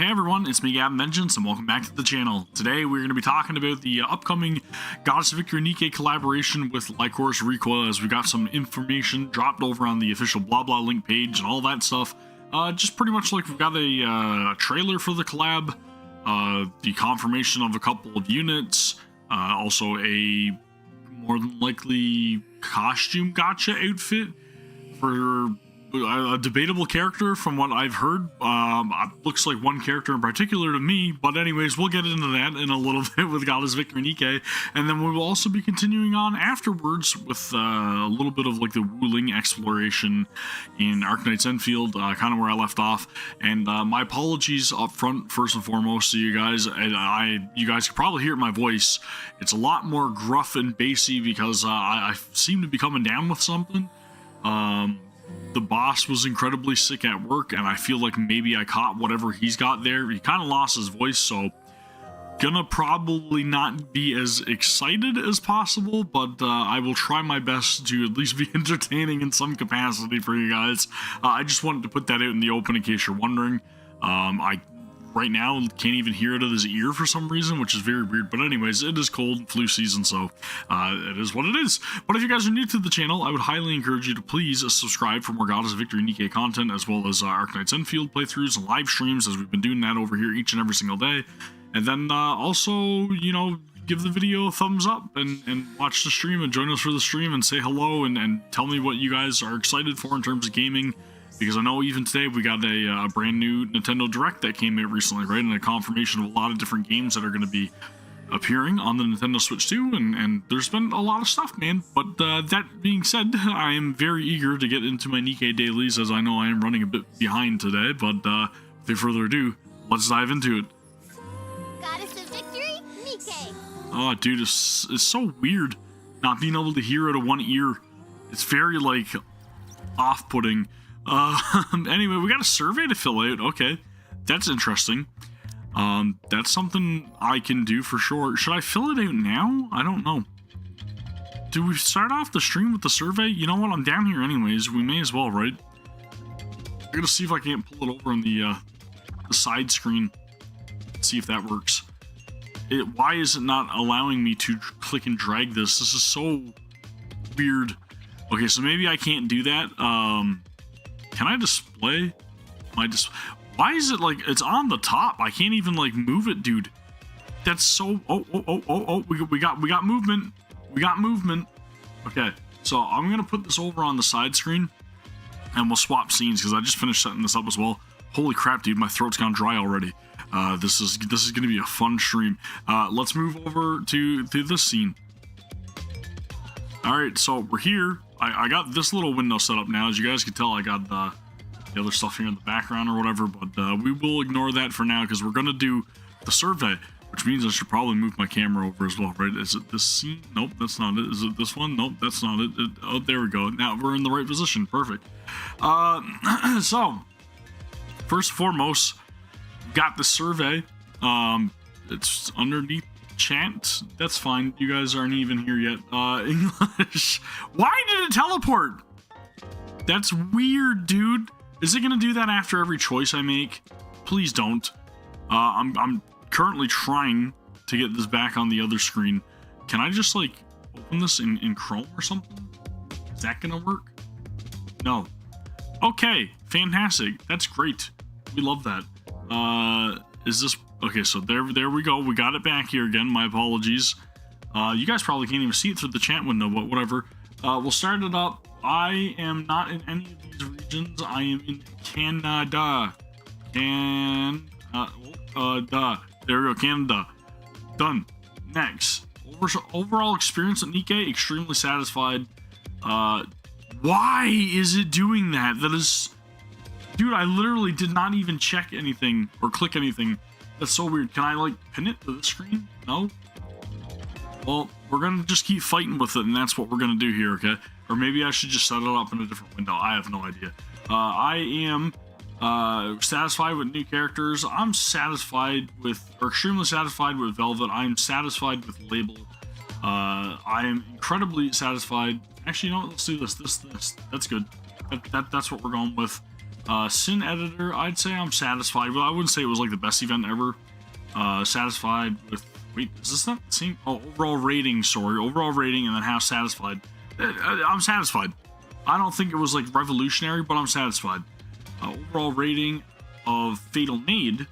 Hey everyone, it's me Gavin Vengeance and welcome back to the channel. Today we're going to be talking about the upcoming Goddess of Victory NIKKE collaboration with Lycoris Recoil, as we got some information dropped over on the official blah blah link page and all that stuff. Just pretty much like we've got a trailer for the collab, the confirmation of a couple of units, also a more than likely costume gotcha outfit for a debatable character from what I've heard. Looks like one character in particular to me, but anyways, we'll get into that in a little bit with Goddess of Victory NIKKE, and then we will also be continuing on afterwards with a little bit of like the Wuling exploration in Arknights Endfield, kind of where I left off. And my apologies up front, first and foremost, to you guys. You guys can probably hear my voice. It's a lot more gruff and bassy because I seem to be coming down with something. The boss was incredibly sick at work, and I feel like maybe I caught whatever he's got there. He kind of lost his voice, so gonna probably not be as excited as possible, but I will try my best to at least be entertaining in some capacity for you guys. I just wanted to put that out in the open in case you're wondering. I right now can't even hear it of his ear for some reason, which is very weird, but anyways, it is cold flu season, so it is what it is. But if you guys are new to the channel, I would highly encourage you to please subscribe for more Goddess of Victory NIKKE content, as well as Arknights Endfield playthroughs and live streams, as we've been doing that over here each and every single day. And then also, you know, give the video a thumbs up and watch the stream and join us for the stream and say hello and tell me what you guys are excited for in terms of gaming. Because I know even today we got a brand new Nintendo Direct that came out recently, right? And a confirmation of a lot of different games that are going to be appearing on the Nintendo Switch 2. And there's been a lot of stuff, man. But that being said, I am very eager to get into my NIKKE dailies, as I know I am running a bit behind today. But without further ado, let's dive into it. Goddess of Victory, NIKKE. Oh, dude, it's so weird not being able to hear out of one ear. It's very, like, off-putting. Anyway, we got a survey to fill out. Okay, that's interesting. That's something I can do for sure. Should I fill it out now? I don't know. Do we start off the stream with the survey? You know what? I'm down here anyways. We may as well, right? I'm gonna see if I can't pull it over on the side screen. See if that works. Why is it not allowing me to click and drag this? This is so weird. Okay, so maybe I can't do that. Can I display my why is it like it's on the top? I can't even like move it, dude. That's so we got movement. We got movement. Okay, so I'm gonna put this over on the side screen and we'll swap scenes because I just finished setting this up as well. Holy crap, dude, my throat's gone dry already. This is gonna be a fun stream. Let's move over to this scene. All right, so we're here. I got this little window set up now. As you guys can tell, I got the other stuff here in the background or whatever, but we will ignore that for now because we're going to do the survey, which means I should probably move my camera over as well, right? Is it this scene? Nope, that's not it. Is it this one? Nope, that's not it. Oh, there we go. Now we're in the right position. Perfect. So, first and foremost, got the survey. It's underneath chat. That's fine. You guys aren't even here yet. English. Why did it teleport? That's weird, dude. Is it gonna do that after every choice I make? Please don't. I'm currently trying to get this back on the other screen. Can I just like open this in Chrome or something? Is that gonna work? No. Okay, fantastic. That's great. We love that. Is this okay? So there we go. We got it back here again. My apologies. You guys probably can't even see it through the chat window, but whatever. We'll start it up. I am not in any of these regions. I am in Canada. There we go, Canada. Done. Next. Overall experience at NIKKE, extremely satisfied. Why is it doing that? That is... Dude, I literally did not even check anything or click anything. That's so weird. Can I, like, pin it to the screen? No? Well, we're gonna just keep fighting with it, and that's what we're gonna do here, okay? Or maybe I should just set it up in a different window. I have no idea. I am satisfied with new characters. I'm satisfied with, or extremely satisfied with Velvet. I'm satisfied with Label. I am incredibly satisfied. Actually, you know what? Let's do this. That's good. That's what we're going with. Sin Editor, I'd say I'm satisfied. Well, I wouldn't say it was like the best event ever. Satisfied with, wait, is this not the same? Oh, overall rating, sorry. Overall rating and then how satisfied. I'm satisfied. I don't think it was like revolutionary, but I'm satisfied. Overall rating of Fatal Maid.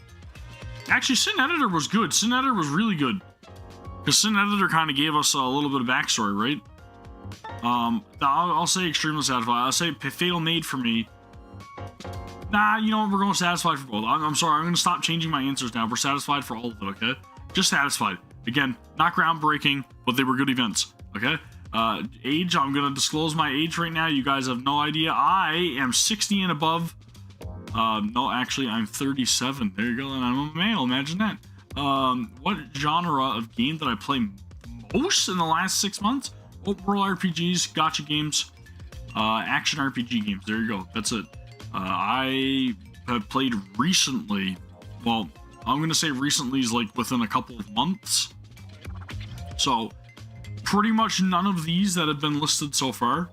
Actually, Sin Editor was good. Sin Editor was really good. Because Sin Editor kind of gave us a little bit of backstory, right? I'll say extremely satisfied. I'll say Fatal Maid for me. Nah, you know what? We're going satisfied for both. I'm sorry. I'm going to stop changing my answers now. We're satisfied for all of it, okay? Just satisfied. Again, not groundbreaking, but they were good events, okay? Age, I'm going to disclose my age right now. You guys have no idea. I am 60 and above. No, actually, I'm 37. There you go, and I'm a male. Imagine that. What genre of game did I play most in the last 6 months? Open world RPGs, gacha games, action RPG games. There you go. That's it. I have played recently. Well, I'm going to say recently is like within a couple of months. So, pretty much none of these that have been listed so far.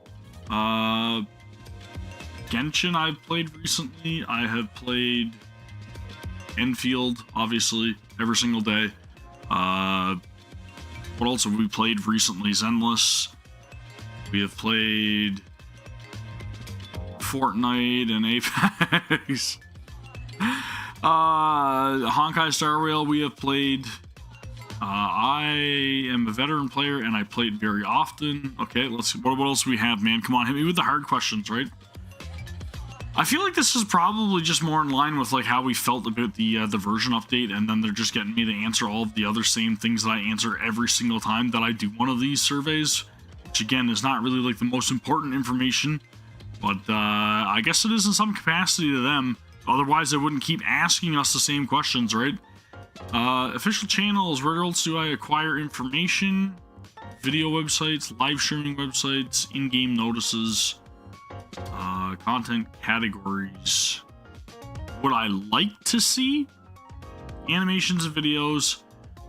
Genshin I've played recently. I have played Endfield, obviously, every single day. What else have we played recently? Zenless. We have played Fortnite and Apex. Honkai Star Rail we have played. I am a veteran player and I played very often. Okay, let's see. What else do we have, man? Come on, hit me with the hard questions, right? I feel like this is probably just more in line with like how we felt about the version update, and then they're just getting me to answer all of the other same things that I answer every single time that I do one of these surveys, which again is not really like the most important information, but I guess it is in some capacity to them. Otherwise, they wouldn't keep asking us the same questions, right? Official channels, where else do I acquire information? Video websites, live streaming websites, in-game notices. Content categories. What I like to see? Animations and videos,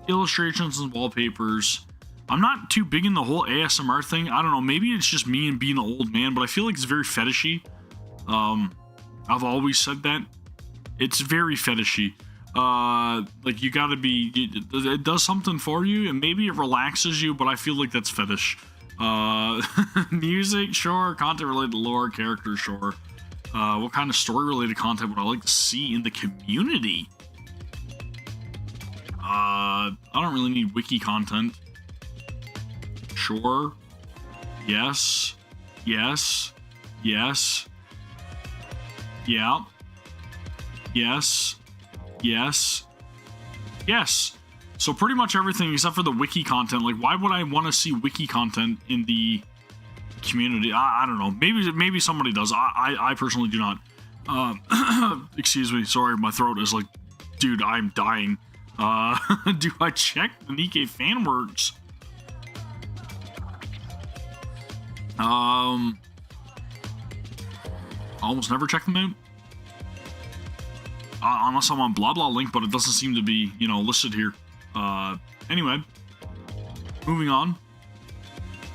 illustrations and wallpapers. I'm not too big in the whole ASMR thing. I don't know, maybe it's just me and being an old man, but I feel like it's very fetishy. I've always said that. It's very fetishy. Like you gotta be, it does something for you and maybe it relaxes you, but I feel like that's fetish. Music, sure. Content related to lore, characters, sure. What kind of story related content would I like to see in the community? I don't really need wiki content. Sure. Yes. Yes. Yes. Yeah. Yes. Yes. Yes. So pretty much everything except for the wiki content. Like, why would I want to see wiki content in the community? I don't know. Maybe somebody does. I personally do not. Excuse me. Sorry, my throat is like, dude, I'm dying. Do I check the NIKKE fan works? I almost never check them out. Unless I'm on blah blah link, but it doesn't seem to be, you know, listed here. Anyway, moving on.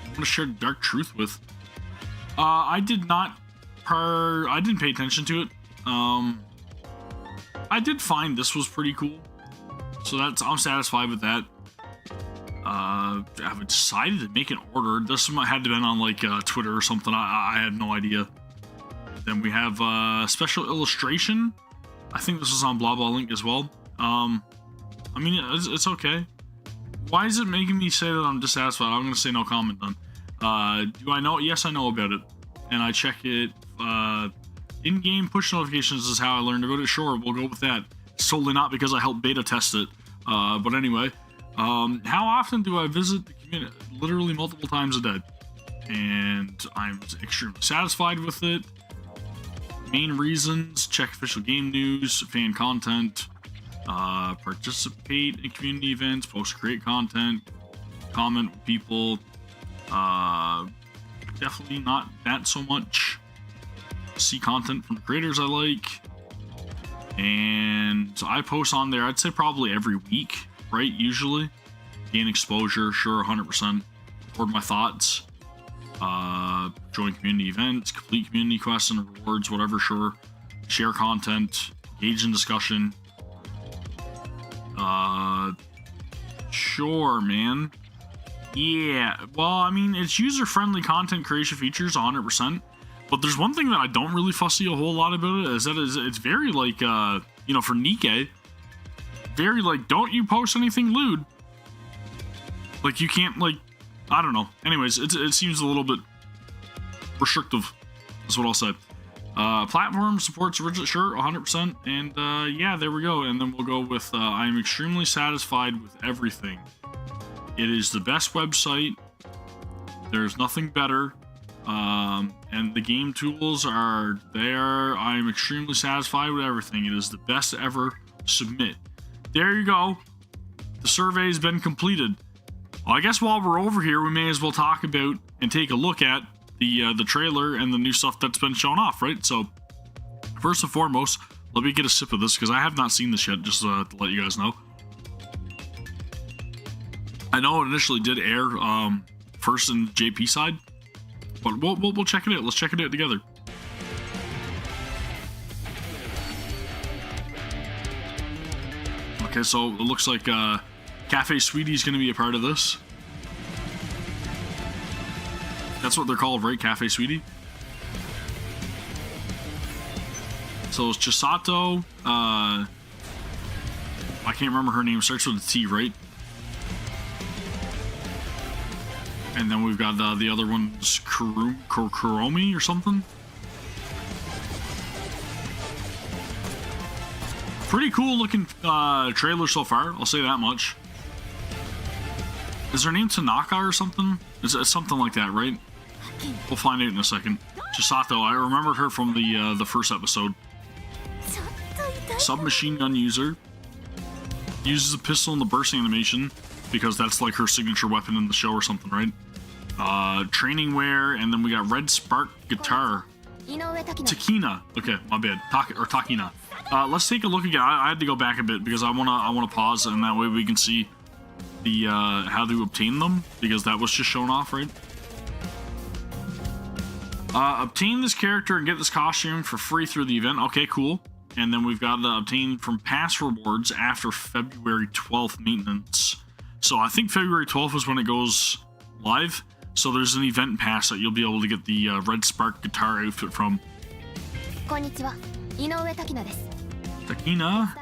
I'm gonna share Dark Truth with. I didn't pay attention to it. I did find this was pretty cool, so I'm satisfied with that. I've decided to make an order. This had to have been on like Twitter or something. I had no idea. Then we have special illustration. I think this was on blah blah link as well. I mean, it's okay. Why is it making me say that I'm dissatisfied? I'm going to say no comment then. Do I know? Yes, I know about it. And I check it. In-game push notifications is how I learned about it. Sure, we'll go with that. It's totally not because I helped beta test it. But anyway, how often do I visit the community? Literally multiple times a day. And I'm extremely satisfied with it. Main reasons: check official game news, fan content, participate in community events, post create content, comment with people. Definitely not that so much. See content from the creators I like. And I post on there, I'd say probably every week, right? Usually. Gain exposure, sure, 100%. Record my thoughts. Join community events, complete community quests and rewards, whatever, sure. share content, engage in discussion. Sure, man. Yeah, well, I mean, it's user-friendly content creation features, 100%. But there's one thing that I don't really fussy a whole lot about it, is that it's very, like, you know, for NIKKE, very, like, don't you post anything lewd. Like, you can't, like, I don't know. Anyways, it seems a little bit restrictive, is what I'll say. Platform supports original, sure, 100%. And, yeah, there we go. And then we'll go with, I am extremely satisfied with everything. It is the best website. There's nothing better. And the game tools are there. I am extremely satisfied with everything. It is the best ever. Submit. There you go. The survey has been completed. Well, I guess while we're over here, we may as well talk about and take a look at the trailer and the new stuff that's been shown off, right? So, first and foremost, let me get a sip of this because I have not seen this yet, just to let you guys know. I know it initially did air first in JP side, but we'll check it out. Let's check it out together. Okay, so it looks like Cafe Sweetie is going to be a part of this. That's what they're called, right? Cafe Sweetie. So it's Chisato. I can't remember her name. Starts with a T, right? And then we've got the other one's Kuromi or something. Pretty cool looking trailer so far, I'll say that much. Is her name Tanaka or something? It's something like that, right? We'll find out in a second. Chisato, I remembered her from the first episode. Submachine gun user. Uses a pistol in the burst animation because that's like her signature weapon in the show or something, right? Training wear, and then we got Red Spark guitar. Takina. Okay, my bad. Takina. Let's take a look again. I had to go back a bit because I wanna pause, and that way we can see the how to obtain them, because that was just shown off, right? Obtain this character and get this costume for free through the event. Okay, cool. And then we've got obtain from pass rewards after February 12th maintenance. So I think February 12th is when it goes live. So there's an event pass that you'll be able to get the Red Spark guitar outfit from. Konnichiwa. Inoue Takina desu. Takina.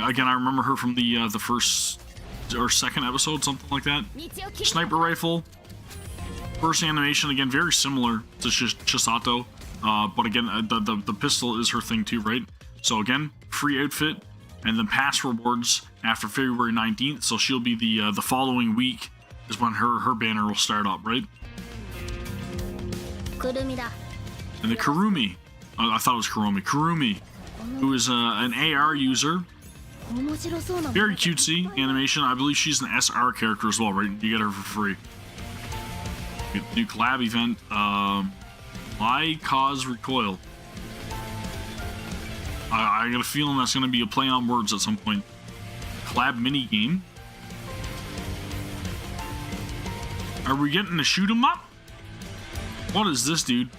Again, I remember her from the first or second episode, something like that. Sniper rifle. Burst animation, again, very similar to Chisato. But again, the pistol is her thing too, right? So again, free outfit, and then pass rewards after February 19th. So she'll be the following week is when her banner will start up, right? And the Kurumi, I thought it was Kurumi, who is an AR user. Very cutesy animation. I believe she's an SR character as well, right? You get her for free. New collab event, Lycoris Recoil. I got a feeling that's going to be a play on words at some point. Collab mini game. Are we getting to shoot 'em up? What is this, dude?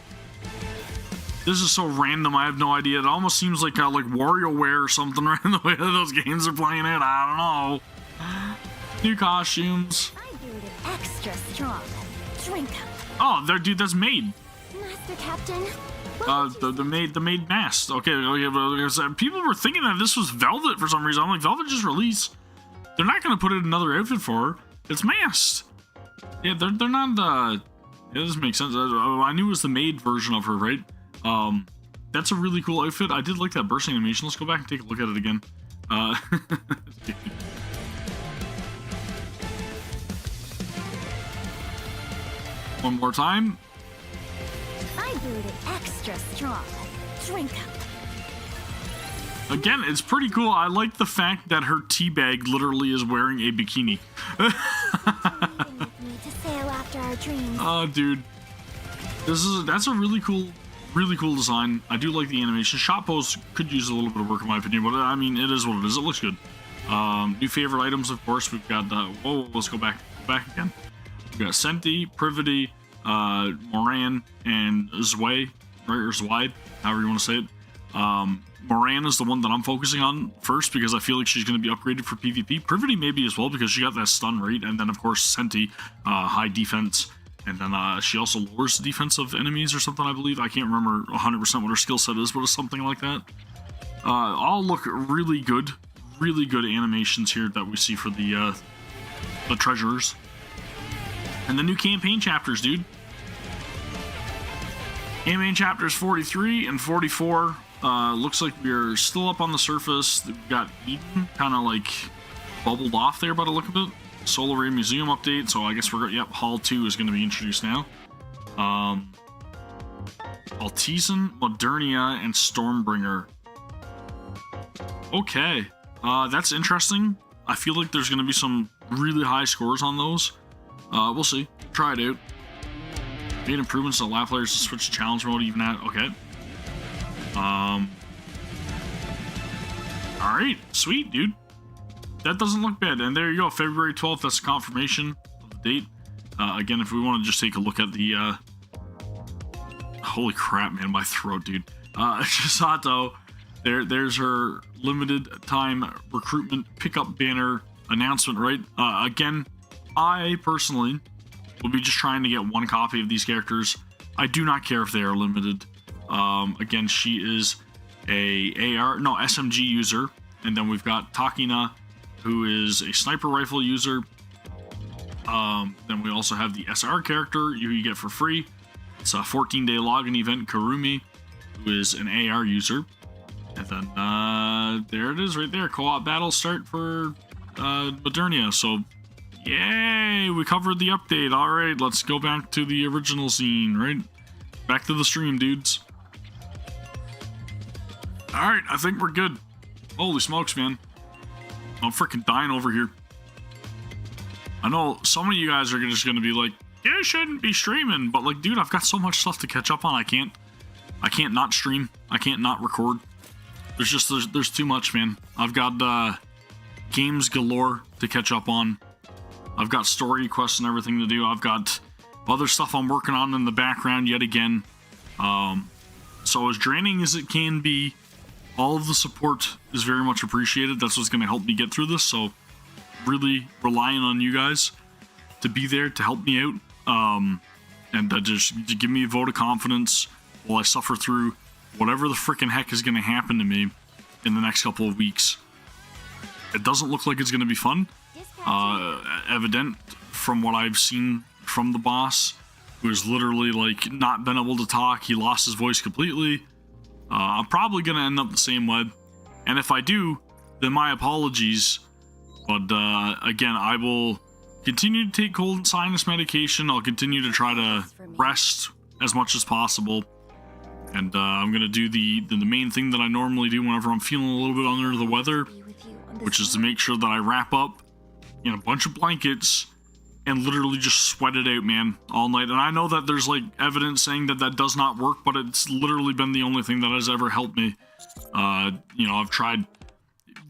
This is so random. I have no idea. It almost seems like WarioWare or something, right? In the way that those games are playing it. I don't know. New costumes. I brewed it extra strong. Drink up. Oh, dude, that's Maid. Master Captain. The Maid mask. Okay, but people were thinking that this was Velvet for some reason. I'm like, Velvet just released. They're not gonna put in another outfit for her. It's masked. Yeah, they're not. It doesn't make sense. I knew it was the Maid version of her, right? That's a really cool outfit. I did like that burst animation. Let's go back and take a look at it again. One more time. I brewed it extra strong. Drink up. Again, it's pretty cool. I like the fact that her tea bag literally is wearing a bikini. Oh, dude. That's a really cool design. I do like the animation. Shot pose could use a little bit of work in my opinion, but I mean, it is what it is. It looks good. New favorite items, of course. We've got whoa, let's go back again. We've got Senti, Privity, Moran, and Zwei. right, or Zwei, however you want to say it. Moran is the one that I'm focusing on first because I feel like she's going to be upgraded for PvP. Privity maybe as well because she got that stun rate, and then of course Senti, high defense, and then she also lowers the defense of enemies or something, I believe. I can't remember 100% what her skill set is, but it's something like that. All look really good animations here that we see for the treasurers. And the new campaign chapters, dude. Campaign chapters 43 and 44. Looks like we're still up on the surface. We've got Eden kind of like bubbled off there by the look of it. Solar Ray Museum update. So I guess we're, yep, Hall 2 is going to be introduced now. Altisan, Modernia, and Stormbringer. Okay. That's interesting. I feel like there's going to be some really high scores on those. We'll see. Try it out. Made improvements to allow players to switch to challenge mode even at... Okay. Alright. Sweet, dude. That doesn't look bad. And there you go. February 12th. That's a confirmation of the date. Again, if we want to just take a look at the... Holy crap, man. My throat, dude. Chisato. There's her limited time recruitment pickup banner announcement, right? Again, I personally will be just trying to get one copy of these characters. I do not care if they are limited. Again, she is a SMG user, and then we've got Takina, who is a sniper rifle user. Then we also have the SR character who you get for free. It's a 14-day login event, Kurumi, who is an AR user. And then there it is right there. Co-op battle start for Modernia. So yay, we covered the update. All right, let's go back to the original scene, right? Back to the stream, dudes. All right, I think we're good. Holy smokes, man. I'm freaking dying over here. I know some of you guys are just going to be like, you shouldn't be streaming. But like, dude, I've got so much stuff to catch up on. I can't not stream. I can't not record. There's too much, man. I've got games galore to catch up on. I've got story quests and everything to do. I've got other stuff I'm working on in the background yet again. So as draining as it can be, all of the support is very much appreciated. That's what's going to help me get through this. So really relying on you guys to be there to help me out. And just to give me a vote of confidence while I suffer through whatever the freaking heck is going to happen to me in the next couple of weeks. It doesn't look like it's going to be fun. Evident from what I've seen from the boss, who's literally like not been able to talk. He lost his voice completely. I'm probably going to end up the same way. And if I do, then my apologies. But again, I will continue to take cold and sinus medication. I'll continue to try to rest as much as possible. And I'm going to do the main thing that I normally do whenever I'm feeling a little bit under the weather, which is to make sure that I wrap up in a bunch of blankets and literally just sweat it out, man, all night. And I know that there's like evidence saying that that does not work, but it's literally been the only thing that has ever helped me. You know, I've tried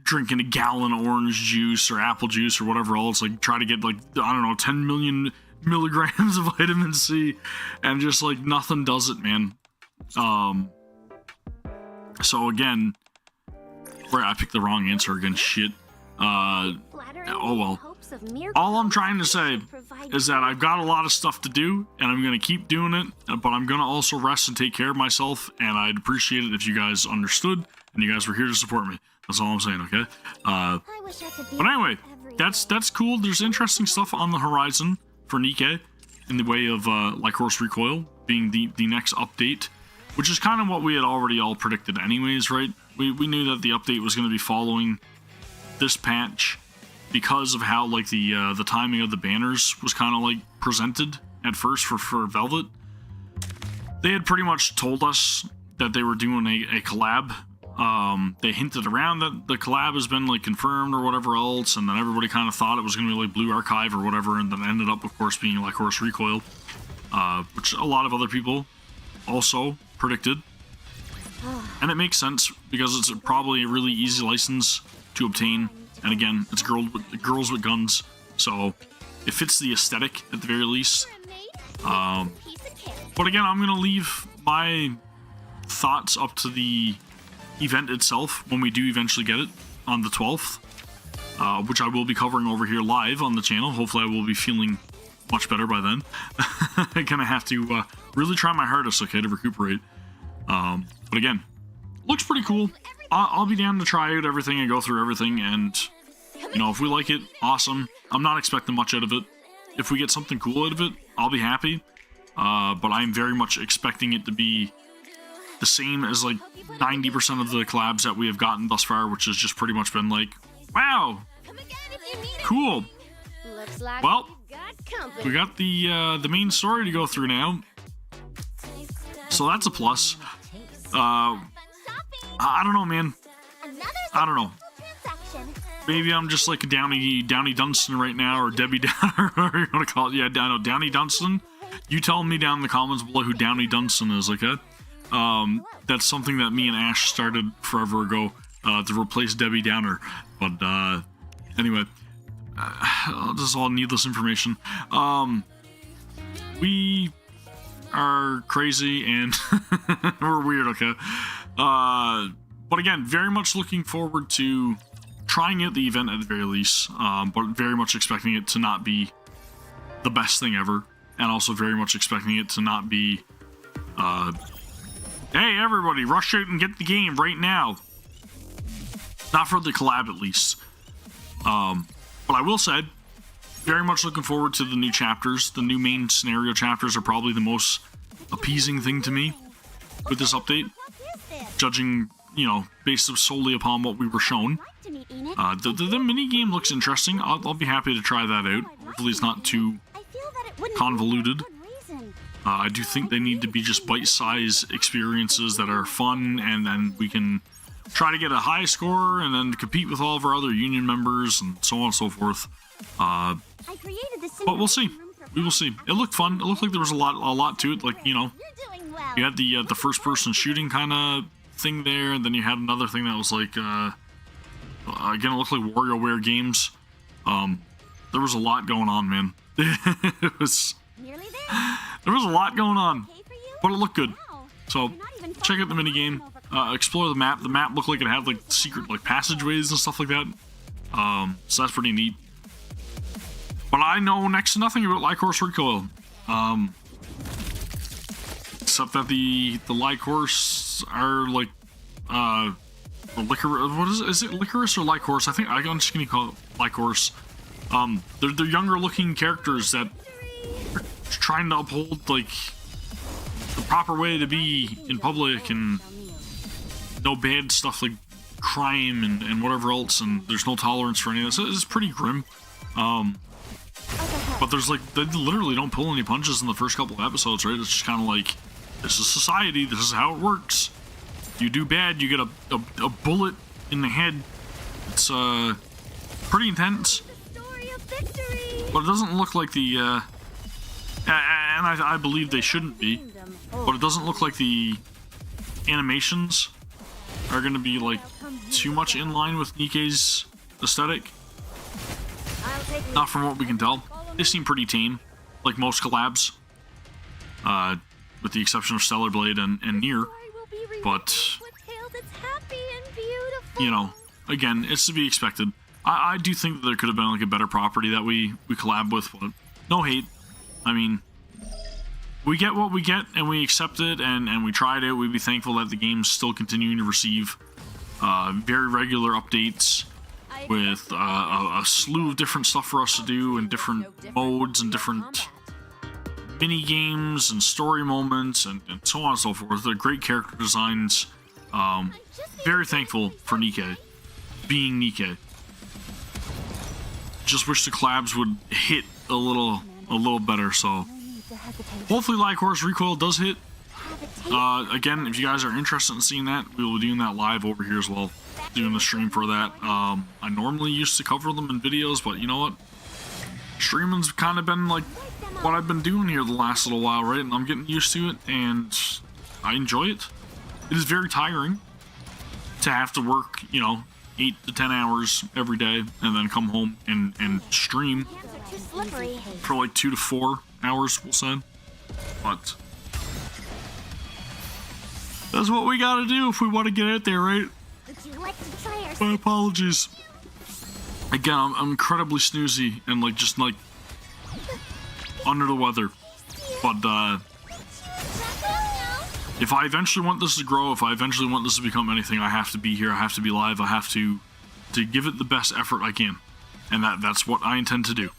drinking a gallon of orange juice or apple juice or whatever else, like try to get like, I don't know, 10 million milligrams of vitamin C, and just like nothing does it, man. So again, right, I picked the wrong answer again, shit. Oh well. All I'm trying to say is that I've got a lot of stuff to do, and I'm going to keep doing it, but I'm going to also rest and take care of myself, and I'd appreciate it if you guys understood, and you guys were here to support me. That's all I'm saying, okay? But anyway, that's cool. There's interesting stuff on the horizon for NIKKE in the way of Lycoris Recoil being the next update, which is kind of what we had already all predicted anyways, right? We knew that the update was going to be following this patch because of how like the timing of the banners was kind of like presented at first for Velvet. They had pretty much told us that they were doing a collab. They hinted around that the collab has been like confirmed or whatever else, and then everybody kind of thought it was going to be like Blue Archive or whatever, and then ended up, of course, being Lycoris Recoil, which a lot of other people also predicted. And it makes sense because it's probably a really easy license to obtain, and again, it's girls with guns, so it fits the aesthetic at the very least. But again, I'm gonna leave my thoughts up to the event itself when we do eventually get it on the 12th, which I will be covering over here live on the channel. Hopefully I will be feeling much better by then. I'm gonna have to really try my hardest, okay, to recuperate. But again, looks pretty cool. I'll be down to try out everything and go through everything, and you know, if we like it, awesome. I'm not expecting much out of it. If we get something cool out of it, I'll be happy. But I'm very much expecting it to be the same as like 90% of the collabs that we have gotten thus far, which has just pretty much been like, wow, cool. Well, we got the main story to go through now, so that's a plus. I don't know, man. I don't know. Maybe I'm just like a Downey Dunstan right now, or Debbie Downer, whatever you want to call it. Yeah, Downey Dunstan. You tell me down in the comments below who Downey Dunstan is, okay? That's something that me and Ash started forever ago to replace Debbie Downer. But anyway, this is all needless information. We are crazy and we're weird, okay? But again, very much looking forward to trying out the event at the very least, but very much expecting it to not be the best thing ever, and also very much expecting it to not be, hey everybody, rush out and get the game right now. Not for the collab at least. But I will say, very much looking forward to the new chapters. The new main scenario chapters are probably the most appeasing thing to me with this update, judging, you know, based solely upon what we were shown. The mini game looks interesting. I'll be happy to try that out. Hopefully it's not too convoluted. I do think they need to be just bite-sized experiences that are fun, and then we can try to get a high score and then compete with all of our other union members and so on and so forth. But we'll see. We will see. It looked fun. It looked like there was a lot to it. Like, you know, you had the first-person shooting kind of thing there, and then you had another thing that was like, again, it looked like WarioWare games. There was a lot going on, man. There was a lot going on, but it looked good. So check out the minigame, explore the map. The map looked like it had like secret like passageways and stuff like that. So that's pretty neat. But I know next to nothing about Lycoris Recoil, except that the Lycoris are like Lycoris. What is it? Is it Lycoris or Lycoris? I think I'm just gonna call it Lycoris. They're younger looking characters that are trying to uphold like the proper way to be in public and no bad stuff like crime and whatever else, and there's no tolerance for any of this. It's pretty grim. But there's like, they literally don't pull any punches in the first couple of episodes, right? It's just kind of like, this is society, this is how it works. You do bad, you get a bullet in the head. It's pretty intense. But it doesn't look like the and I believe they shouldn't be, but it doesn't look like the animations are going to be like too much in line with NIKKE's aesthetic. Not from what we can tell. They seem pretty tame, like most collabs, with the exception of Stellar Blade and Nier. But you know, again, it's to be expected. I do think that there could have been like a better property that we collab with, but no hate. I mean, we get what we get and we accept it, and we tried it. We'd be thankful that the game's still continuing to receive very regular updates with a slew of different stuff for us to do, and different modes and different mini games and story moments and so on and so forth. They're great character designs. Very thankful for NIKKE being NIKKE. Just wish the collabs would hit a little better. So hopefully Lycoris Recoil does hit. Again, if you guys are interested in seeing that, we will be doing that live over here as well, doing the stream for that. I normally used to cover them in videos, but you know what, streaming's kind of been like what I've been doing here the last little while, right? And I'm getting used to it, and I enjoy it. It is very tiring to have to work, you know, 8 to 10 hours every day, and then come home and stream for like 2 to 4 hours, we'll say. But That's what we gotta do if we want to get out there, right? Would you like to try our My apologies. Again, I'm incredibly snoozy and like just like under the weather. But if I eventually want this to grow, if I eventually want this to become anything, I have to be here. I have to be live. I have to give it the best effort I can, and that's what I intend to do.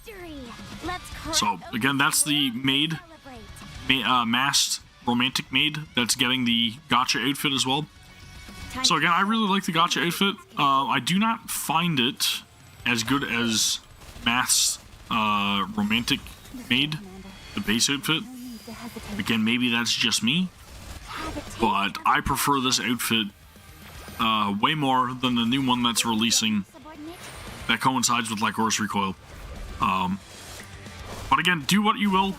So again, that's the maid, masked romantic maid that's getting the gacha outfit as well. So again, I really like the gacha outfit. I do not find it as good as masked romantic maid, the base outfit. Again, maybe that's just me, but I prefer this outfit way more than the new one that's releasing that coincides with Lycoris Recoil. But again, do what you will.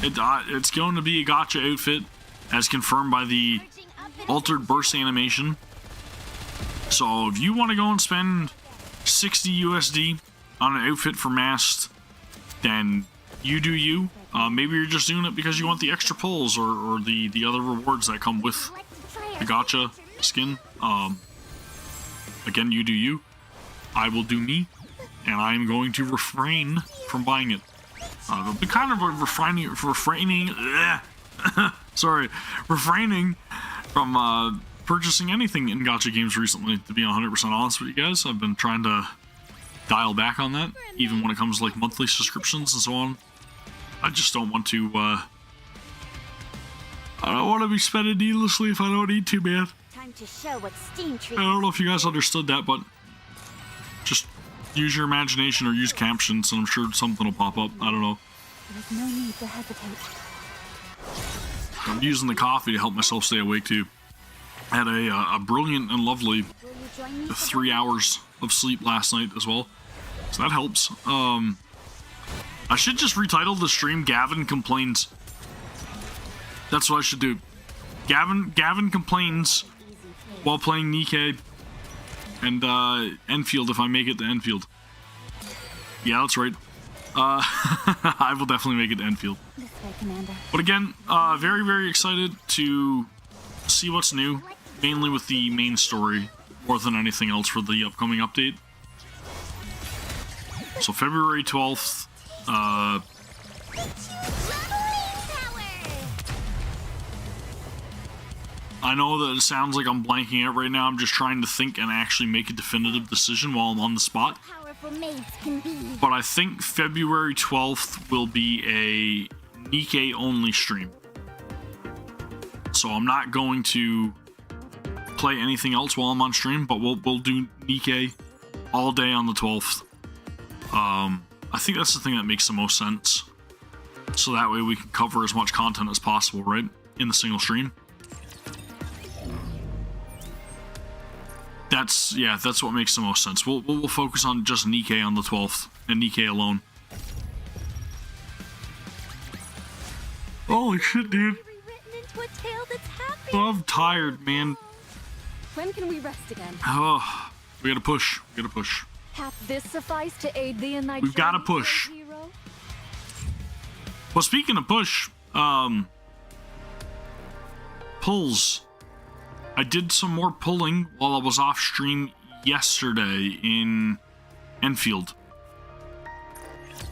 It's going to be a gacha outfit, as confirmed by the altered burst animation. So if you want to go and spend 60 USD on an outfit for masked, then you do you. Maybe you're just doing it because you want the extra pulls or the other rewards that come with the gacha skin. Again, you do you. I will do me, and I'm going to refrain from buying it. I've been kind of refraining from purchasing anything in gacha games recently, to be 100% honest with you guys. I've been trying to dial back on that, even when it comes to like monthly subscriptions and so on. I just don't want to, I don't want to be spending needlessly if I don't need to, man. Time to show what steam I don't know if you guys understood that, but just use your imagination or use captions, and I'm sure something will pop up. I don't know. There's no need to hesitate. I'm using the coffee to help myself stay awake too. I had a brilliant and lovely 3 hours of sleep last night as well, so that helps. I should just retitle the stream Gavin Complains. That's what I should do. Gavin complains while playing NIKKE and Endfield, if I make it to Endfield. Yeah, that's right. I will definitely make it to Endfield. This way, Commander. But again, very, very excited to see what's new, mainly with the main story, more than anything else for the upcoming update. So February 12th, I know that it sounds like I'm blanking out right now. I'm just trying to think and actually make a definitive decision while I'm on the spot. But I think February 12th will be a NIKKE only stream. So I'm not going to play anything else while I'm on stream, but we'll do NIKKE all day on the 12th. I think that's the thing that makes the most sense. So that way we can cover as much content as possible, right? In the single stream. That's what makes the most sense. We'll focus on just NIKKE on the 12th and NIKKE alone. Holy shit, dude. Oh, I'm tired, man. When can we rest again? Oh, we gotta push. We gotta push. Hath this suffice to aid thee in thy We've gotta journey, push. brave hero? Well, speaking of push, pulls. I did some more pulling while I was off stream yesterday in Endfield.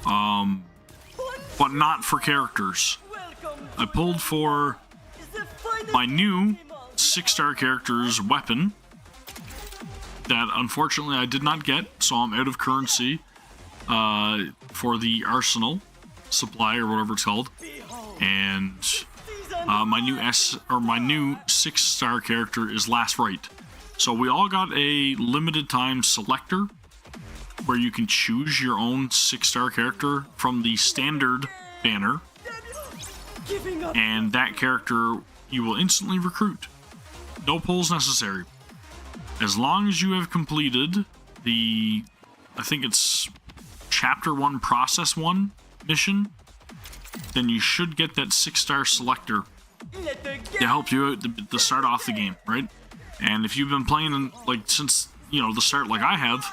But not for characters. I pulled for my new 6-star character's weapon that unfortunately I did not get, so I'm out of currency for the arsenal supply or whatever it's called. And my new 6-star character is Last Right. So we all got a limited time selector where you can choose your own 6-star character from the standard banner, and that character you will instantly recruit. No pulls necessary. As long as you have completed the, I think it's Chapter 1 Process 1 mission, then you should get that 6-star selector to help you out to start off the game, right? And if you've been playing like since, you know, the start like I have,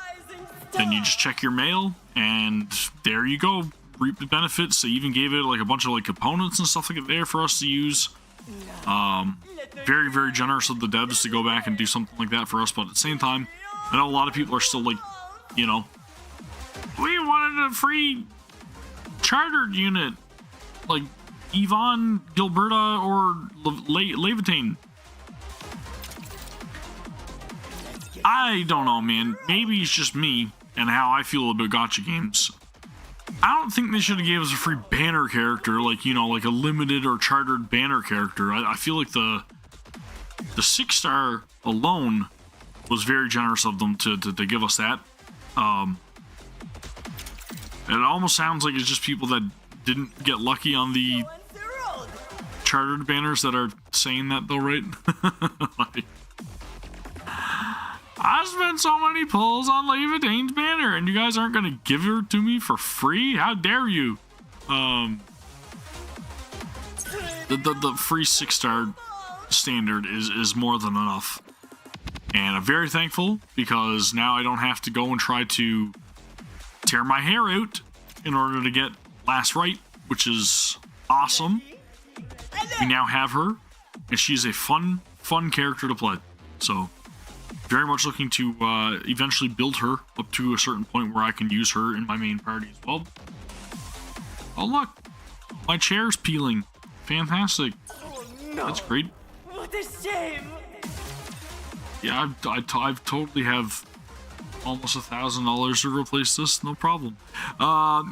then you just check your mail and there you go, reap the benefits. They even gave it like a bunch of like components and stuff like that there for us to use Very, very generous of the devs to go back and do something like that for us, but at the same time, I know a lot of people are still like, you know, we wanted a free chartered unit, like Yvonne, Gilberta, or Levitane. I don't know, man. Maybe it's just me and how I feel about gacha games. I don't think they should have gave us a free banner character, like, you know, like a limited or chartered banner character. I feel like the 6-star alone was very generous of them to give us that. It almost sounds like it's just people that didn't get lucky on the chartered banners that are saying that, though, right? Like, I spent so many pulls on Levitane's banner, and you guys aren't going to give her to me for free? How dare you? The free 6-star standard is more than enough. And I'm very thankful, because now I don't have to go and try to tear my hair out in order to get last right, which is awesome. We now have her, and she's a fun character to play. So, very much looking to eventually build her up to a certain point where I can use her in my main party as well. Oh look, my chair's peeling. Fantastic. Oh, no. That's great. What a shame. Yeah, I totally have almost $1,000 to replace this, no problem.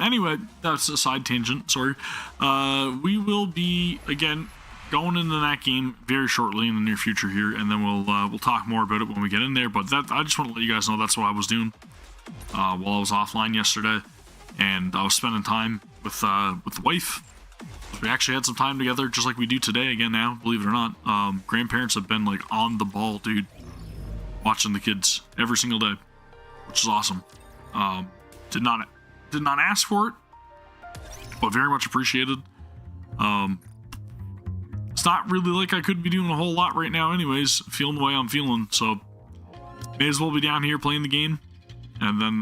Anyway, that's a side tangent, sorry. We will be, again, going into that game very shortly in the near future here, and then we'll talk more about it when we get in there. But that, I just want to let you guys know that's what I was doing while I was offline yesterday, and I was spending time with the wife. We actually had some time together, just like we do today again now, believe it or not. Grandparents have been like on the ball, dude, watching the kids every single day, which is awesome. Did not ask for it, but very much appreciated. It's not really like I could be doing a whole lot right now anyways, feeling the way I'm feeling, so may as well be down here playing the game and then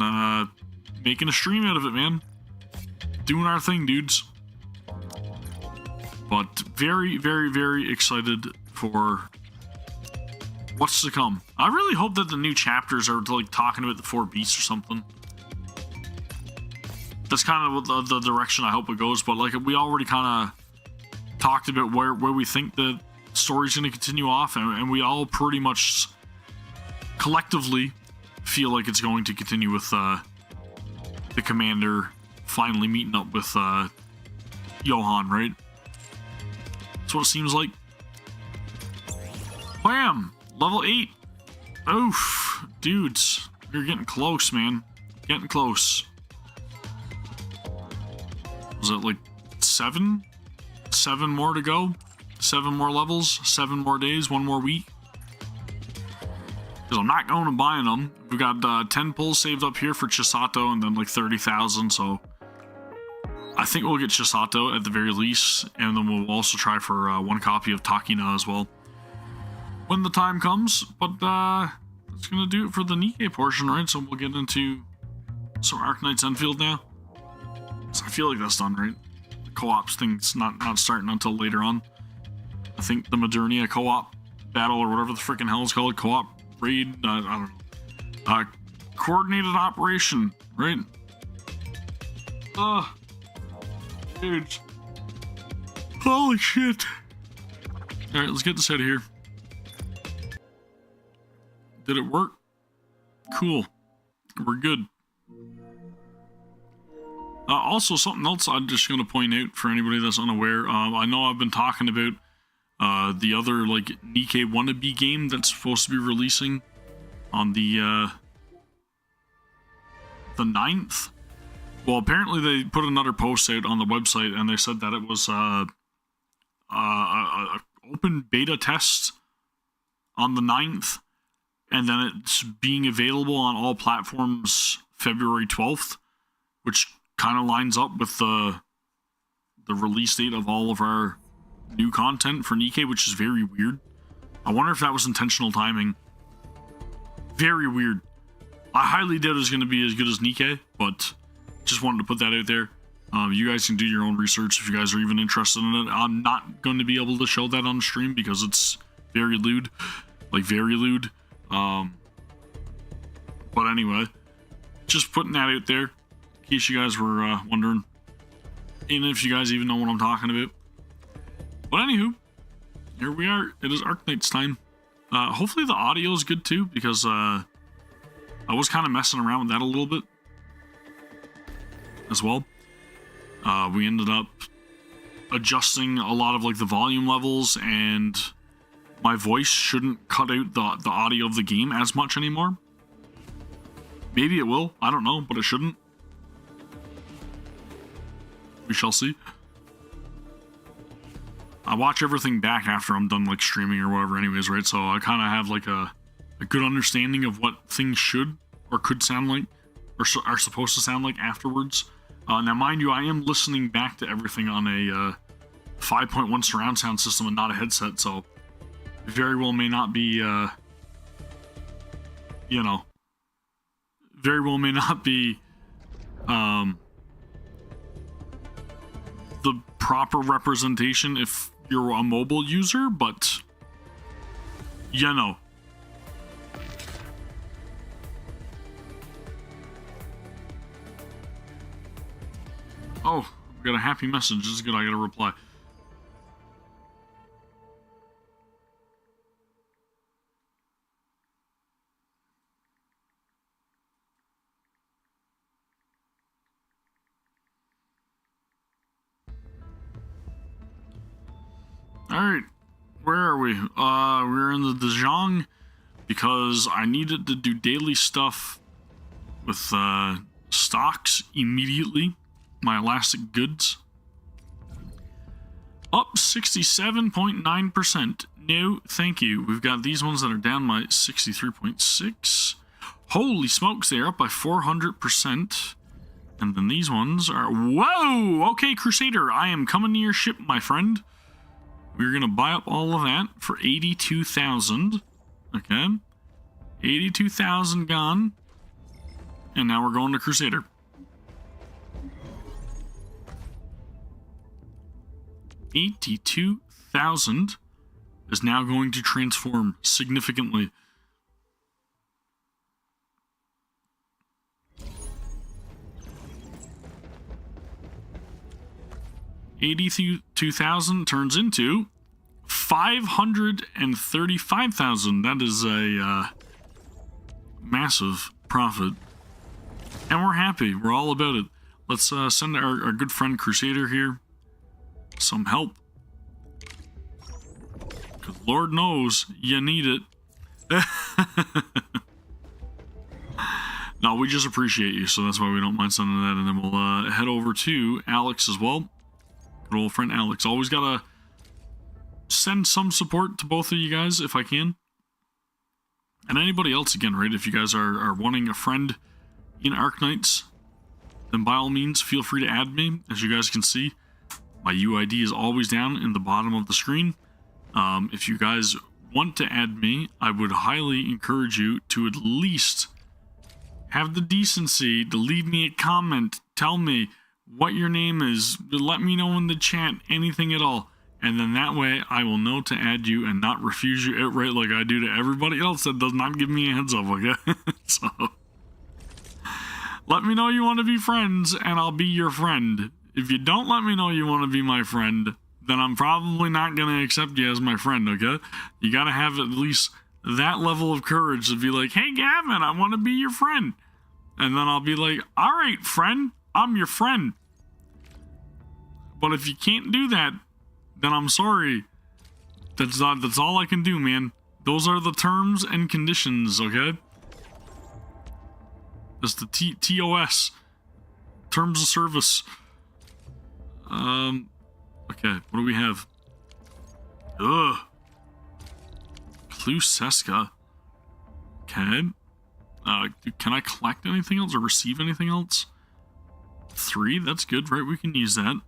making a stream out of it, man. Doing our thing, dudes. But very, very, very excited for what's to come. I really hope that the new chapters are like talking about the 4 beasts or something. That's kind of the direction I hope it goes, but like we already kind of talked about where we think the story's going to continue off, and we all pretty much collectively feel like it's going to continue with the commander finally meeting up with Johan, right? That's what it seems like. Wham! Level 8. Oof. Dudes, you're getting close, man. Getting close. Was it like 7? 7 more to go? 7 more levels? 7 more days? 1 more week? Because I'm not going and buying them. We've got 10 pulls saved up here for Chisato and then like 30,000, so I think we'll get Chisato at the very least, and then we'll also try for 1 copy of Takina as well when the time comes. But that's gonna do it for the NIKKE portion, right? So we'll get into some Arknights Endfield now. So I feel like that's done, right? The co-ops thing's not starting until later on. I think the Modernia co-op battle or whatever the freaking hell is called, co-op raid, I don't know. Coordinated operation, right? Dude. Holy shit. Alright, let's get this out of here. Did it work? Cool. We're good. Also, something else I'm just going to point out for anybody that's unaware. I know I've been talking about the other like NIKKE wannabe game that's supposed to be releasing on the 9th. Well, apparently they put another post out on the website, and they said that it was a open beta test on the 9th, and then it's being available on all platforms February 12th, which kind of lines up with the release date of all of our new content for NIKKE, which is very weird. I wonder if that was intentional timing. Very weird. I highly doubt it's going to be as good as NIKKE, but just wanted to put that out there. You guys can do your own research if you guys are even interested in it. I'm not going to be able to show that on stream because it's very lewd. Like, very lewd. But anyway, just putting that out there in case you guys were wondering. And if you guys even know what I'm talking about. But anywho, here we are. It is Arknights time. Hopefully the audio is good too, because I was kind of messing around with that a little bit as well. We ended up adjusting a lot of like the volume levels, and my voice shouldn't cut out the audio of the game as much anymore. Maybe it will, I don't know, but it shouldn't. We shall see. I watch everything back after I'm done like streaming or whatever anyways, right? So I kind of have like a good understanding of what things should or could sound like, or are supposed to sound like afterwards. Now mind you, I am listening back to everything on a 5.1 surround sound system and not a headset, so it very well may not be, you know, very well may not be the proper representation if you're a mobile user, but you know. Oh, we got a happy message. This is good. I got a reply. Alright, where are we? We're in the Dejong because I needed to do daily stuff with stocks immediately. My elastic goods. Up 67.9%. No, thank you. We've got these ones that are down by 63.6. Holy smokes, they're up by 400%. And then these ones are... Whoa! Okay, Crusader, I am coming to your ship, my friend. We're going to buy up all of that for 82,000. Okay. 82,000 gone. And now we're going to Crusader. 82,000 is now going to transform significantly. $82,000 turns into 535,000. That is a massive profit, and we're happy. We're all about it. Let's send our good friend Crusader here some help, because Lord knows you need it. No, we just appreciate you, so that's why we don't mind sending that. And then we'll head over to Alex as well. Good old friend Alex. Always gotta send some support to both of you guys if I can. And anybody else, again, right? If you guys are wanting a friend in Arknights, then by all means, feel free to add me. As you guys can see, my UID is always down in the bottom of the screen. If you guys want to add me, I would highly encourage you to at least have the decency to leave me a comment. Tell me what your name is. Let me know in the chat, anything at all. And then that way I will know to add you and not refuse you outright like I do to everybody else that does not give me a heads up, okay? So let me know you want to be friends and I'll be your friend. If you don't let me know you want to be my friend, then I'm probably not going to accept you as my friend, okay? You got to have at least that level of courage to be like, hey, Gavin, I want to be your friend. And then I'll be like, all right, friend, I'm your friend. But if you can't do that, then I'm sorry. That's all I can do, man. Those are the terms and conditions, okay? That's the TOS. Terms of service. Okay, what do we have? Ugh. Kluseska. Okay. Can I collect anything else or receive anything else? 3, that's good, right? We can use that.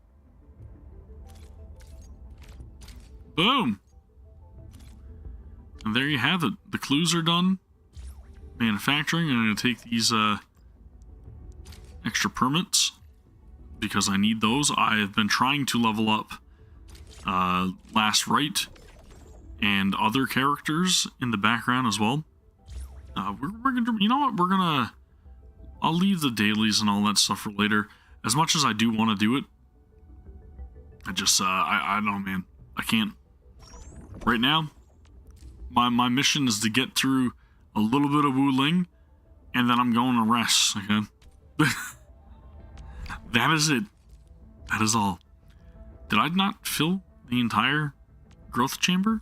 Boom! And there you have it. The clues are done. Manufacturing. I'm going to take these extra permits. because I need those. I have been trying to level up Last Right and other characters in the background as well. We're gonna, you know what? I'll leave the dailies and all that stuff for later. As much as I do want to do it, I just, I don't know, man. I can't. Right now, my mission is to get through a little bit of Wuling, and then I'm going to rest, okay? That is it. That is all. Did I not fill the entire growth chamber?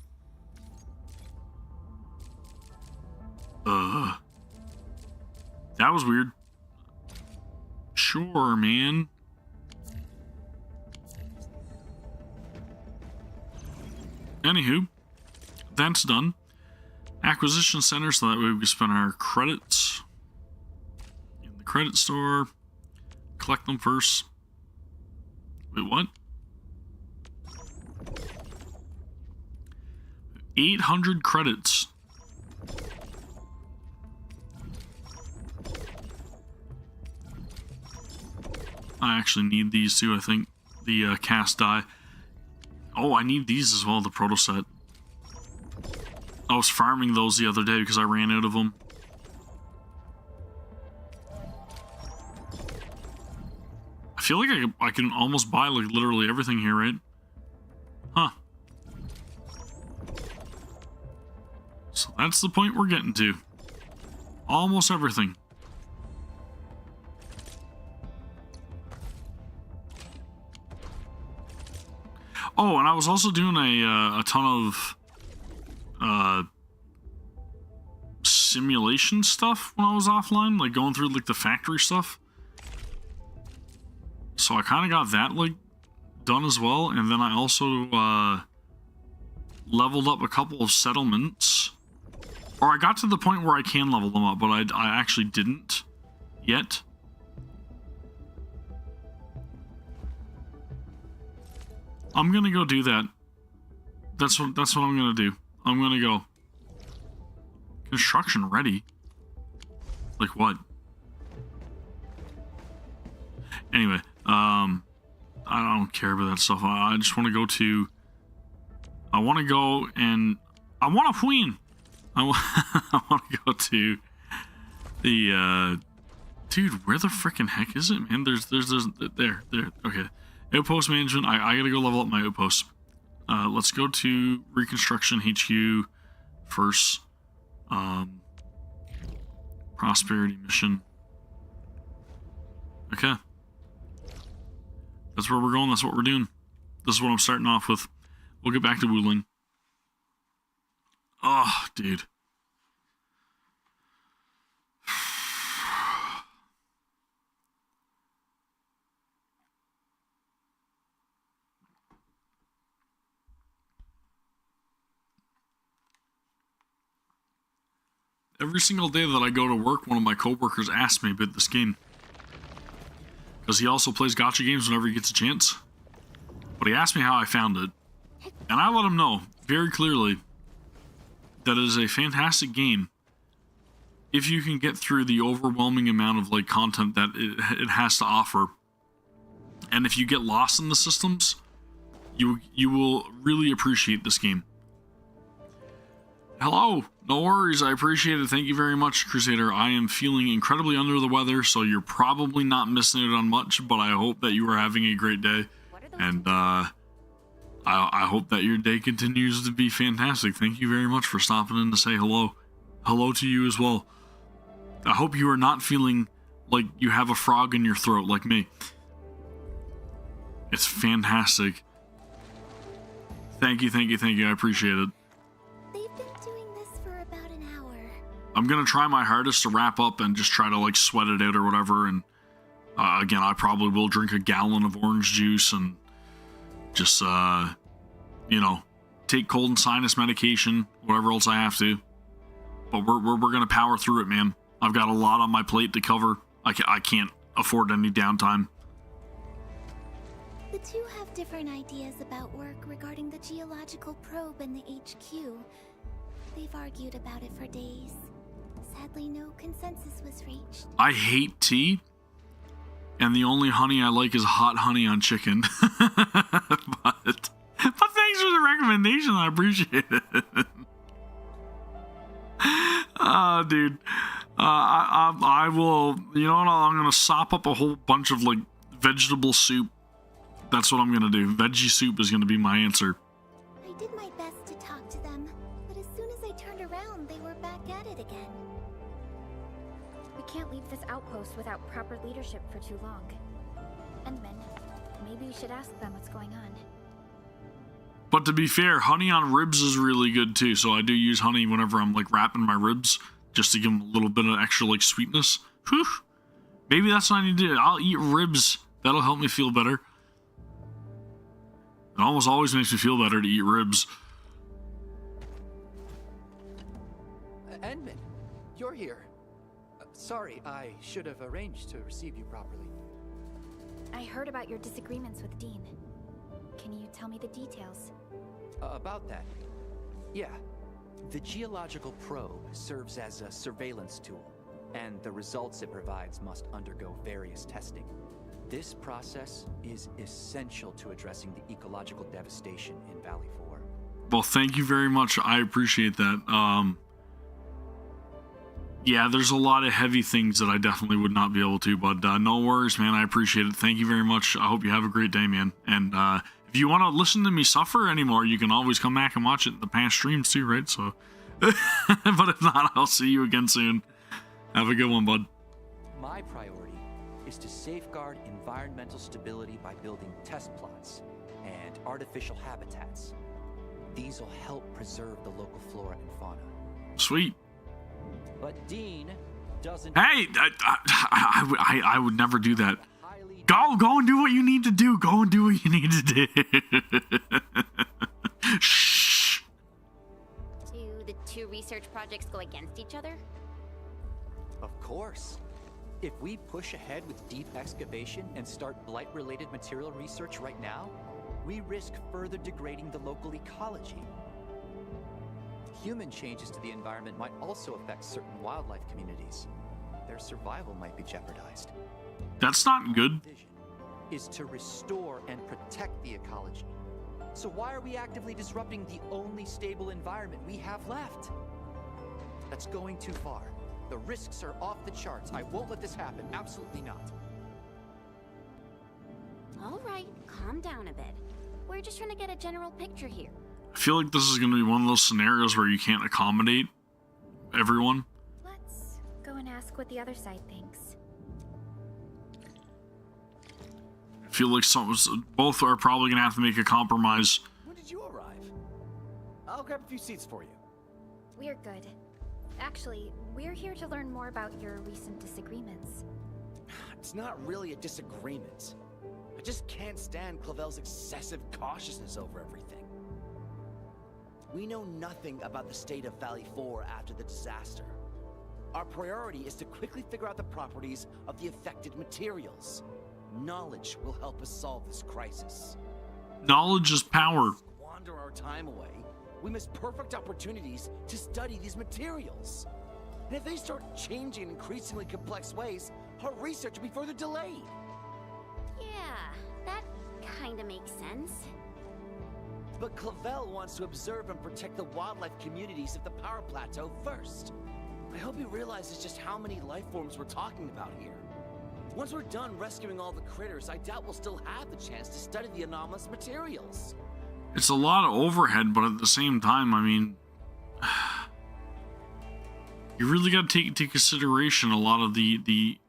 That was weird. Sure, man. Anywho, that's done. Acquisition center, so that way we can spend our credits in the credit store. Collect them first. Wait, what? 800 credits. I actually need these too, I think. The cast die. Oh, I need these as well, the proto set. I was farming those the other day because I ran out of them. I feel like I can almost buy like literally everything here, right? Huh. So that's the point we're getting to. Almost everything. Oh, and I was also doing a ton of simulation stuff when I was offline, like going through like the factory stuff. So I kind of got that like done as well, and then I also leveled up a couple of settlements. Or I got to the point where I can level them up, but I actually didn't yet. I'm gonna go do that. That's what I'm gonna do. I'm gonna go. Construction ready? Like what? Anyway, I don't care about that stuff. I just want to go to. I want to go and I want a queen. I want to go to the. Dude, where the freaking heck is it, man? There's there. Okay. Outpost management. I gotta go level up my outpost. Let's go to Reconstruction HQ first. Prosperity mission. Okay. That's where we're going. That's what we're doing. This is what I'm starting off with. We'll get back to Wuling. Oh, dude. Every single day that I go to work, one of my coworkers asks me about this game. Because he also plays gacha games whenever he gets a chance. But he asked me how I found it. And I let him know, very clearly, that it is a fantastic game if you can get through the overwhelming amount of like content that it has to offer. And if you get lost in the systems, you will really appreciate this game. Hello, no worries, I appreciate it. Thank you very much, Crusader. I am feeling incredibly under the weather, so you're probably not missing out on much, but I hope that you are having a great day. And I hope that your day continues to be fantastic. Thank you very much for stopping in to say hello. Hello to you as well. I hope you are not feeling like you have a frog in your throat like me. It's fantastic. Thank you, thank you, thank you. I appreciate it. I'm gonna try my hardest to wrap up and just try to like sweat it out or whatever. And again, I probably will drink a gallon of orange juice and just you know, take cold and sinus medication, whatever else I have to. But we're gonna power through it, man. I've got a lot on my plate to cover. I can't afford any downtime. The two have different ideas about work regarding the geological probe and the HQ. They've argued about it for days. Sadly, no consensus was reached. I hate tea. And the only honey I like is hot honey on chicken. but thanks for the recommendation. I appreciate it. Dude. I will, you know what, I'm gonna sop up a whole bunch of like vegetable soup. That's what I'm gonna do. Veggie soup is gonna be my answer. I did my best to talk to them, but as soon as I turned around, they were back at it again. We can't leave this outpost without proper leadership for too long. Endman, maybe we should ask them what's going on. But to be fair, honey on ribs is really good too. So I do use honey whenever I'm like wrapping my ribs, just to give them a little bit of extra like sweetness. Whew. Maybe that's what I need to do. I'll eat ribs. That'll help me feel better. It almost always makes me feel better to eat ribs. Endman, you're here. Sorry, I should have arranged to receive you properly. I heard about your disagreements with Dean. Can you tell me the details? About that? Yeah. The geological probe serves as a surveillance tool, and the results it provides must undergo various testing. This process is essential to addressing the ecological devastation in Valley 4. Well, thank you very much. I appreciate that. Yeah, there's a lot of heavy things that I definitely would not be able to, but no worries, man. I appreciate it. Thank you very much. I hope you have a great day, man. And if you want to listen to me suffer anymore, you can always come back and watch it in the past streams too, right? So, but if not, I'll see you again soon. Have a good one, bud. My priority is to safeguard environmental stability by building test plots and artificial habitats. These will help preserve the local flora and fauna. Sweet. But Dean doesn't... Hey, I would never do that. Go and do what you need to do. Go and do what you need to do. Shh. Do the two research projects go against each other? Of course. If we push ahead with deep excavation and start blight-related material research right now, we risk further degrading the local ecology. Human changes to the environment might also affect certain wildlife communities. Their survival might be jeopardized. That's not good. Vision is to restore and protect the ecology. So why are we actively disrupting the only stable environment we have left? That's going too far. The risks are off the charts. I won't let this happen. Absolutely not. All right, calm down a bit. We're just trying to get a general picture here. I feel like this is going to be one of those scenarios where you can't accommodate everyone. Let's go and ask what the other side thinks. I feel like both are probably going to have to make a compromise. When did you arrive? I'll grab a few seats for you. We're good. Actually, we're here to learn more about your recent disagreements. It's not really a disagreement. I just can't stand Clavel's excessive cautiousness over everything. We know nothing about the state of Valley 4 after the disaster. Our priority is to quickly figure out the properties of the affected materials. Knowledge will help us solve this crisis. Knowledge is power. Squander our time away, we miss perfect opportunities to study these materials. And if they start changing in increasingly complex ways, our research will be further delayed. Yeah, that kinda makes sense. But Clavel wants to observe and protect the wildlife communities of the power plateau first. I hope he realizes just how many life forms we're talking about here. Once we're done rescuing all the critters, I doubt we'll still have the chance to study the anomalous materials. It's a lot of overhead, but at the same time, I mean, you really got to take into consideration a lot of the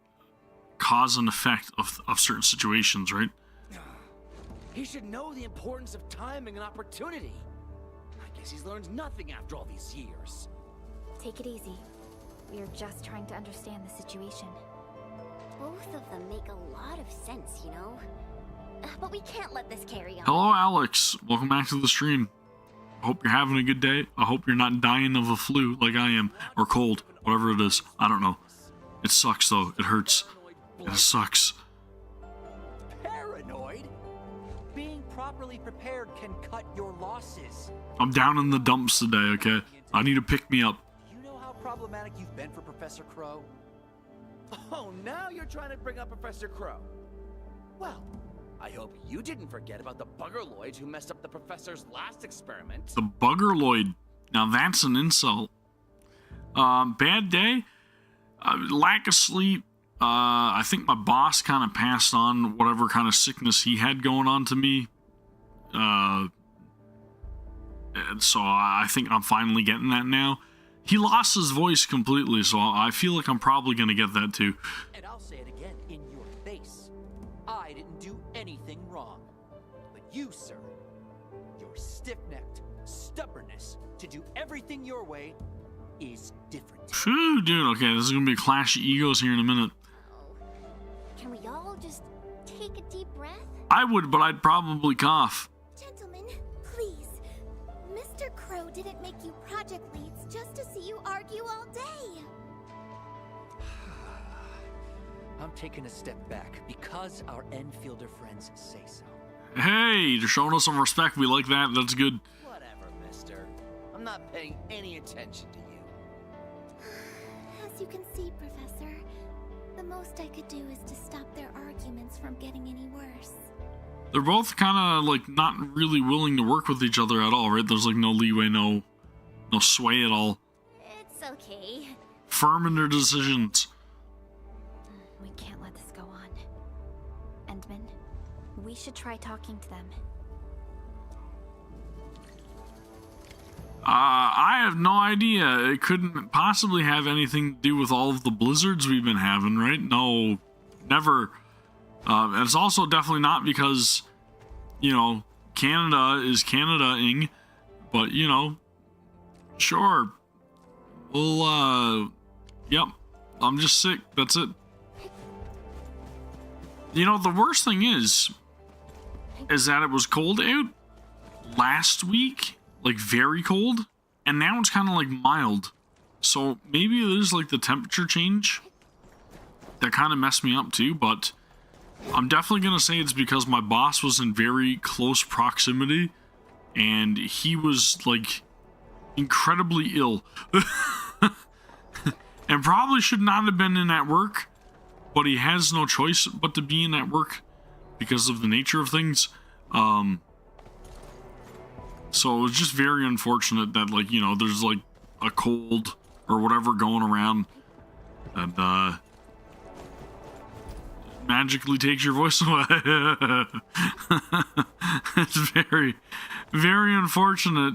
cause and effect of certain situations, right? He should know the importance of timing and opportunity. I guess he's learned nothing after all these years. Take it easy. We're just trying to understand the situation. Both of them make a lot of sense, you know? But we can't let this carry on. Hello, Alex. Welcome back to the stream. I hope you're having a good day. I hope you're not dying of a flu like I am, or cold, whatever it is. I don't know. It sucks, though. It hurts. It sucks. Paranoid? Being properly prepared can cut your losses. I'm down in the dumps today, okay? I need to pick me up. You know how problematic you've been for Professor Crow? Oh, now you're trying to bring up Professor Crow. Well, I hope you didn't forget about the buggerloid who messed up the professor's last experiment. The buggerloid. Now that's an insult. Bad day. Lack of sleep. I think my boss kind of passed on whatever kind of sickness he had going on to me. And so I think I'm finally getting that now. He lost his voice completely, so I feel like I'm probably going to get that too. And I'll say it again in your face. I didn't do anything wrong. But you, sir, your stiff-necked stubbornness to do everything your way is different. Phew, dude, okay, this is going to be a clash of egos here in a minute. Oh. Can we all just take a deep breath? I would, but I'd probably cough. Gentlemen, please. Mr. Crow didn't make you project leads just to see you argue all day. I'm taking a step back because our Endfielder friends say so. Hey, you're showing us some respect. We like that. That's good. Whatever, mister. I'm not paying any attention to you. As you can see, Professor, the most I could do is to stop their arguments from getting any worse. They're both kind of like not really willing to work with each other at all, right? There's like no leeway, no sway at all. It's okay. Firm in their decisions. We can't let this go on. Endman, we should try talking to them. I have no idea. It couldn't possibly have anything to do with all of the blizzards we've been having, right? No, never. And it's also definitely not because, you know, Canada is Canada-ing, but, you know, sure. Well, yep, I'm just sick. That's it. You know, the worst thing is that it was cold out last week, like very cold, and now it's kind of like mild. So maybe there's like the temperature change that kind of messed me up too, but I'm definitely going to say it's because my boss was in very close proximity and he was like incredibly ill and probably should not have been in at work, but he has no choice but to be in at work because of the nature of things. So it was just very unfortunate that, like, you know, there's like a cold or whatever going around and magically takes your voice away. It's very, very unfortunate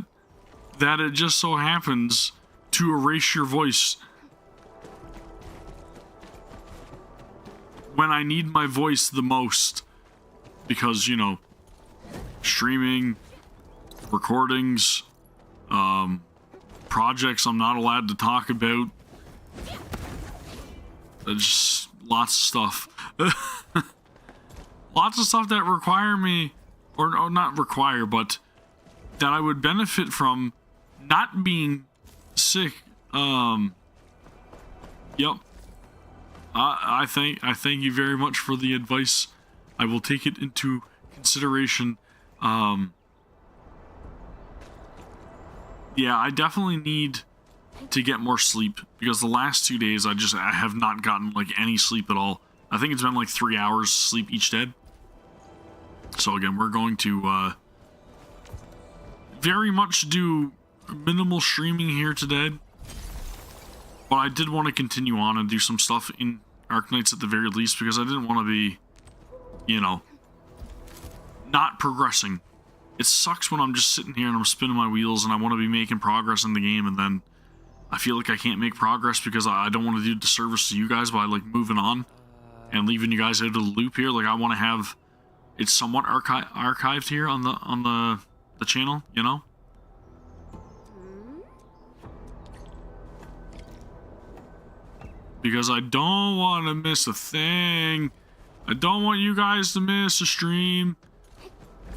that it just so happens to erase your voice when I need my voice the most. Because, you know, streaming, recordings, projects I'm not allowed to talk about. Just lots of stuff. Lots of stuff that require me, or not require, but that I would benefit from not being sick. Yep. I thank you very much for the advice. I will take it into consideration. Yeah, I definitely need to get more sleep because the last 2 days I have not gotten like any sleep at all. I think it's been like 3 hours sleep each day. So again, we're going to very much do minimal streaming here today. But I did want to continue on and do some stuff in Arknights at the very least because I didn't want to be, you know, not progressing. It sucks when I'm just sitting here and I'm spinning my wheels and I want to be making progress in the game and then I feel like I can't make progress because I don't want to do disservice to you guys by like moving on and leaving you guys out of the loop here. Like I want to have it somewhat archived here on the channel, you know? Because I don't want to miss a thing. I don't want you guys to miss a stream.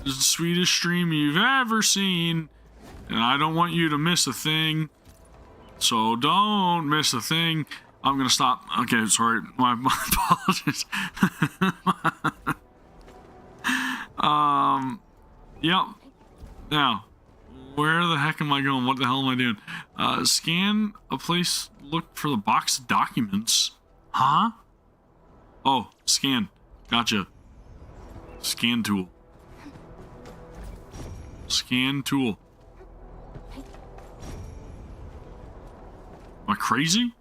It's the sweetest stream you've ever seen. And I don't want you to miss a thing. So don't miss a thing. I'm going to stop. Okay, sorry. My apologies. Yep. Now, where the heck am I going? What the hell am I doing? Scan a place. Look for the box of documents. Huh? Oh, scan. Gotcha. Scan tool. Scan tool. Am I crazy?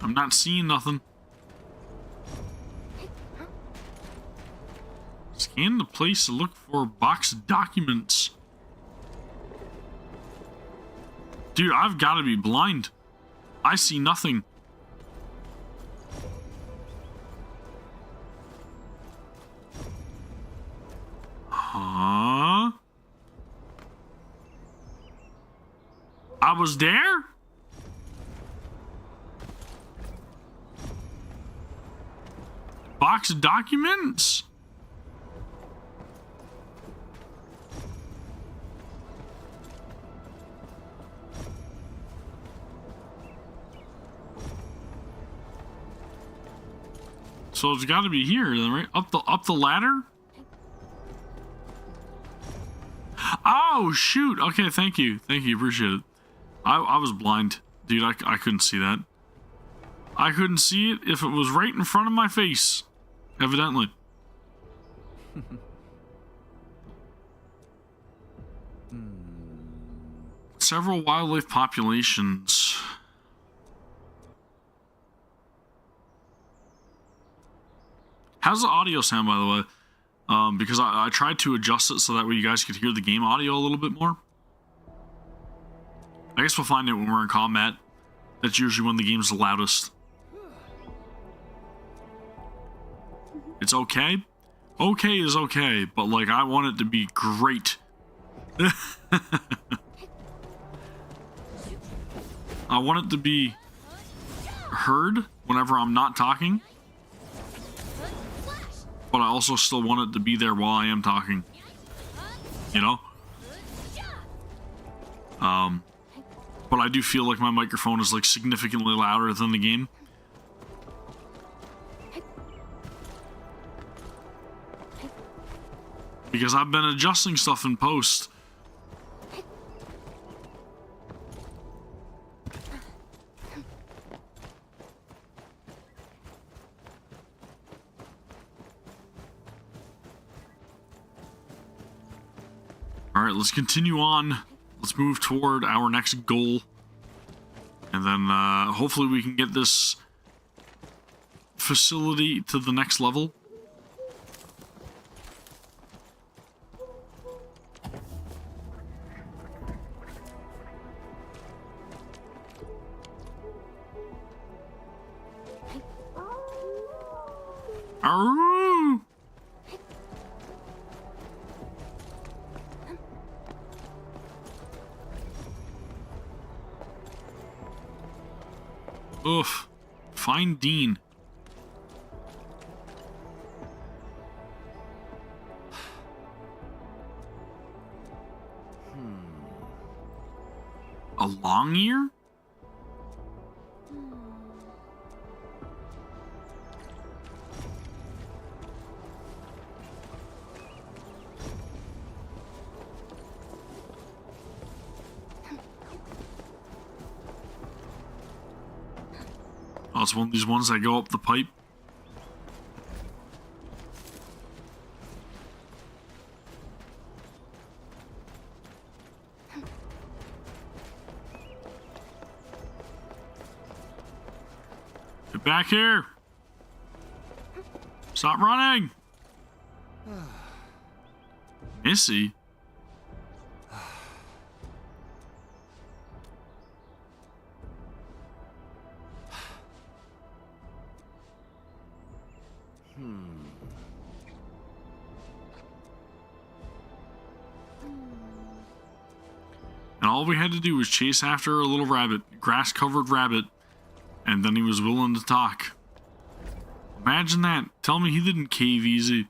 I'm not seeing nothing. Scan the place to look for box documents. Dude, I've got to be blind. I see nothing. Huh? I was there? Box of documents? So it's got to be here, then, right? Up the ladder? Oh shoot! Okay, thank you, appreciate it. I was blind, dude. I couldn't see that. I couldn't see it if it was right in front of my face, evidently. Several wildlife populations. How's the audio sound, by the way? Because I tried to adjust it so that way you guys could hear the game audio a little bit more. I guess we'll find it when we're in combat. That's usually when the game's the loudest. It's okay. Okay is okay, but like I want it to be great. I want it to be heard whenever I'm not talking. But I also still want it to be there while I am talking. You know? But I do feel like my microphone is like significantly louder than the game. Because I've been adjusting stuff in post. Alright, let's continue on. Let's move toward our next goal. And then hopefully we can get this facility to the next level. Arroo! Oof. Find Dean. A long ear? Oh, it's one of these ones that go up the pipe. Get back here! Stop running! Missy? And all we had to do was chase after a little rabbit, grass-covered rabbit, and then he was willing to talk. Imagine that. Tell me he didn't cave easy.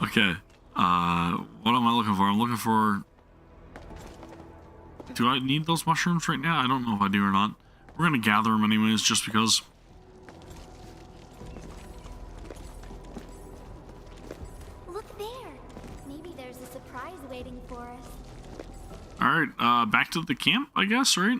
Okay. What am I looking for? I'm looking for... Do I need those mushrooms right now? I don't know if I do or not. We're gonna gather them anyways, just because. Look there. Maybe there's a surprise waiting for us. Alright, back to the camp, I guess, right?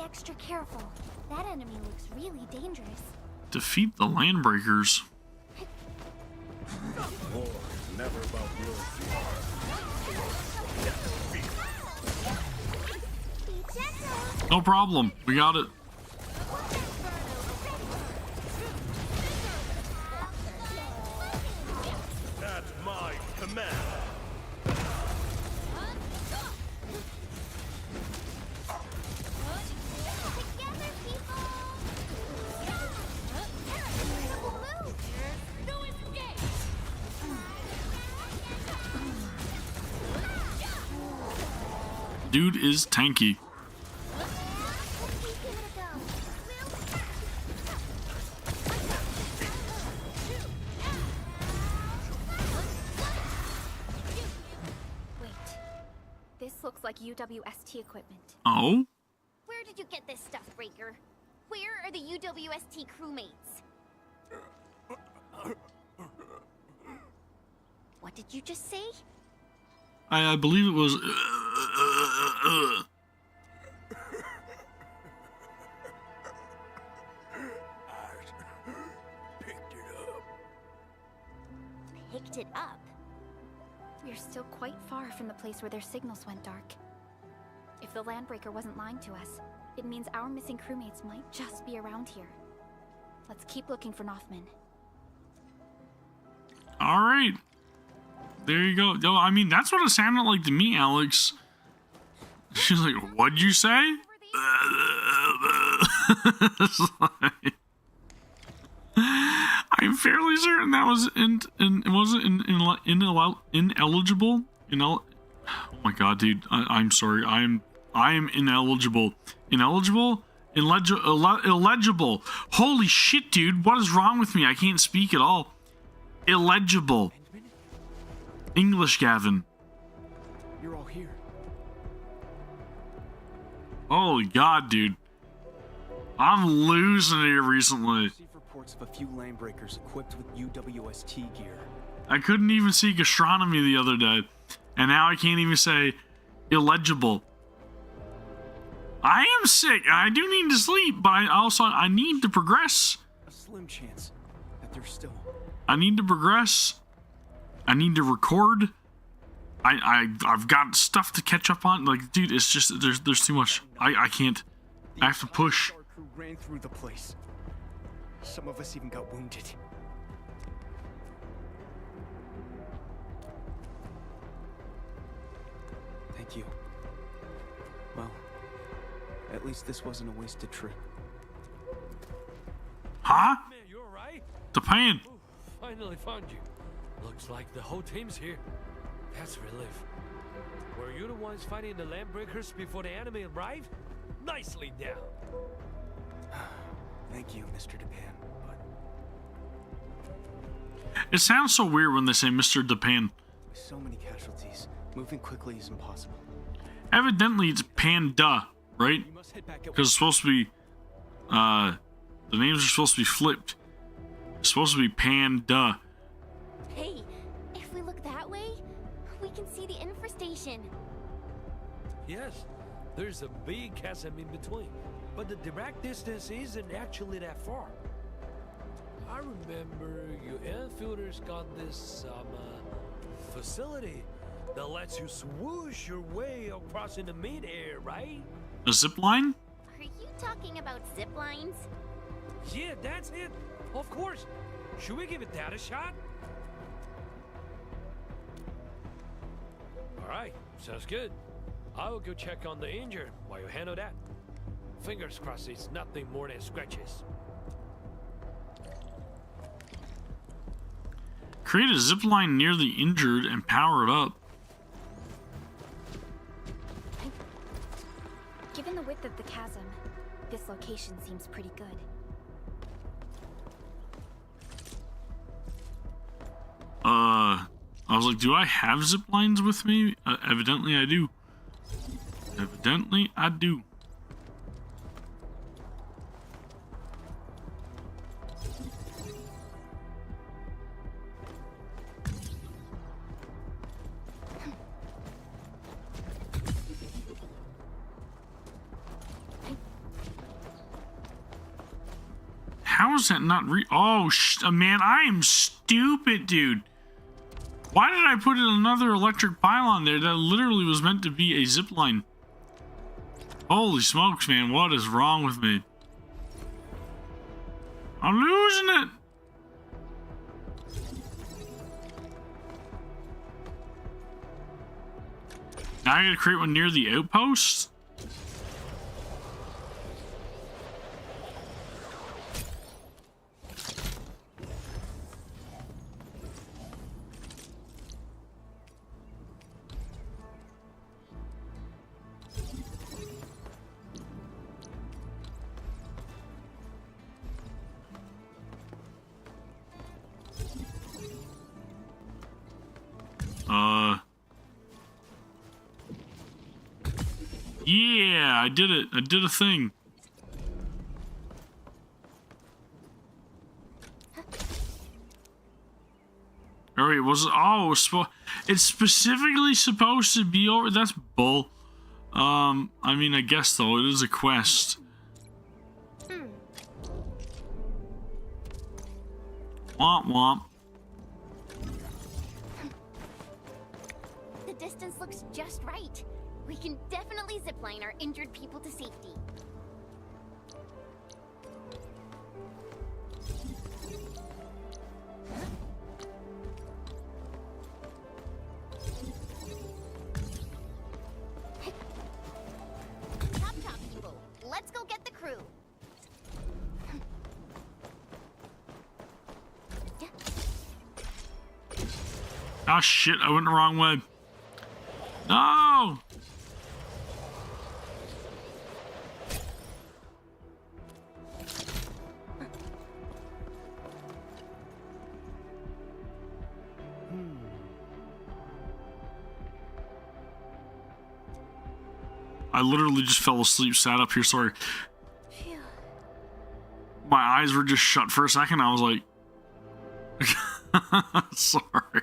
be extra careful. That enemy looks really dangerous. Defeat the Landbreakers. War is never about warfare. No problem. We got it. That's my command. Together, people! No escape! Dude is tanky. Wait. This looks like UWST equipment. Oh? Where did you get this stuff, Breaker? Where are the UWST crewmates? What did you just say? I believe it was. Picked it up? We're still quite far from the place where their signals went dark. If the Landbreaker wasn't lying to us, it means our missing crewmates might just be around here. Let's keep looking for Nothman. All right. There you go. Yo, I mean, that's what it sounded like to me, Alex. She's like, what'd you say? It's like, I'm fairly certain that was ineligible. Oh my god, dude. I'm sorry. I am ineligible. Ineligible? Illegible. Holy shit, dude. What is wrong with me? I can't speak at all. Illegible. English, Gavin. You're all here. Holy god, dude. I'm losing it recently. Received reports of a few Landbreakers equipped with UWST gear. I couldn't even see gastronomy the other day, and now I can't even say illegible. I am sick. I do need to sleep, but I need to progress. A slim chance that they're still. I need to progress. I need to record. I've got stuff to catch up on. Like, dude, it's just there's too much. I can't. I have to push. Our crew ran through the place. Some of us even got wounded. Thank you. Well, at least this wasn't a wasted trip. Huh? Man, you alright? Japan. Finally found you. Looks like the whole team's here. That's relief. Were you the ones fighting the Landbreakers before the enemy arrived? Nicely done. Thank you, Mr. Japan, but It sounds so weird when they say Mr. Japan. with so many casualties, moving quickly is impossible. Evidently, it's Panda, right? We must head back at Because it's supposed to be, the names are supposed to be flipped. It's supposed to be Panda. Hey, if we look that way, we can see the infestation. Yes, there's a big chasm in between, but the direct distance isn't actually that far. I remember you Enfielders got this facility that lets you swoosh your way across in the mid-air, right? A zip line? Are you talking about zip lines? Yeah, that's it. Of course. Should we give it that a shot? Alright, sounds good. I will go check on the injured while you handle that. Fingers crossed it's nothing more than scratches. Create a zip line near the injured and power it up. Given the width of the chasm, this location seems pretty good. I was like, do I have zip lines with me? Evidently I do. Evidently I do. How is that not oh, man, I am stupid, dude. Why did I put another electric pylon there that literally was meant to be a zip line? Holy smokes, man, what is wrong with me? I'm losing it. Now I gotta create one near the outpost? Yeah, I did it. I did a thing. All right, was it? Oh, it's specifically supposed to be over. That's bull. I mean, I guess though it is a quest. Womp womp. The distance looks just right. We can definitely zipline our injured people to safety. Top people, let's go get the crew. Oh shit, I went the wrong way. No! I literally just fell asleep, sat up here, sorry. Phew. My eyes were just shut for a second. I was like, sorry.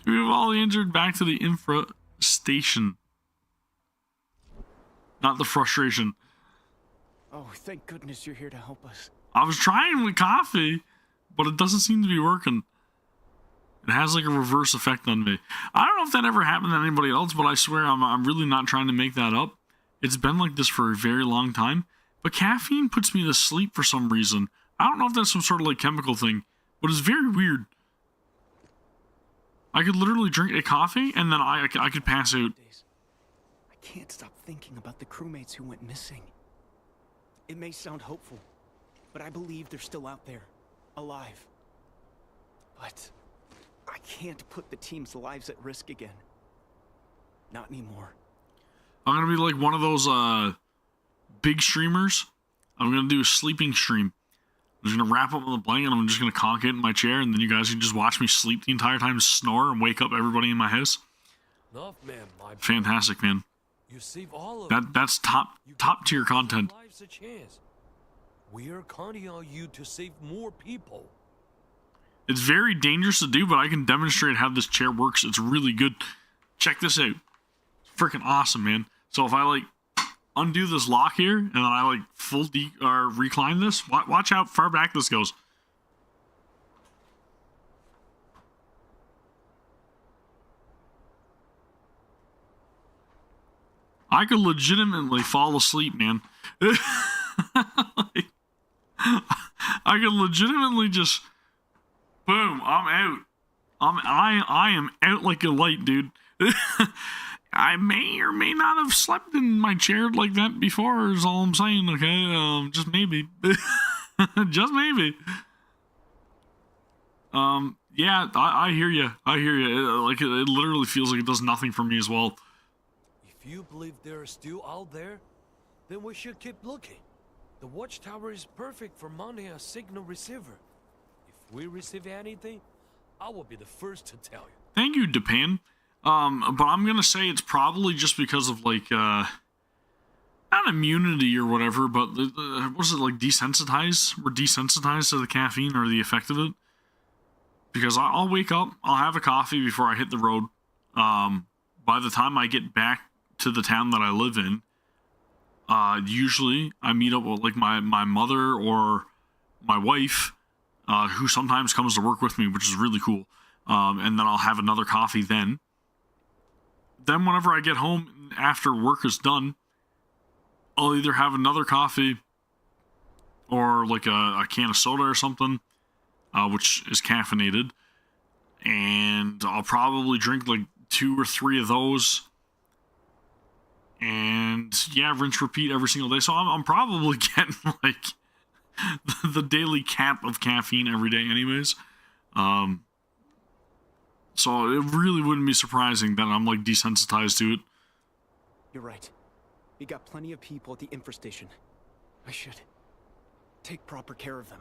Move all the injured back to the infra station. Not the frustration. Oh, thank goodness you're here to help us. I was trying with coffee, but it doesn't seem to be working. It has like a reverse effect on me. I don't know if that ever happened to anybody else, but I swear I'm really not trying to make that up. It's been like this for a very long time. But caffeine puts me to sleep for some reason. I don't know if that's some sort of like chemical thing, but it's very weird. I could literally drink a coffee and then I could pass out. I can't stop thinking about the crewmates who went missing. It may sound hopeful, but I believe they're still out there, alive. But I can't put the team's lives at risk again. Not anymore. I'm gonna be like one of those big streamers. I'm gonna do a sleeping stream. I'm just gonna wrap up with a blanket and I'm just gonna conk it in my chair and then you guys can just watch me sleep the entire time, snore and wake up everybody in my house. Enough, man, my Fantastic, man. You save all of That's top tier content. Life's a chance. We are counting on you to save more people. It's very dangerous to do, but I can demonstrate how this chair works. It's really good. Check this out. It's freaking awesome, man. So if I like undo this lock here and then I like full recline this, watch how far back this goes. I could legitimately fall asleep, man. Like, I could legitimately just boom, I'm out. I am out like a light, dude. I may or may not have slept in my chair like that before, is all I'm saying, okay? Just maybe. Just maybe. Yeah, I hear you. I hear you. It literally feels like it does nothing for me as well. If you believe they're still out there, then we should keep looking. The watchtower is perfect for mounting a signal receiver. If we receive anything, I will be the first to tell you. Thank you, Depan. But I'm gonna say it's probably just because of like not immunity or whatever, but what is it, like desensitized? We're desensitized to the caffeine or the effect of it. Because I'll wake up, I'll have a coffee before I hit the road. By the time I get back to the town that I live in, Usually I meet up with like my mother or my wife, who sometimes comes to work with me, which is really cool. And then I'll have another coffee then. Then whenever I get home after work is done, I'll either have another coffee or like a can of soda or something, which is caffeinated. And I'll probably drink like 2 or 3 of those. And yeah, rinse, repeat every single day. So I'm probably getting like the daily cap of caffeine every day anyways. So it really wouldn't be surprising that I'm like desensitized to it. You're right. We got plenty of people at the infra station. I should take proper care of them.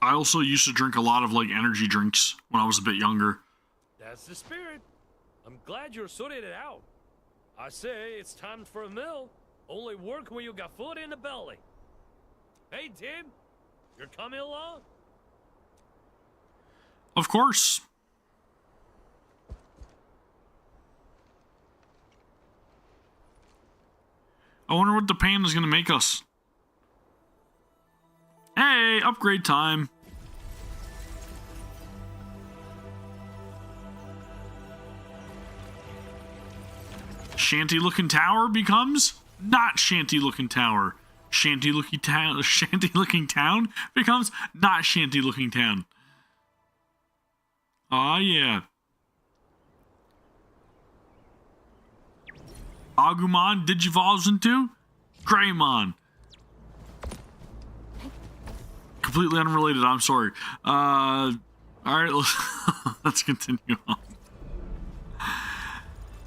I also used to drink a lot of like energy drinks when I was a bit younger. That's the spirit. I'm glad you're sorted it out. I say it's time for a meal. Only work when you got food in the belly. Hey, Tim, you're coming along? Of course. I wonder what the pan is going to make us. Hey, upgrade time. Shanty looking tower becomes not shanty looking tower. Shanty looking town becomes not shanty looking town. Aw, yeah. Agumon digivolves into Greymon. Completely unrelated, I'm sorry. Alright, let's continue on.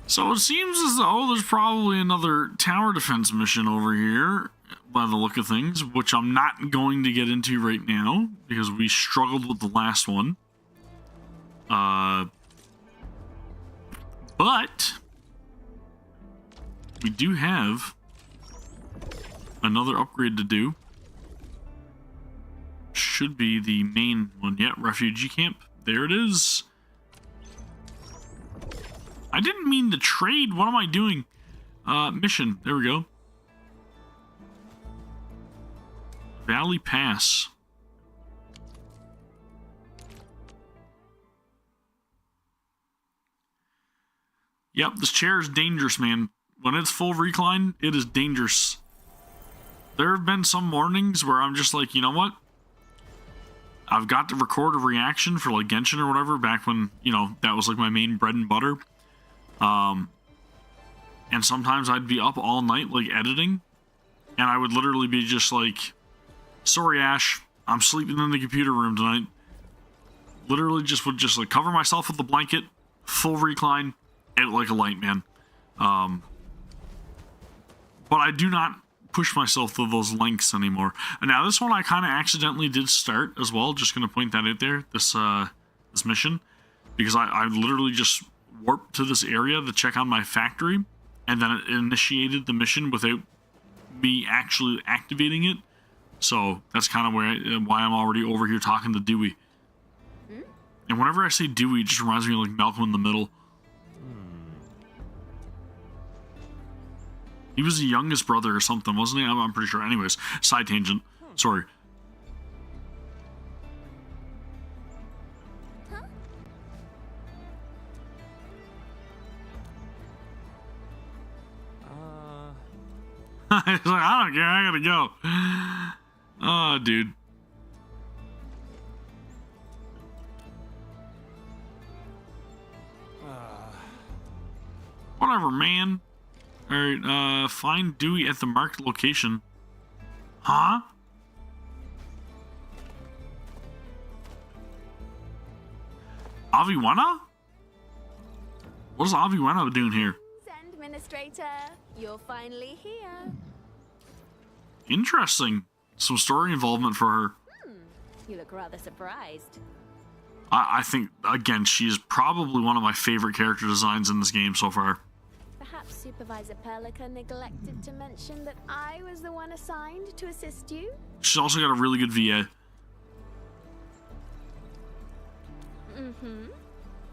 So it seems as though there's probably another tower defense mission over here, by the look of things, which I'm not going to get into right now, because we struggled with the last one. But we do have another upgrade to do. Should be the main one. Yeah, refugee camp. There it is. I didn't mean to trade. What am I doing? Mission. There we go. Valley Pass. Yep, this chair is dangerous, man. When it's full recline, it is dangerous. There have been some mornings where I'm just like, you know what? I've got to record a reaction for like Genshin or whatever back when, you know, that was like my main bread and butter. And sometimes I'd be up all night like editing, and I would literally be just like, sorry Ash, I'm sleeping in the computer room tonight. Literally just would just like cover myself with the blanket, full recline, edit like a light man. But I do not push myself to those lengths anymore. And now this one I kind of accidentally did start as well. Just going to point that out there, this mission, because I literally just warped to this area to check on my factory, and then it initiated the mission without me actually activating it. So that's kind of why I'm already over here talking to Dewey. And whenever I say Dewey, it just reminds me of like Malcolm in the Middle. He was the youngest brother or something, wasn't he? I'm pretty sure. Anyways, side tangent. Sorry. He's like, I don't care, I gotta go. Oh, dude. Whatever, man. Alright, find Dewey at the marked location. Huh? Aviwana? What is Aviwana doing here? Administrator, you're finally here. Interesting. Some story involvement for her. You look rather surprised. I think, again, she is probably one of my favorite character designs in this game so far. Perhaps Supervisor Perlica neglected to mention that I was the one assigned to assist you? She's also got a really good VA.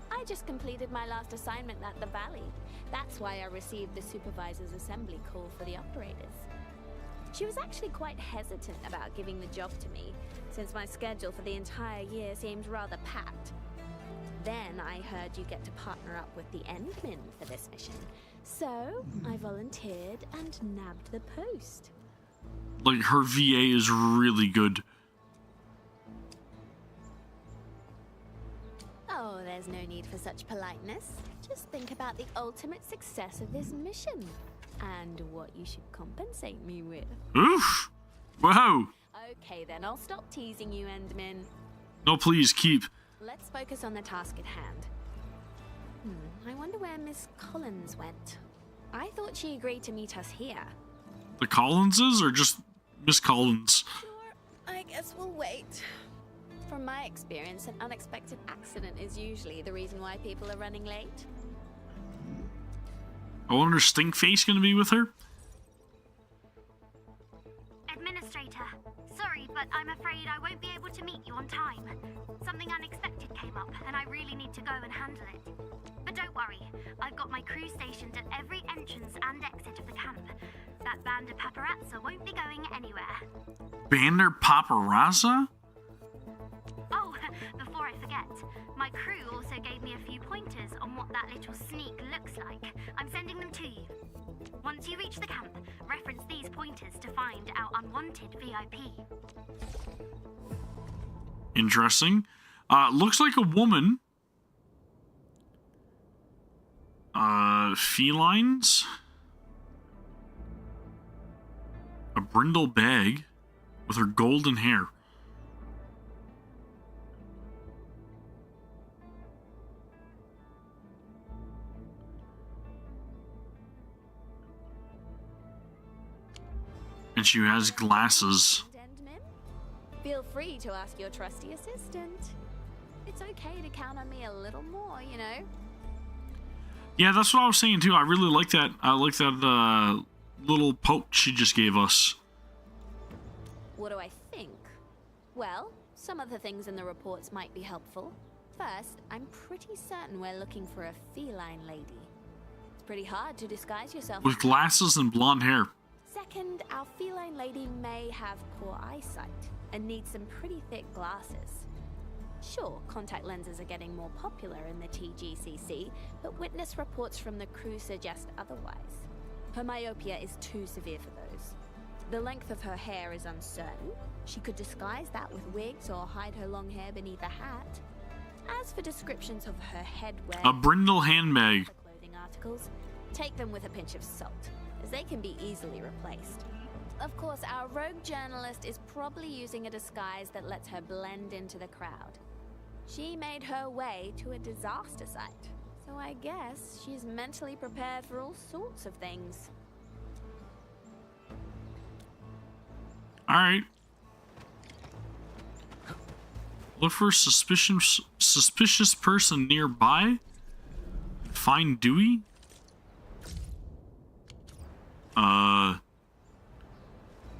I just completed my last assignment at the Valley. That's why I received the supervisor's assembly call for the operators. She was actually quite hesitant about giving the job to me, since my schedule for the entire year seemed rather packed. Then I heard you get to partner up with the Endmen for this mission. So I volunteered and nabbed the post. Like, her VA is really good. Oh, there's no need for such politeness. Just think about the ultimate success of this mission and what you should compensate me with. Oof! Whoa! Okay, then I'll stop teasing you, Endman. No, please, keep. Let's focus on the task at hand. I wonder where Miss Collins went. I thought she agreed to meet us here. The Collinses or just Miss Collins? Sure, I guess we'll wait. From my experience, an unexpected accident is usually the reason why people are running late. I wonder, Stinkface gonna be with her? Administrator, sorry, but I'm afraid I won't be able to meet you on time. Something unexpected came up, and I really need to go and handle it. But don't worry, I've got my crew stationed at every entrance and exit of the camp. That band of paparazzi won't be going anywhere. Bander Paparazza? Oh, before I forget, my crew also gave me a few pointers on what that little sneak looks like. I'm sending them to you. Once you reach the camp, reference these pointers to find our unwanted VIP. Interesting. Looks like a woman. Felines. A brindle bag with her golden hair. And she has glasses. Feel free to ask your trusty assistant. It's okay to count on me a little more, you know? Yeah, that's what I was saying too. I really like that. I like that little poke she just gave us. What do I think? Well, some of the things in the reports might be helpful. First, I'm pretty certain we're looking for a feline lady. It's pretty hard to disguise yourself With glasses and blonde hair. Second, our feline lady may have poor eyesight and needs some pretty thick glasses. Sure, contact lenses are getting more popular in the TGCC, but witness reports from the crew suggest otherwise. Her myopia is too severe for those. The length of her hair is uncertain. She could disguise that with wigs or hide her long hair beneath a hat. As for descriptions of her headwear, A brindle handbag. clothing articles, take them with a pinch of salt, as they can be easily replaced. Of course, our rogue journalist is probably using a disguise that lets her blend into the crowd. She made her way to a disaster site, so I guess she's mentally prepared for all sorts of things. Alright. Look for a suspicious person nearby. Find Dewey.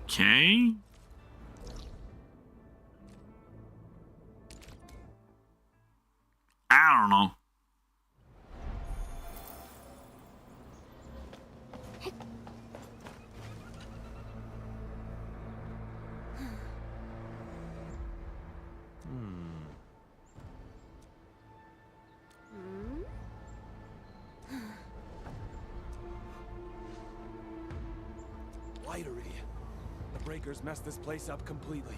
Okay. I don't know. Lightery. The breakers messed this place up completely.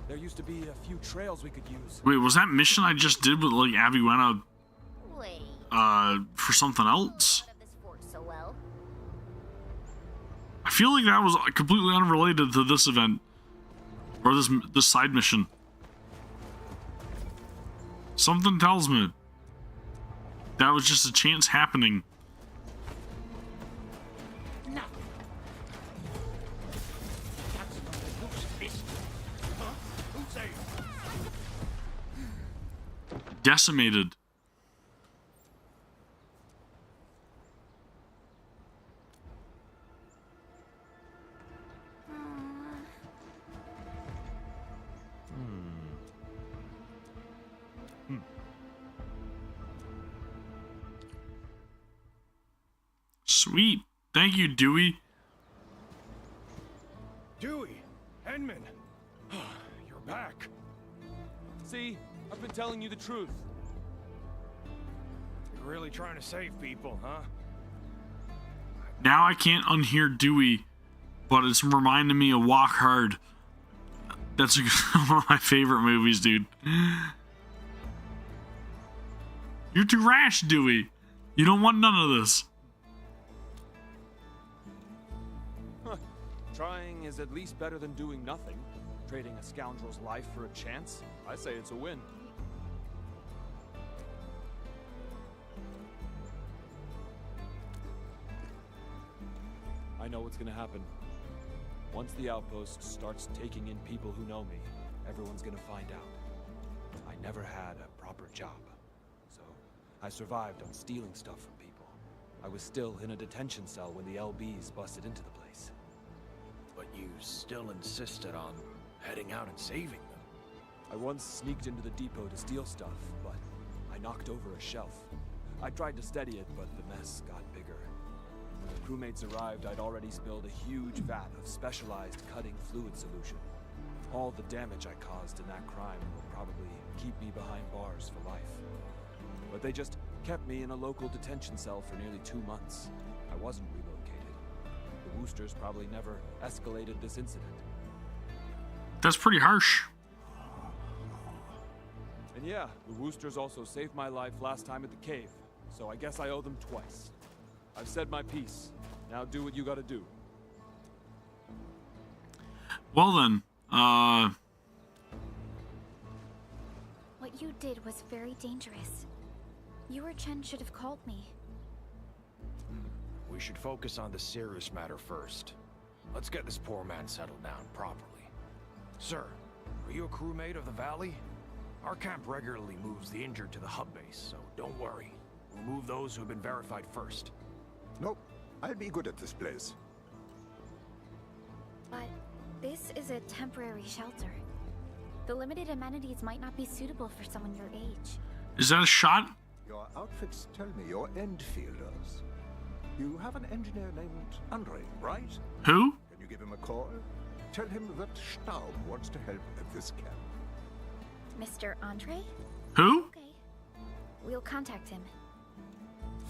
There used to be a few trails we could use. Wait, was that mission I just did with like Aviwenna Wait. for something else? This fort so well. I feel like that was completely unrelated to this event or this side mission. Something tells me that was just a chance happening. No. That's not a loose fist. Huh? Who's there? Decimated. Sweet. Thank you, Dewey. Dewey! Henman! You're back. See? I've been telling you the truth. You're really trying to save people, huh? Now I can't unhear Dewey, but it's reminding me of Walk Hard. That's one of my favorite movies, dude. You're too rash, Dewey. You don't want none of this. Trying is at least better than doing nothing. Trading a scoundrel's life for a chance? I say it's a win. I know what's gonna happen. Once the outpost starts taking in people who know me, everyone's gonna find out. I never had a proper job, so I survived on stealing stuff from people. I was still in a detention cell when the LBs busted into the place. But you still insisted on heading out and saving them. I once sneaked into the depot to steal stuff, but I knocked over a shelf. I tried to steady it, but the mess got bigger. When the crewmates arrived, I'd already spilled a huge vat of specialized cutting fluid solution. All the damage I caused in that crime will probably keep me behind bars for life. But they just kept me in a local detention cell for nearly 2 months. I wasn't relocated. The Woosters probably never escalated this incident. That's pretty harsh. And yeah, the Woosters also saved my life last time at the cave, so I guess I owe them twice. I've said my piece. Now do what you gotta do. Well then, What you did was very dangerous. You or Chen should have called me. We should focus on the serious matter first. Let's get this poor man settled down properly. Sir, are you a crewmate of the Valley? Our camp regularly moves the injured to the hub base, so don't worry. We'll move those who have been verified first. Nope. I'll be good at this place. But this is a temporary shelter. The limited amenities might not be suitable for someone your age. is that a shot? Your outfits tell me you're Endfielders. You have an engineer named Andre, right? Who? Can you give him a call? Tell him that Staub wants to help at this camp. Mr. Andre? Who? Okay. We'll contact him.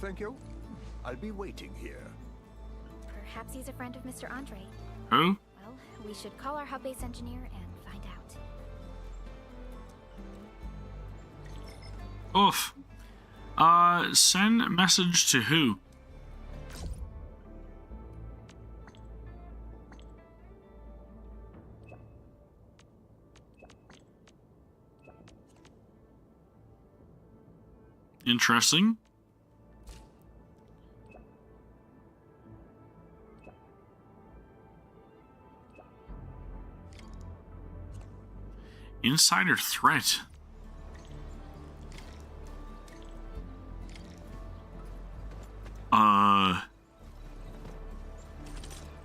Thank you. I'll be waiting here. Perhaps he's a friend of Mr. Andre. Who? Well, we should call our hub base engineer and find out. Oof. Send message to who? Interesting. Insider threat.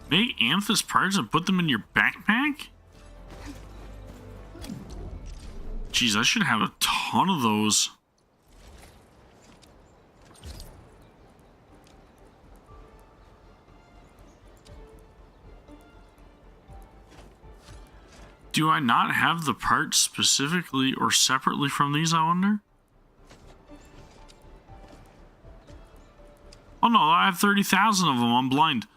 Make amethyst parts and put them in your backpack? Jeez, I should have a ton of those. Do I not have the parts specifically or separately from these, I wonder? Oh no, I have 30,000 of them. I'm blind.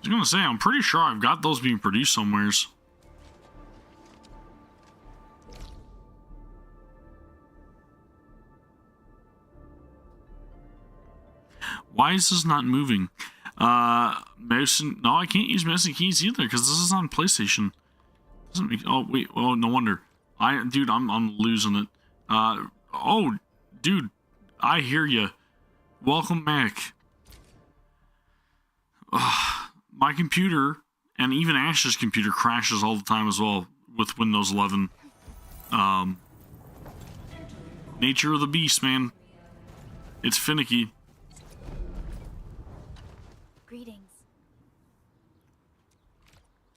I was gonna say, I'm pretty sure I've got those being produced somewheres. Why is this not moving? Mouse and, no, I can't use mouse and keys either because this is on PlayStation. Doesn't make, oh wait, oh no wonder. Dude, I'm losing it. Oh, dude, I hear you. Welcome back. My computer and even Ash's computer crashes all the time as well with Windows 11. Nature of the beast, man. It's finicky. Greetings.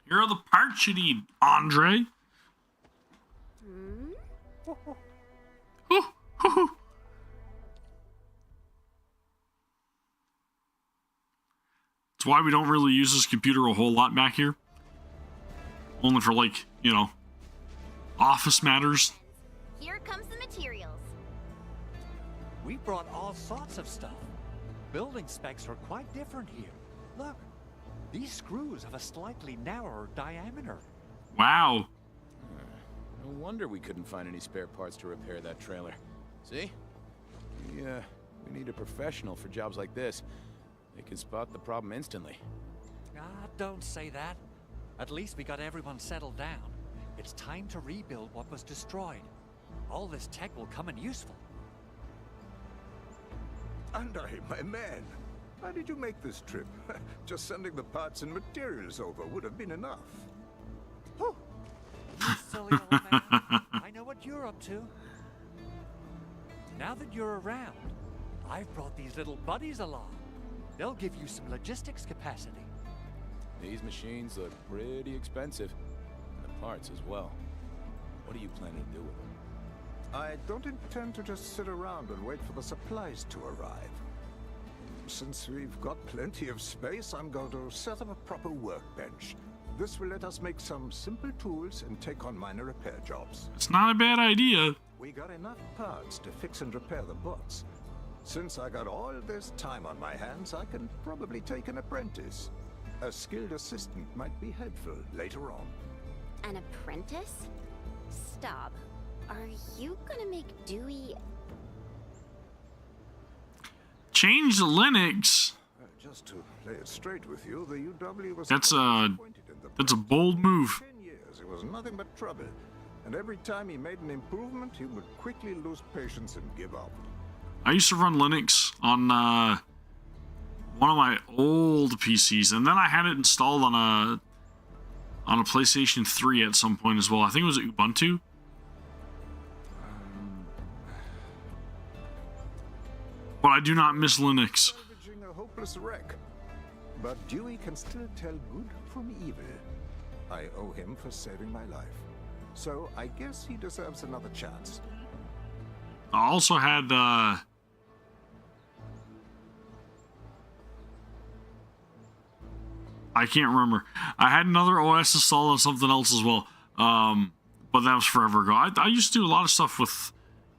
Here are the parts you need, Andre. It's why we don't really use this computer a whole lot back here. Only for, like, you know, office matters. Here comes the materials. We brought all sorts of stuff. Building specs are quite different here. Look, these screws have a slightly narrower diameter. Wow. No wonder we couldn't find any spare parts to repair that trailer. See? We need a professional for jobs like this. They can spot the problem instantly. Ah, don't say that. At least we got everyone settled down. It's time to rebuild what was destroyed. All this tech will come in useful. Andre, my man, how did you make this trip? Just sending the parts and materials over would have been enough. Whew. You silly old man. I know what you're up to. Now that you're around, I've brought these little buddies along. They'll give you some logistics capacity. These machines look pretty expensive. And the parts as well. What are you planning to do with them? I don't intend to just sit around and wait for the supplies to arrive. Since we've got plenty of space, I'm going to set up a proper workbench. This will let us make some simple tools and take on minor repair jobs. It's not a bad idea. We got enough parts to fix and repair the bots. Since I got all this time on my hands, I can probably take an apprentice. A skilled assistant might be helpful later on. An apprentice? Stop. Are you gonna make Dewey... Change the Linux. Just to lay it straight with you, the UW was... That's a bold move. 10 years, it was nothing but trouble. And every time he made an improvement, he would quickly lose patience and give up. I used to run Linux on one of my old PCs, and then I had it installed on a PlayStation 3 at some point as well. I think it was Ubuntu. But I do not miss Linux. Salvaging a hopeless wreck. But Dewey can still tell good from evil. I owe him for saving my life. So I guess he deserves another chance. I also had I can't remember. I had another OS installed on something else as well. But that was forever ago. I used to do a lot of stuff with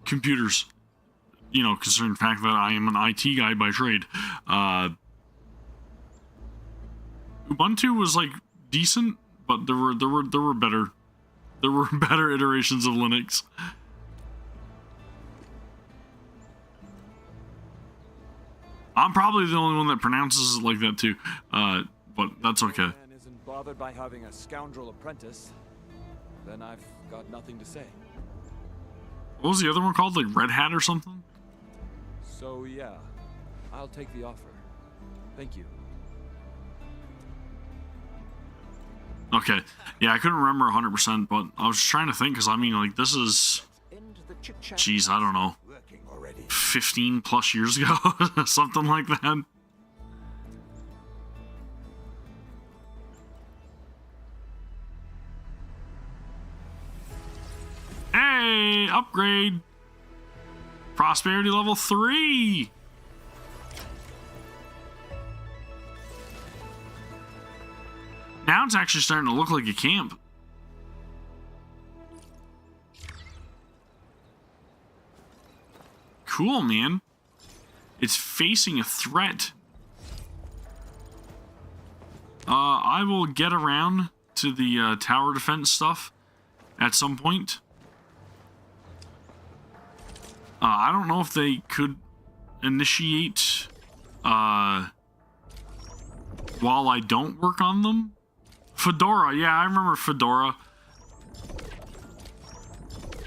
computers. You know, considering the fact that I am an IT guy by trade. Ubuntu was like decent, but there were better iterations of Linux. I'm probably the only one that pronounces it like that too, but that's okay. Man isn't bothered by having a scoundrel apprentice. Then I've got nothing to say. What was the other one called? Like Red Hat or something? So yeah, I'll take the offer. Thank you. Okay. Yeah, I couldn't remember 100%, but I was trying to think, because I mean, like, this is, geez, I don't know, 15 plus years ago, something like that. Hey, upgrade. Prosperity level 3. Now it's actually starting to look like a camp. Cool, man. It's facing a threat. I will get around to the tower defense stuff at some point. I don't know if they could initiate while I don't work on them. Fedora, yeah, I remember Fedora.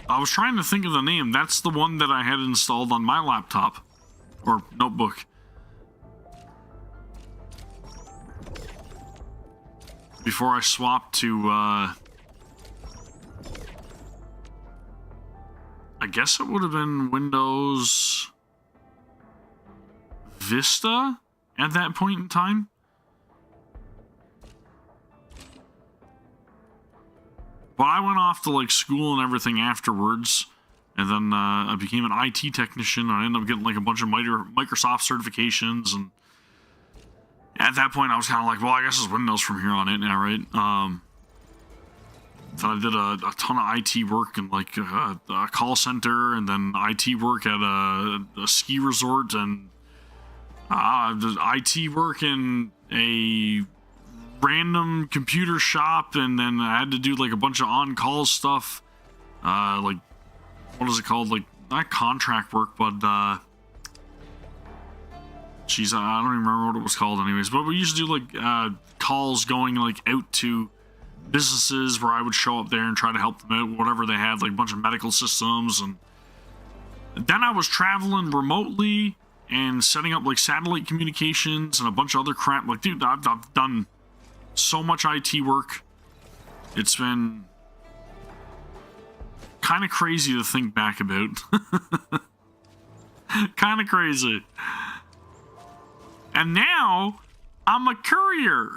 I was trying to think of the name. That's the one that I had installed on my laptop or notebook. Before I swapped to I guess it would have been Windows Vista at that point in time. But I went off to like school and everything afterwards, and then I became an IT technician. I ended up getting like a bunch of Microsoft certifications, and At that point, I was kind of like, well, I guess it's Windows from here on in now, right? So I did a ton of IT work in like a call center, and then IT work at a ski resort, and IT work in a random computer shop, and then I had to do like a bunch of on-call stuff. Like, what is it called? Like, not contract work, but geez, I don't even remember what it was called anyways. But we used to do like calls going like out to businesses where I would show up there and try to help them out, whatever they had, like a bunch of medical systems. And then I was traveling remotely and setting up like satellite communications and a bunch of other crap. Like, dude, I've done so much IT work. It's been kind of crazy to think back about. Kind of crazy. And now I'm a courier.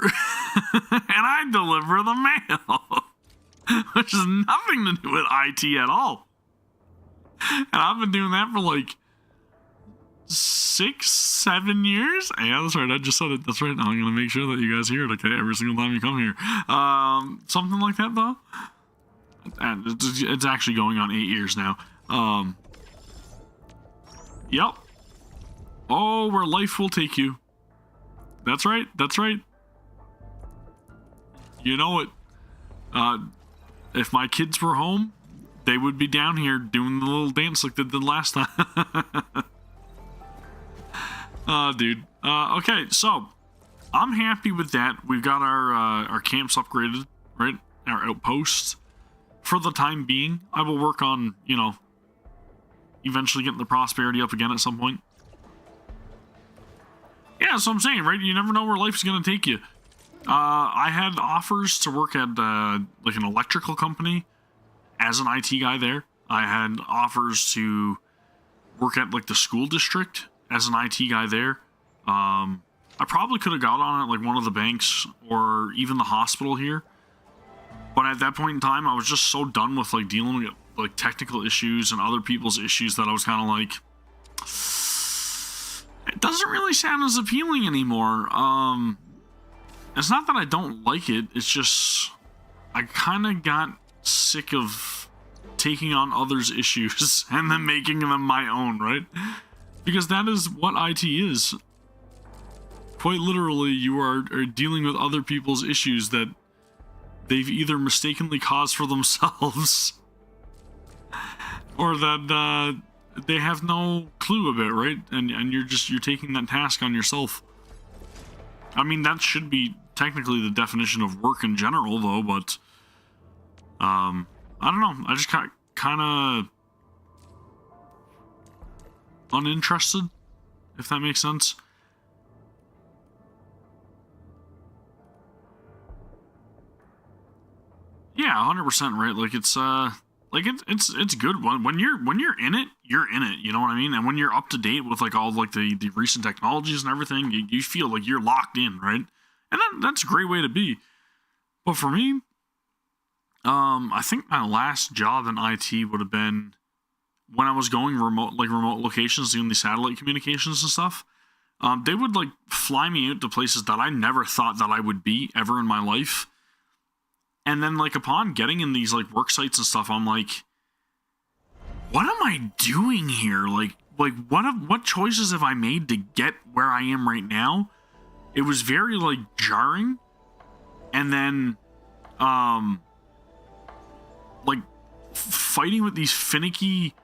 And I deliver the mail. Which has nothing to do with IT at all. And I've been doing that for like 6-7 years. Yeah, that's right. I just said it. That's right. I'm gonna make sure that you guys hear it, okay, every single time you come here. Something like that though. And it's actually going on 8 years now. Yep. Oh, where life will take you. That's right. That's right. You know it. If my kids were home, they would be down here doing the little dance like they did last time. Dude. Okay, so I'm happy with that. We've got our camps upgraded, right? Our outposts. For the time being, I will work on, you know, eventually getting the prosperity up again at some point. Yeah, that's what I'm saying, right? You never know where life's going to take you. I had offers to work at, like, an electrical company as an IT guy there. I had offers to work at, like, the school district as an IT guy there. I probably could have got on at, like, one of the banks or even the hospital here. But at that point in time, I was just so done with, like, dealing with, like, technical issues and other people's issues that I was kind of like, it doesn't really sound as appealing anymore. It's not that I don't like it. It's just, I kind of got sick of taking on others' issues and then making them my own, right? Because that is what IT is. Quite literally, you are dealing with other people's issues that they've either mistakenly caused for themselves or that they have no clue about, right? And you're taking that task on yourself. I mean, that should be technically the definition of work in general, though, but I don't know. I just got kind of uninterested, if that makes sense. Yeah, 100%, right? Like it's good when you're in it, you're in it. You know what I mean? And when you're up to date with like all like the recent technologies and everything, you feel like you're locked in, right? And that's a great way to be. But for me, I think my last job in IT would have been when I was going remote locations doing the satellite communications and stuff. They would like fly me out to places that I never thought that I would be ever in my life. And then, like, upon getting in these, like, work sites and stuff, I'm like, what am I doing here? Like what choices have I made to get where I am right now? It was very, like, jarring. And then, like, fighting with these finicky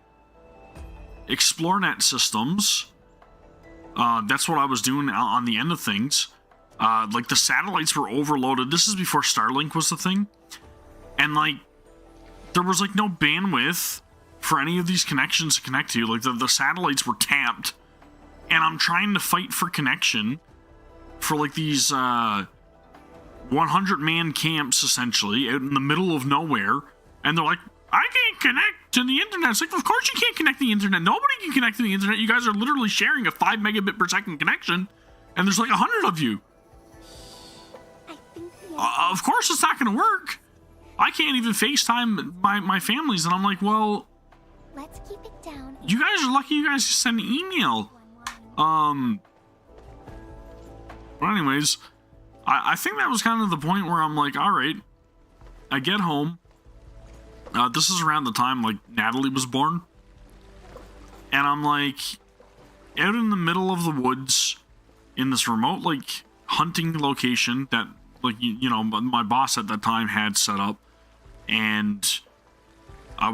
ExploreNet systems. That's what I was doing on the end of things. Like the satellites were overloaded. This is before Starlink was the thing. And like, there was like no bandwidth for any of these connections to connect to. Like the satellites were tapped. And I'm trying to fight for connection for like these 100-man camps essentially out in the middle of nowhere. And they're like, I can't connect to the internet. It's like, of course you can't connect to the internet. Nobody can connect to the internet. You guys are literally sharing a 5 megabit per second connection. And there's like 100 of you. Of course it's not going to work. I can't even FaceTime my families. And I'm like, well, let's keep it down. You guys are lucky you guys just send an email. But anyways, I think that was kind of the point where I'm like, all right, I get home. This is around the time like Natalie was born. And I'm like out in the middle of the woods in this remote like hunting location that like, you know, my boss at that time had set up. And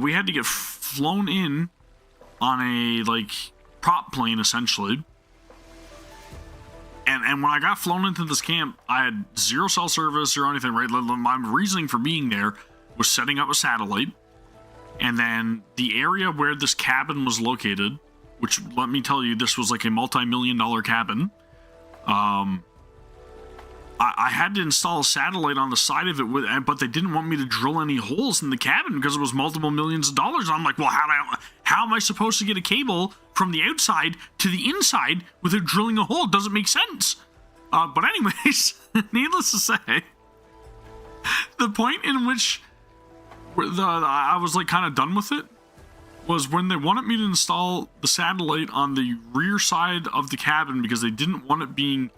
we had to get flown in on a like prop plane essentially. And when I got flown into this camp, I had zero cell service or anything, right? My reasoning for being there was setting up a satellite. And then the area where this cabin was located, which let me tell you, this was like a multi-million-dollar cabin. I had to install a satellite on the side of it, but they didn't want me to drill any holes in the cabin because it was multiple millions of dollars. And I'm like, well, how am I supposed to get a cable from the outside to the inside without drilling a hole? It doesn't make sense. But anyways, needless to say, the point in which I was like kind of done with it was when they wanted me to install the satellite on the rear side of the cabin because they didn't want it being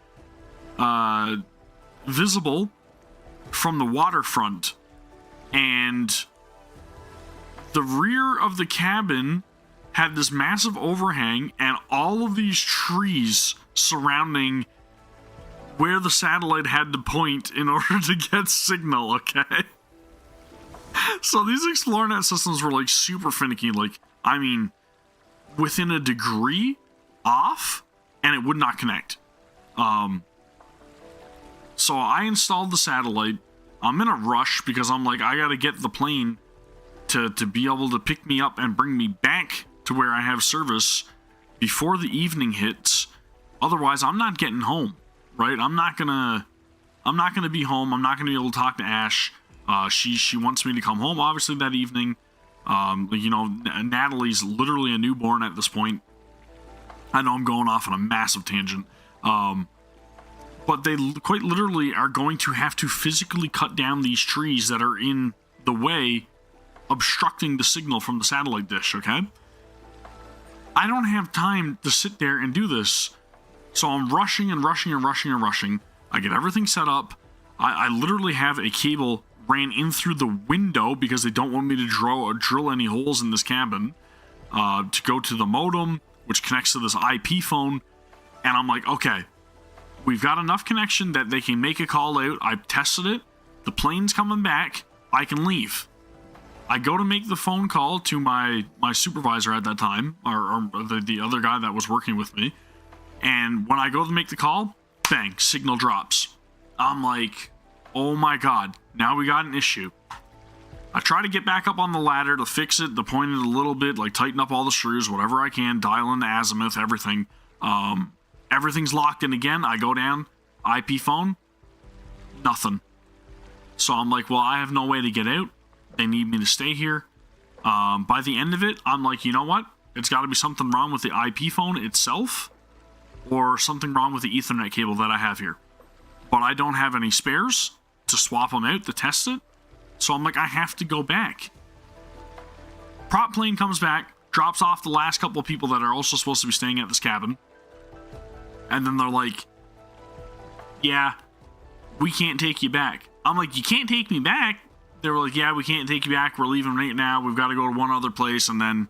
visible from the waterfront. And the rear of the cabin had this massive overhang and all of these trees surrounding where the satellite had to point in order to get signal, okay? So these Explorer.net systems were like super finicky, like, I mean, within a degree off, and it would not connect. So I installed the satellite. I'm in a rush because I'm like, I gotta get the plane to be able to pick me up and bring me back to where I have service before the evening hits. Otherwise, I'm not getting home, right? I'm not gonna be home. I'm not gonna be able to talk to Ash. She wants me to come home, obviously, that evening. You know, Natalie's literally a newborn at this point. I know I'm going off on a massive tangent. But they quite literally are going to have to physically cut down these trees that are in the way, obstructing the signal from the satellite dish, okay? I don't have time to sit there and do this. So I'm rushing and rushing and rushing and rushing. I get everything set up. I literally have a cable ran in through the window because they don't want me to drill any holes in this cabin to go to the modem, which connects to this IP phone. And I'm like, okay, we've got enough connection that they can make a call out. I've tested it. The plane's coming back. I can leave. I go to make the phone call to my supervisor at that time, or the other guy that was working with me. And when I go to make the call, bang, signal drops. I'm like, oh my God, now we got an issue. I try to get back up on the ladder to fix it, to point it a little bit, like tighten up all the screws, whatever I can, dial in the azimuth, everything. Everything's locked in again. I go down, IP phone, nothing. So I'm like, well, I have no way to get out. They need me to stay here. By the end of it, I'm like, you know what? It's got to be something wrong with the IP phone itself or something wrong with the Ethernet cable that I have here. But I don't have any spares to swap them out to test it. So I'm like, I have to go back. Prop plane comes back, drops off the last couple of people that are also supposed to be staying at this cabin. And then they're like, yeah, we can't take you back. I'm like, you can't take me back? They were like, yeah, we can't take you back. We're leaving right now. We've got to go to one other place, and then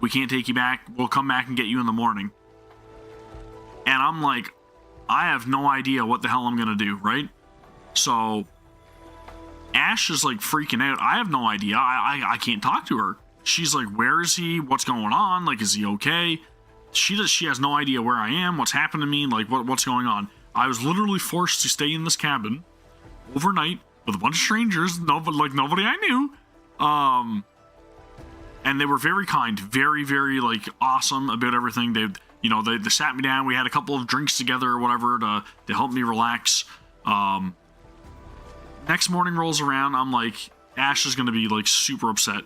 we can't take you back. We'll come back and get you in the morning. And I'm like, I have no idea what the hell I'm going to do, right? So Ash is like freaking out. I have no idea. I can't talk to her. She's like, where is he? What's going on? Like, is he okay? She has no idea where I am, what's happened to me, like what's going on. I was literally forced to stay in this cabin overnight with a bunch of strangers, nobody I knew. And they were very kind, very, very like awesome about everything. They sat me down. We had a couple of drinks together or whatever to help me relax. Next morning rolls around. I'm like, Ash is going to be like super upset.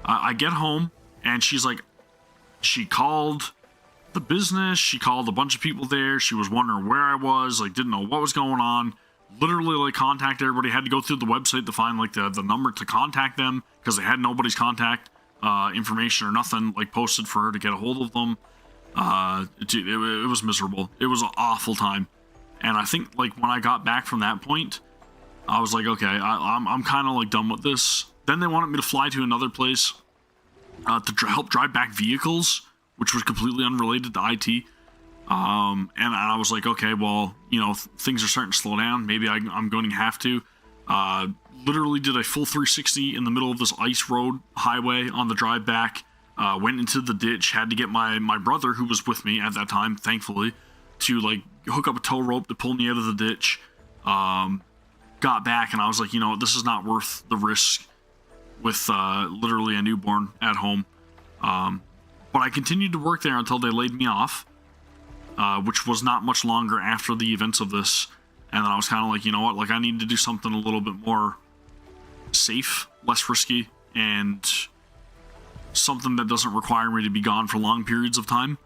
I get home and she's like, she called the business. She called a bunch of people there. She was wondering where I was, like didn't know what was going on. Literally like contacted everybody. Had to go through the website to find like the number to contact them because they had nobody's contact information or nothing like posted for her to get a hold of them. It was miserable. It was an awful time. And I think like when I got back from that point, I was like, okay, I'm kind of like done with this. Then they wanted me to fly to another place to help drive back vehicles, which was completely unrelated to IT. And I was like, okay, well, you know, things are starting to slow down. Maybe I'm going to have to. Literally did a full 360 in the middle of this ice road highway on the drive back. Went into the ditch, had to get my brother, who was with me at that time, thankfully, to like hook up a tow rope to pull me out of the ditch. Got back, and I was like, you know, this is not worth the risk with literally a newborn at home. But I continued to work there until they laid me off, which was not much longer after the events of this. And then I was kind of like, you know what, like I need to do something a little bit more safe, less risky, and something that doesn't require me to be gone for long periods of time.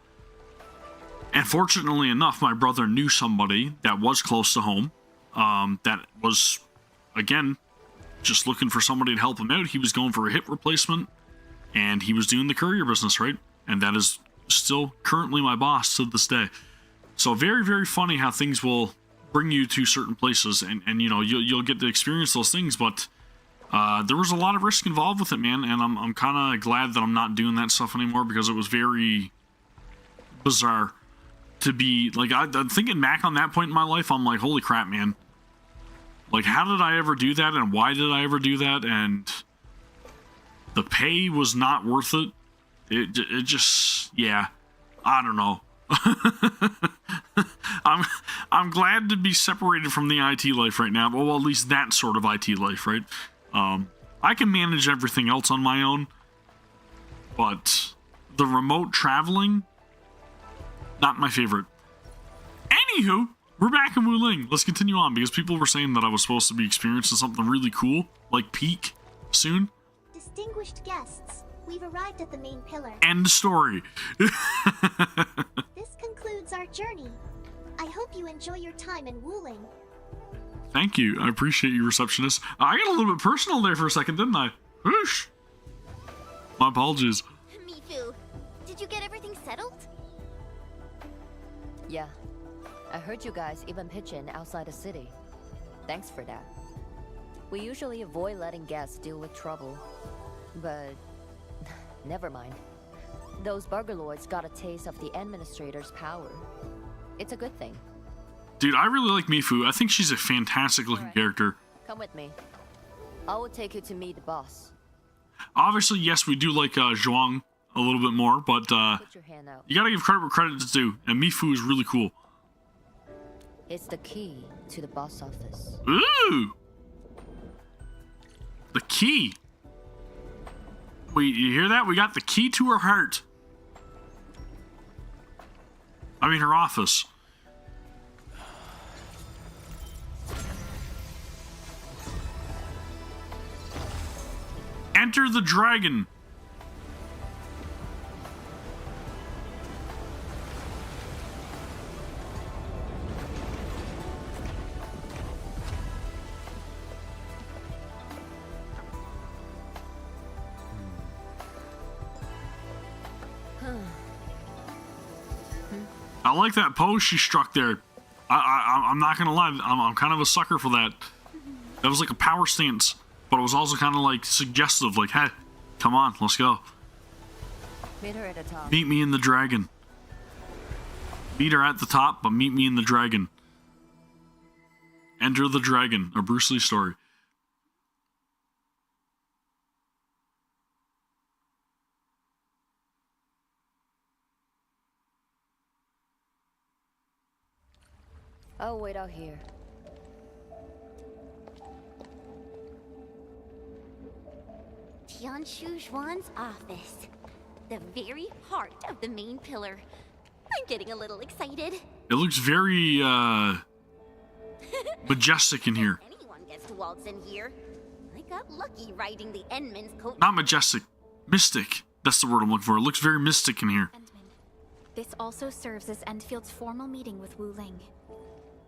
And fortunately enough, my brother knew somebody that was close to home, that was, again, just looking for somebody to help him out. He was going for a hip replacement, and he was doing the courier business, right? And that is still currently my boss to this day. So very, very funny how things will bring you to certain places, and you know, you'll get to experience those things, but there was a lot of risk involved with it, man, and I'm kind of glad that I'm not doing that stuff anymore, because it was very bizarre to be, like, I'm thinking back on that point in my life, I'm like, holy crap, man. Like, how did I ever do that, and why did I ever do that, and the pay was not worth it. It just, yeah, I don't know. I'm glad to be separated from the IT life right now. Well, at least that sort of IT life, right? I can manage everything else on my own, but the remote traveling, not my favorite. Anywho, we're back in Wuling. Let's continue on, because people were saying that I was supposed to be experiencing something really cool, like Peak, soon. Distinguished guests, we've arrived at the main pillar. End story. This concludes our journey. I hope you enjoy your time in Wuling. Thank you. I appreciate you, receptionist. I got a little bit personal there for a second, didn't I? Whoosh. My apologies. Mifu, did you get everything settled? Yeah. I heard you guys even pitch in outside the city. Thanks for that. We usually avoid letting guests deal with trouble. But never mind. Those burglords got a taste of the administrator's power. It's a good thing. Dude, I really like Mifu. I think she's a fantastic looking character. Come with me. I will take you to meet the boss. Obviously, yes, we do like Zhuang a little bit more, but Put your hand out. you gotta give credit where credit is due, and Mifu is really cool. It's the key to the boss office. Ooh! The key. Wait, you hear that? We got the key to her heart. I mean, her office. Enter the dragon. I like that pose she struck there. I'm not gonna lie, I'm kind of a sucker for that. That was like a power stance, but it was also kind of like suggestive, like, hey, come on, let's go. Meet her at the top. Meet me in the dragon. Meet her at the top, but meet me in the dragon. Enter the Dragon, a Bruce Lee story. I'll wait out here. Tianshu Zhuan's office. The very heart of the main pillar. I'm getting a little excited. It looks very, majestic in here. Anyone gets to waltz in here. I got lucky riding the Endman's coat. Not majestic. Mystic. That's the word I'm looking for. It looks very mystic in here. This also serves as Endfield's formal meeting with Wuling.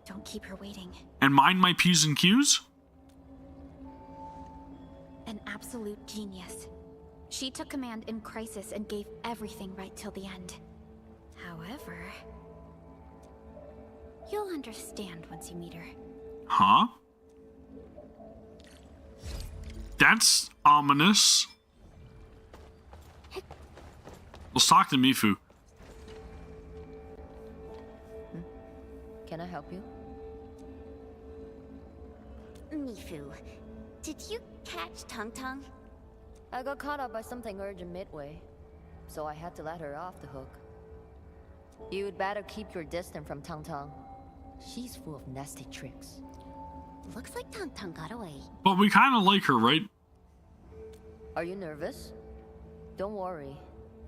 Don't keep her waiting. And mind my P's and Q's? An absolute genius. She took command in crisis and gave everything right till the end. However... You'll understand once you meet her. Huh? That's ominous. Let's talk to Mifu. Can I help you? Mifu, did you catch Tung Tung? I got caught up by something urgent midway, so I had to let her off the hook. You'd better keep your distance from Tung Tung. She's full of nasty tricks. Looks like Tung Tung got away. But we kind of like her, right? Are you nervous? Don't worry.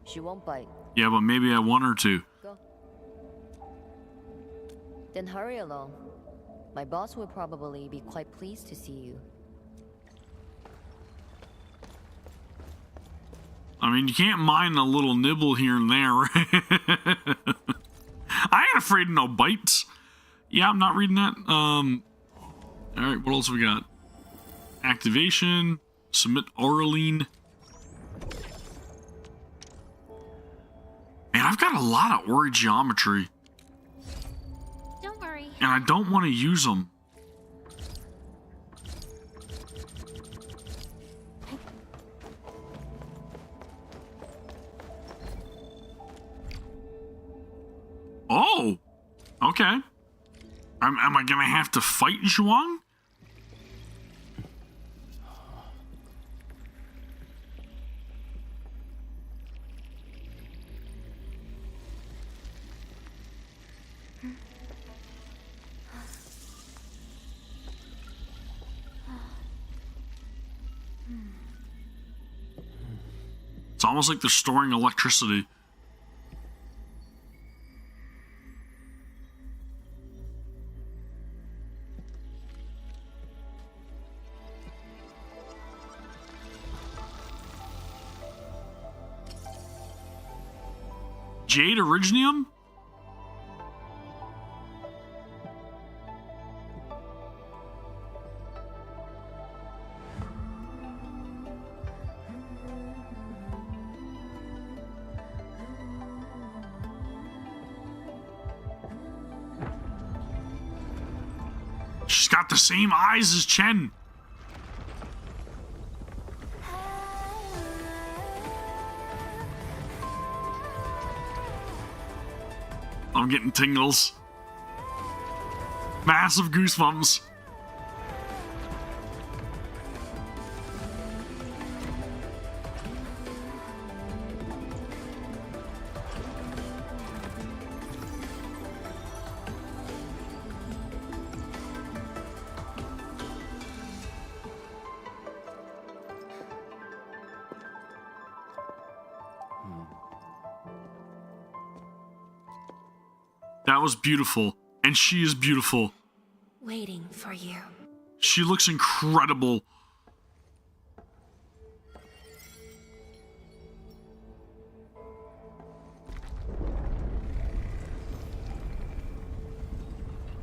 She won't bite. Yeah, but maybe I want her to. Go. Then hurry along. My boss will probably be quite pleased to see you. I mean, you can't mind a little nibble here and there, right? I ain't afraid of no bites. Yeah, I'm not reading that. Alright, what else we got? Activation. Submit Auraline. Man, I've got a lot of Ori geometry. Don't worry. And I don't want to use them. Oh! Okay. Am I gonna have to fight Zhuang? It's almost like they're storing electricity. Jade Originium? She's got the same eyes as Chen. I'm getting tingles. Massive goosebumps. That was beautiful, and she is beautiful. Waiting for you. She looks incredible.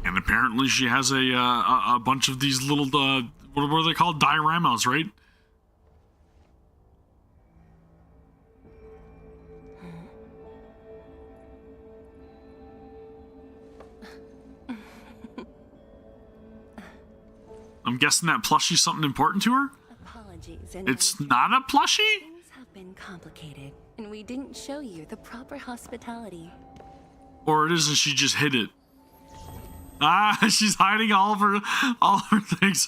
And apparently she has a bunch of these little, what are they called? Dioramas, right? I'm guessing that plushie's something important to her? Apologies. It's not a plushie? Things have been complicated, and we didn't show you the proper hospitality. Or it is and she just hid it. Ah, she's hiding all of her things.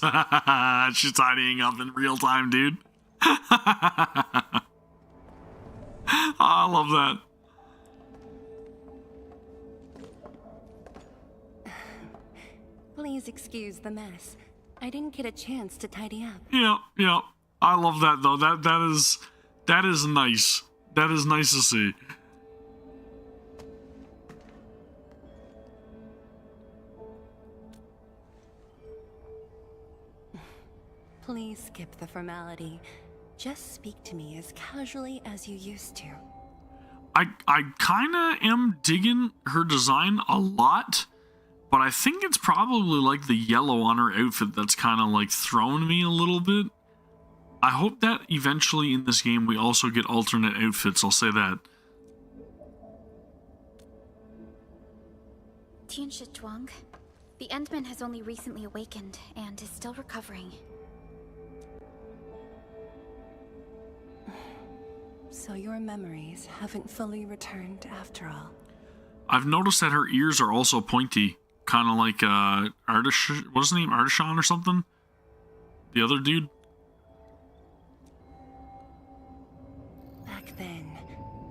She's tidying up in real time, dude. I love that. Please excuse the mess. I didn't get a chance to tidy up. Yeah. I love that though. That is nice. That is nice to see. Please skip the formality. Just speak to me as casually as you used to. I kinda am digging her design a lot. But I think it's probably like the yellow on her outfit that's kind of like thrown me a little bit. I hope that eventually in this game we also get alternate outfits, I'll say that. Tianshi Zhuang. The Endman has only recently awakened and is still recovering. So your memories haven't fully returned after all. I've noticed that her ears are also pointy. Kind of like, what's his name? Artishan or something? The other dude? Back then,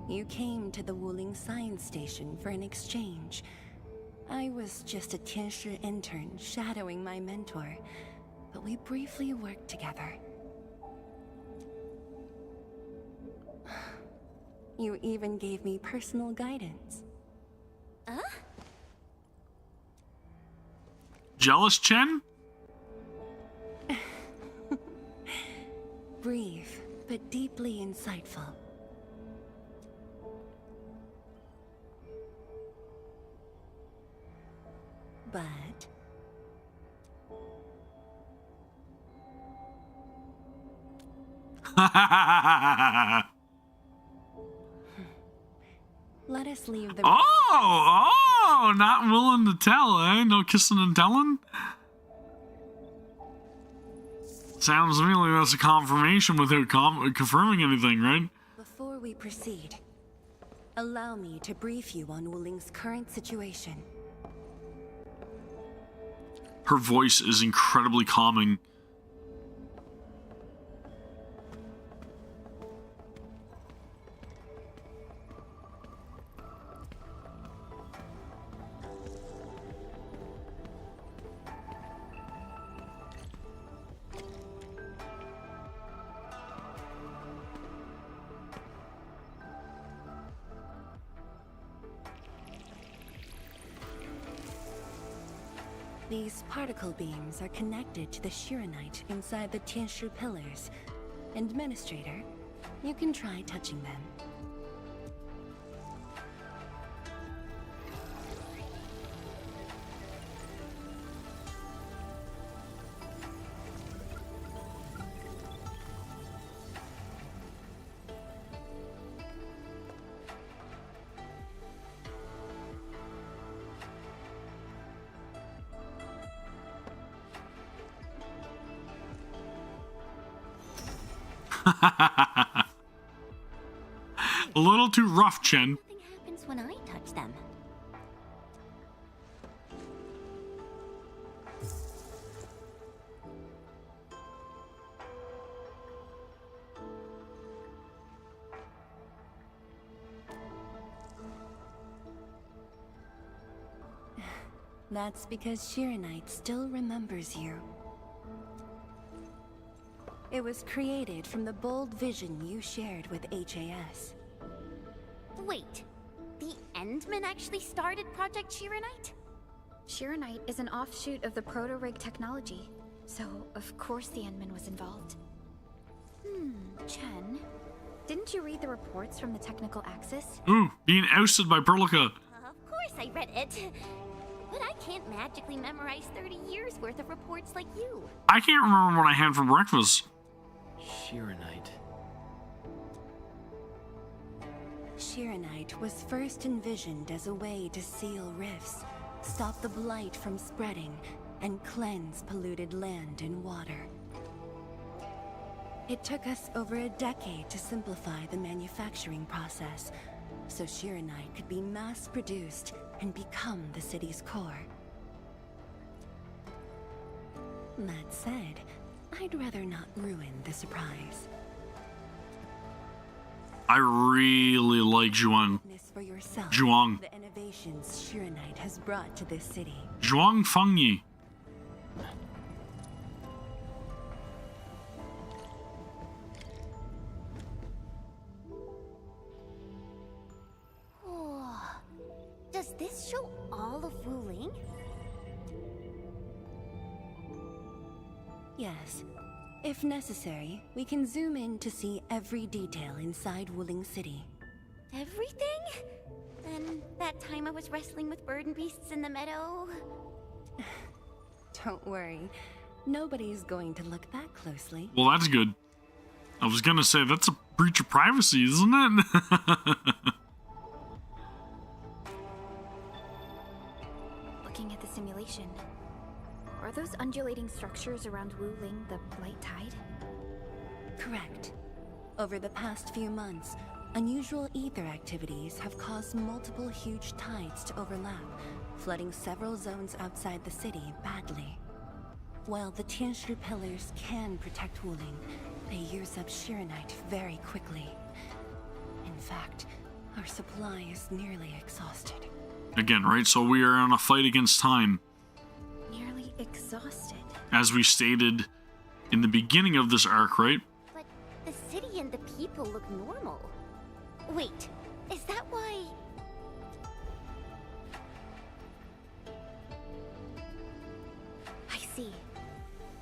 you came to the Wuling science station for an exchange. I was just a Tianshi intern shadowing my mentor, but we briefly worked together. You even gave me personal guidance. Huh? Jealous, Chen? Brief, but deeply insightful. But... let us leave the... Oh, not willing to tell, eh? No kissing and telling? Sounds to me like that's a confirmation without confirming anything, right? Before we proceed, allow me to brief you on Wuling's current situation. Her voice is incredibly calming. These particle beams are connected to the Shiranite inside the Tianshi pillars. Administrator, you can try touching them. A little too rough, Chen. Nothing happens when I touch them. That's because Shiranite still remembers you. It was created from the bold vision you shared with HAS. Wait, the Endman actually started Project Shiranite? Shiranite is an offshoot of the proto-rig technology, so of course the Endman was involved. Chen, didn't you read the reports from the technical axis? Ooh, being ousted by Perlica. Of course I read it. But I can't magically memorize 30 years worth of reports like you. I can't remember what I had for breakfast. Shiranite. Shiranite was first envisioned as a way to seal rifts, stop the blight from spreading, and cleanse polluted land and water. It took us over a decade to simplify the manufacturing process, so Shiranite could be mass-produced and become the city's core. That said, I'd rather not ruin the surprise. I really like Zhuang. For yourself, Zhuang. the innovations Shiranite has brought to this city. Zhuang Fengyi. Oh, does this show all of Wuling? Yes. If necessary, we can zoom in to see every detail inside Wuling City. Everything? Then that time I was wrestling with bird and beasts in the meadow? Don't worry. Nobody's going to look that closely. Well, that's good. I was gonna say, that's a breach of privacy, isn't it? simulation. Are those undulating structures around Wuling the Blight Tide? Correct. Over the past few months, unusual ether activities have caused multiple huge tides to overlap, flooding several zones outside the city badly. While the Tianshi pillars can protect Wuling, they use up Shironite very quickly. In fact, our supply is nearly exhausted. Again, right? So we are in a fight against time. Nearly exhausted. As we stated in the beginning of this arc, right? But the city and the people look normal. Wait, is that why... I see.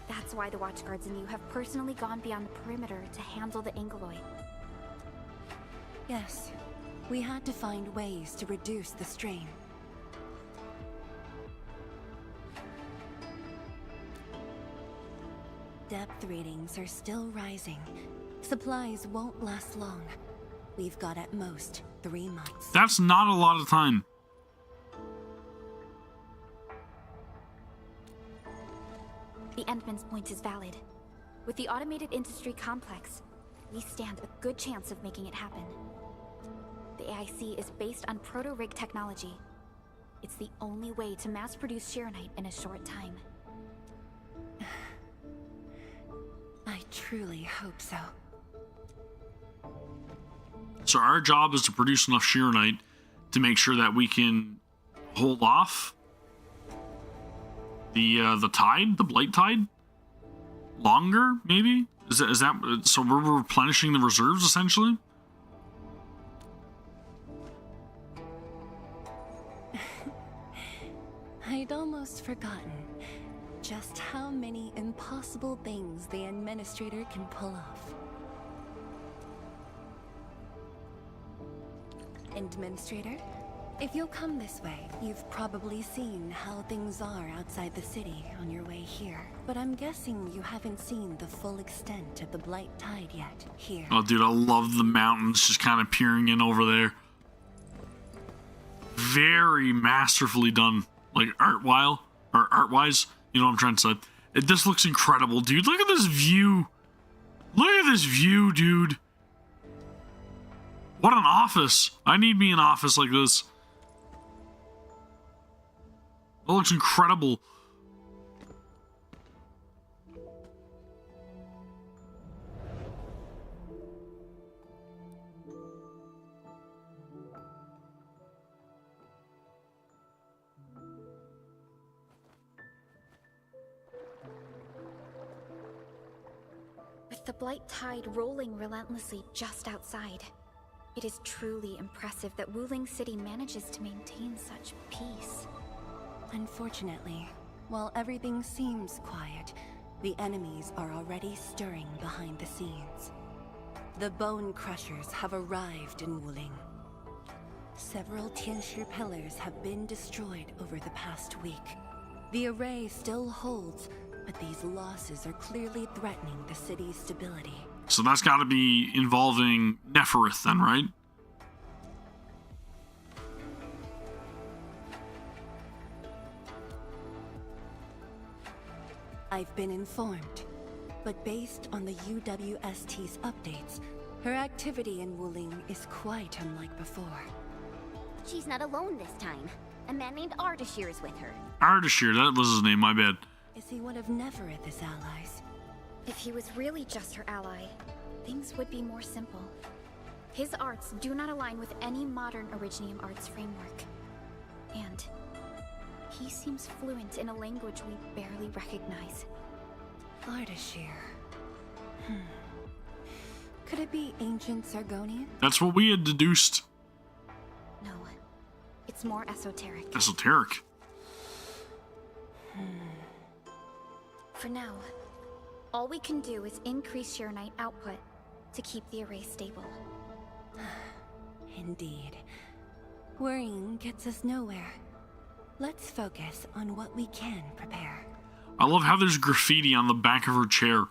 That's why the Watchguards and you have personally gone beyond the perimeter to handle the Angeloid. Yes, we had to find ways to reduce the strain. Depth readings are still rising. Supplies won't last long. We've got at most 3 months. That's not a lot of time. The Endman's point is valid. With the automated industry complex, we stand a good chance of making it happen. The AIC is based on proto-rig technology. It's the only way to mass-produce Shironite in a short time. I truly hope so. So our job is to produce enough Shironite to make sure that we can hold off the tide, the Blight Tide, longer, maybe? Is that so we're replenishing the reserves, essentially? I'd almost forgotten just how many impossible things the Administrator can pull off. Administrator, if you'll come this way, you've probably seen how things are outside the city on your way here. But I'm guessing you haven't seen the full extent of the Blight Tide yet here. Oh, dude, I love the mountains just kind of peering in over there. Very masterfully done, like art-wise. You know what I'm trying to say? This looks incredible, dude. Look at this view. Look at this view, dude. What an office. I need me an office like this. That looks incredible. With the Blight Tide rolling relentlessly just outside, it is truly impressive that Wuling City manages to maintain such peace. Unfortunately, while everything seems quiet, the enemies are already stirring behind the scenes. The Bone Crushers have arrived in Wuling. Several Tianshi pillars have been destroyed over the past week. The array still holds, but these losses are clearly threatening the city's stability. So that's got to be involving Neferith then, right? I've been informed, but based on the UWST's updates, her activity in Wuling is quite unlike before. She's not alone this time. A man named Ardashir is with her. Ardashir, that was his name, my bad. Is he one of Neferith's allies? If he was really just her ally, things would be more simple. His arts do not align with any modern Originium arts framework. And he seems fluent in a language we barely recognize. Ardashir. Could it be ancient Sargonian? That's what we had deduced. No, it's more esoteric. Esoteric. For now, all we can do is increase Shironite output to keep the array stable. Indeed. Worrying gets us nowhere. Let's focus on what we can prepare. I love how there's graffiti on the back of her chair.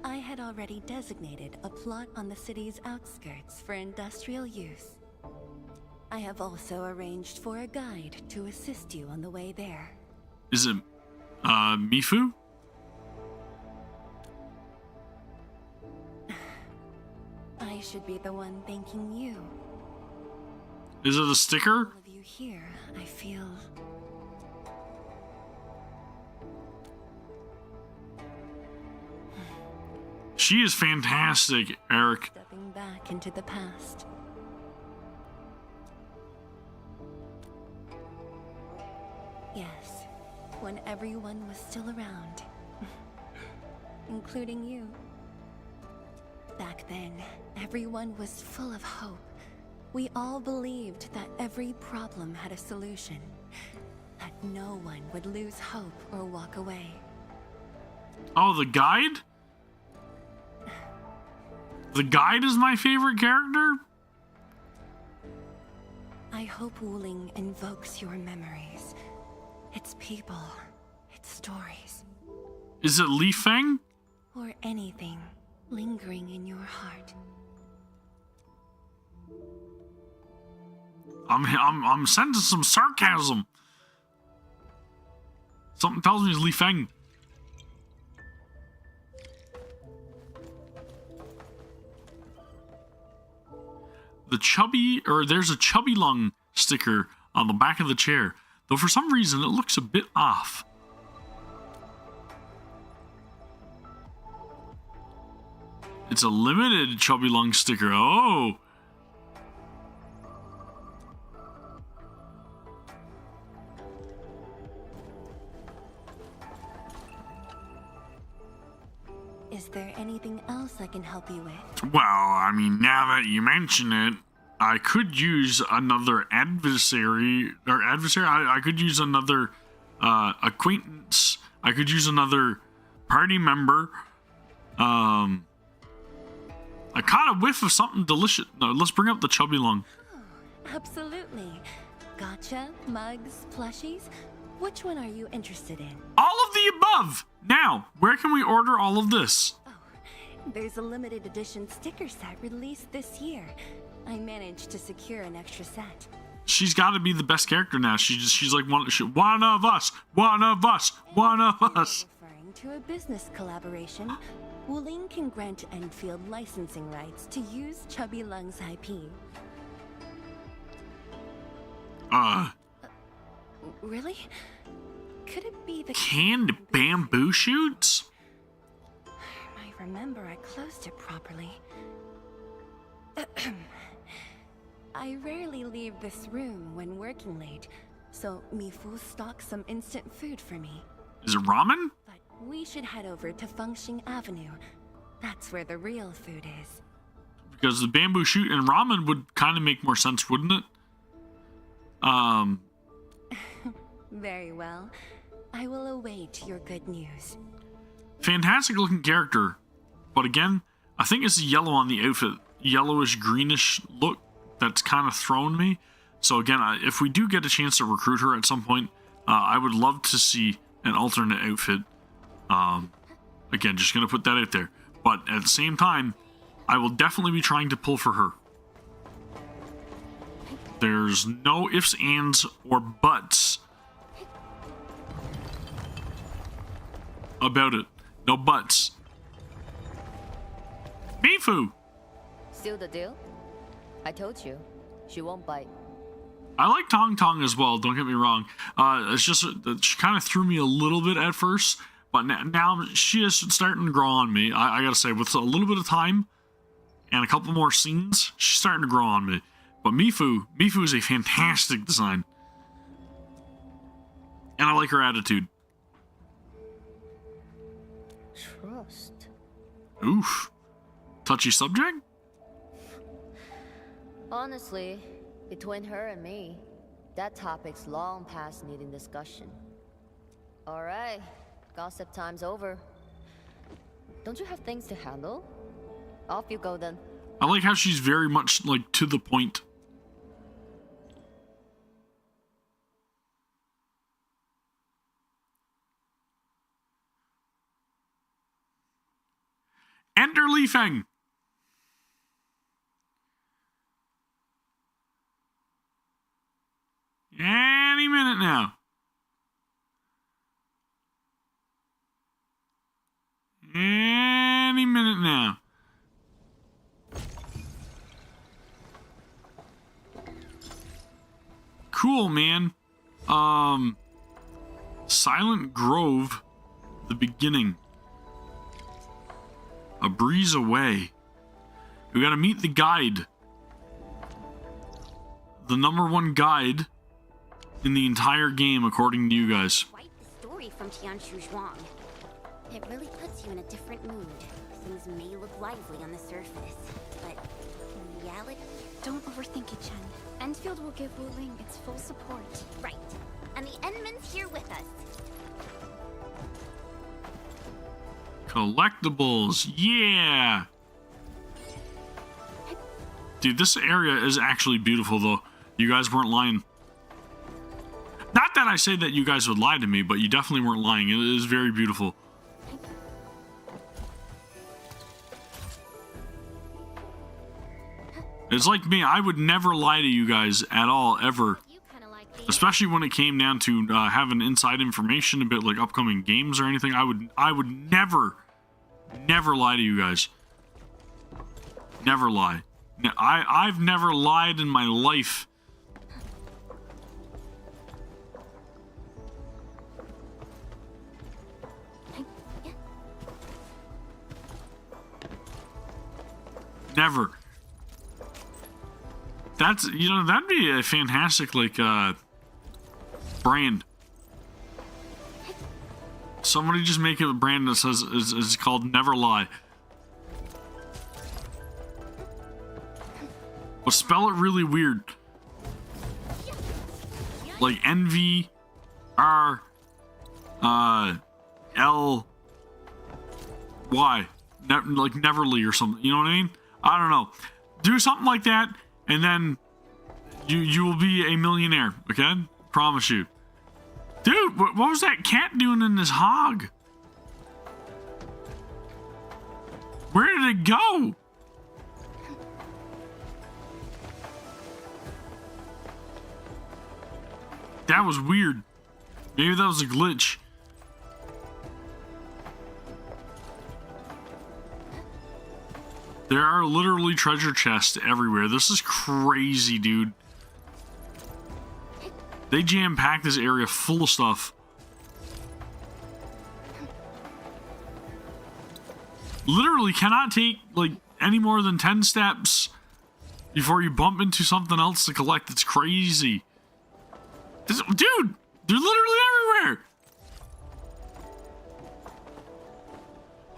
I had already designated a plot on the city's outskirts for industrial use. I have also arranged for a guide to assist you on the way there. Is it, Mifu? I should be the one thanking you. Is it a sticker? All of you here, I feel... She is fantastic, Eric. Stepping back into the past. Yes, when everyone was still around. Including you. Back then, everyone was full of hope. We all believed that every problem had a solution. That no one would lose hope or walk away. Oh, the guide? The guide is my favorite character? I hope Wuling invokes your memories. Its people, its stories. Is it Li Feng? Or anything lingering in your heart. I'm sensing some sarcasm. Something tells me it's Li Feng. There's a chubby lung sticker on the back of the chair, though for some reason it looks a bit off. It's a limited chubby lung sticker. Oh. Is there anything else I can help you with? Well, I mean, now that you mention it, I could use another adversary. I could use another acquaintance. I could use another party member. I caught a whiff of something delicious. No, let's bring up the chubby lung. Oh, absolutely. Gotcha, mugs, plushies. Which one are you interested in? All of the above! Now, where can we order all of this? Oh, there's a limited edition sticker set released this year. I managed to secure an extra set. She's got to be the best character now. She's like one of us. Referring to a business collaboration, Wuling can grant Endfield licensing rights to use Chubby Lung's IP. Really? Could it be the canned bamboo shoots? I remember I closed it properly. I rarely leave this room when working late, so Mifu stocks some instant food for me. Is it ramen? But we should head over to Fengxing Avenue. That's where the real food is. Because the bamboo shoot and ramen would kind of make more sense, wouldn't it? Very well. I will await your good news. Fantastic looking character. But again, I think it's the yellow on the outfit. Yellowish greenish look that's kind of thrown me. So again, if we do get a chance to recruit her at some point, I would love to see an alternate outfit. Again, just going to put that out there. But at the same time, I will definitely be trying to pull for her. There's no ifs, ands, or buts about it. No buts. Mifu! Seal the deal? I told you, she won't bite. I like Tong Tong as well, don't get me wrong. It's just, she kind of threw me a little bit at first, but now she is starting to grow on me. I gotta say, with a little bit of time and a couple more scenes, she's starting to grow on me. But Mifu is a fantastic design. And I like her attitude. Trust. Oof. Touchy subject? Honestly, between her and me, that topic's long past needing discussion. Alright, gossip time's over. Don't you have things to handle? Off you go then. I like how she's very much, like, to the point. Enter Li Feng. cool, man. Silent Grove, the beginning. A breeze away. We gotta meet the guide. The #1 guide in the entire game, according to you guys. Quite the story from Tianshu Zhuang. It really puts you in a different mood. Things may look lively on the surface, but in reality... Don't overthink it, Chen. Endfield will give Wuling its full support. Right. And the Endman's here with us. Collectibles, yeah! Dude, this area is actually beautiful, though. You guys weren't lying. Not that I say that you guys would lie to me, but you definitely weren't lying. It is very beautiful. It's like me. I would never lie to you guys at all, ever. Especially when it came down to having inside information about like upcoming games or anything. I would never lie to you guys. Never lie. I've never lied in my life. Never. That's, you know, that'd be a fantastic, like, brand. Somebody just make a brand that says, is called Never Lie. But spell it really weird. Like NV R L Y. Like Neverly or something. You know what I mean? I don't know. Do something like that, and then you will be a millionaire, okay? Promise you. Dude, what was that cat doing in this hog? Where did it go? That was weird. Maybe that was a glitch. There are literally treasure chests everywhere. This is crazy, dude. They jam-packed this area full of stuff. Literally cannot take, like, any more than 10 steps before you bump into something else to collect. It's crazy. Dude, they're literally everywhere.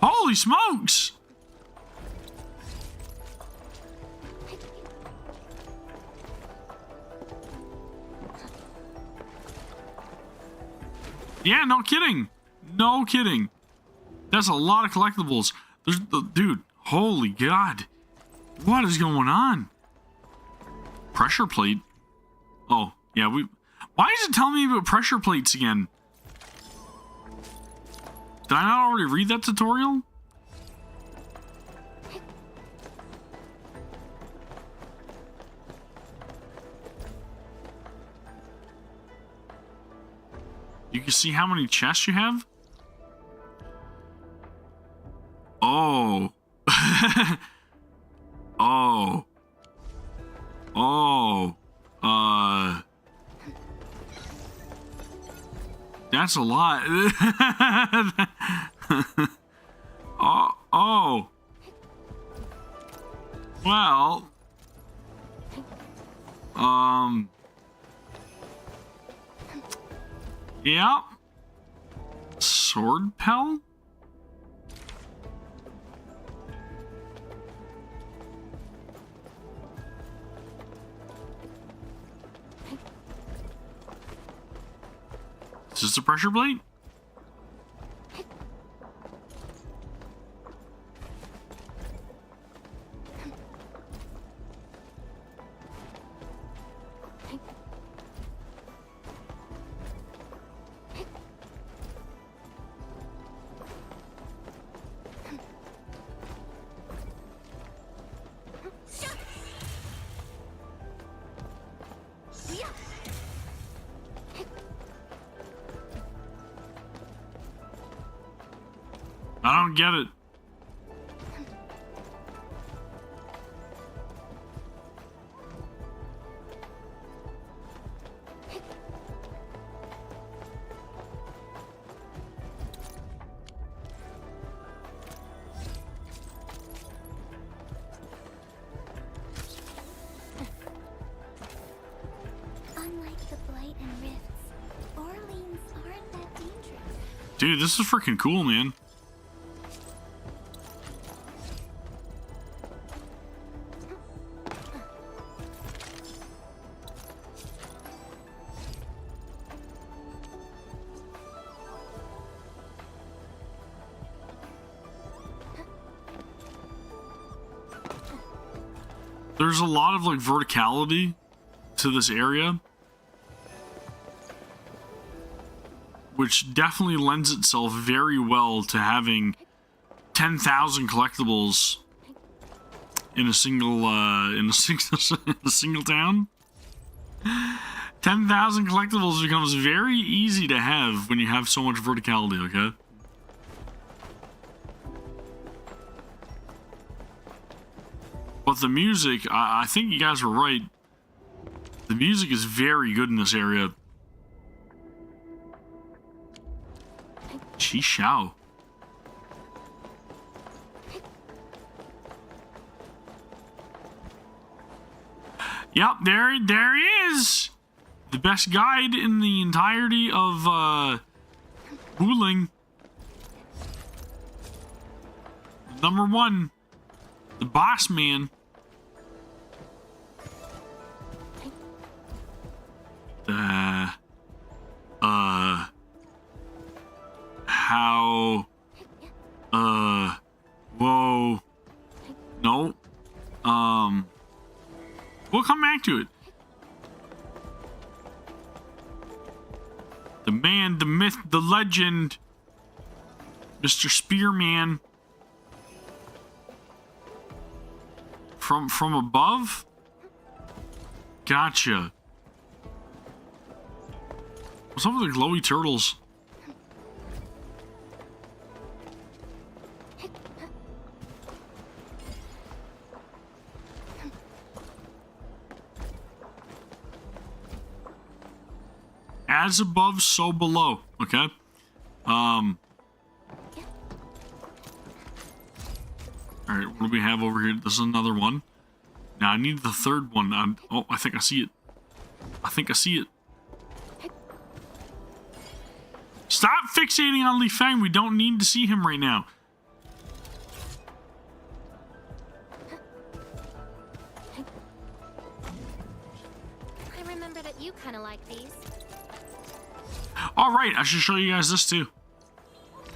Holy smokes. Yeah, no kidding. No kidding. That's a lot of collectibles. Dude, holy God. What is going on? Pressure plate? Oh, yeah, why is it telling me about pressure plates again? Did I not already read that tutorial? You can see how many chests you have? Oh. Oh. Oh. That's a lot. Oh. Well. Yeah. Sword Pell? Is this a pressure plate? I don't get it. Dude, this is freaking cool, man. There's a lot of like verticality to this area, which definitely lends itself very well to having 10,000 collectibles in a single in a single town. 10,000 collectibles becomes very easy to have when you have so much verticality. Okay. But the music, I think you guys were right. The music is very good in this area. Chi Shao. Yep, there he is. The best guide in the entirety of Wuling. Number 1, the boss man. How, whoa, no, we'll come back to it. The man, the myth, the legend, Mr. Spearman. From above? Gotcha. What's up with the glowy turtles? As above, so below. Okay. Alright, what do we have over here? This is another one. Now I need the third one. Oh, I think I see it. I think I see it. Stop fixating on Li Feng. We don't need to see him right now. I remember that you kind of like these. All right, I should show you guys this too.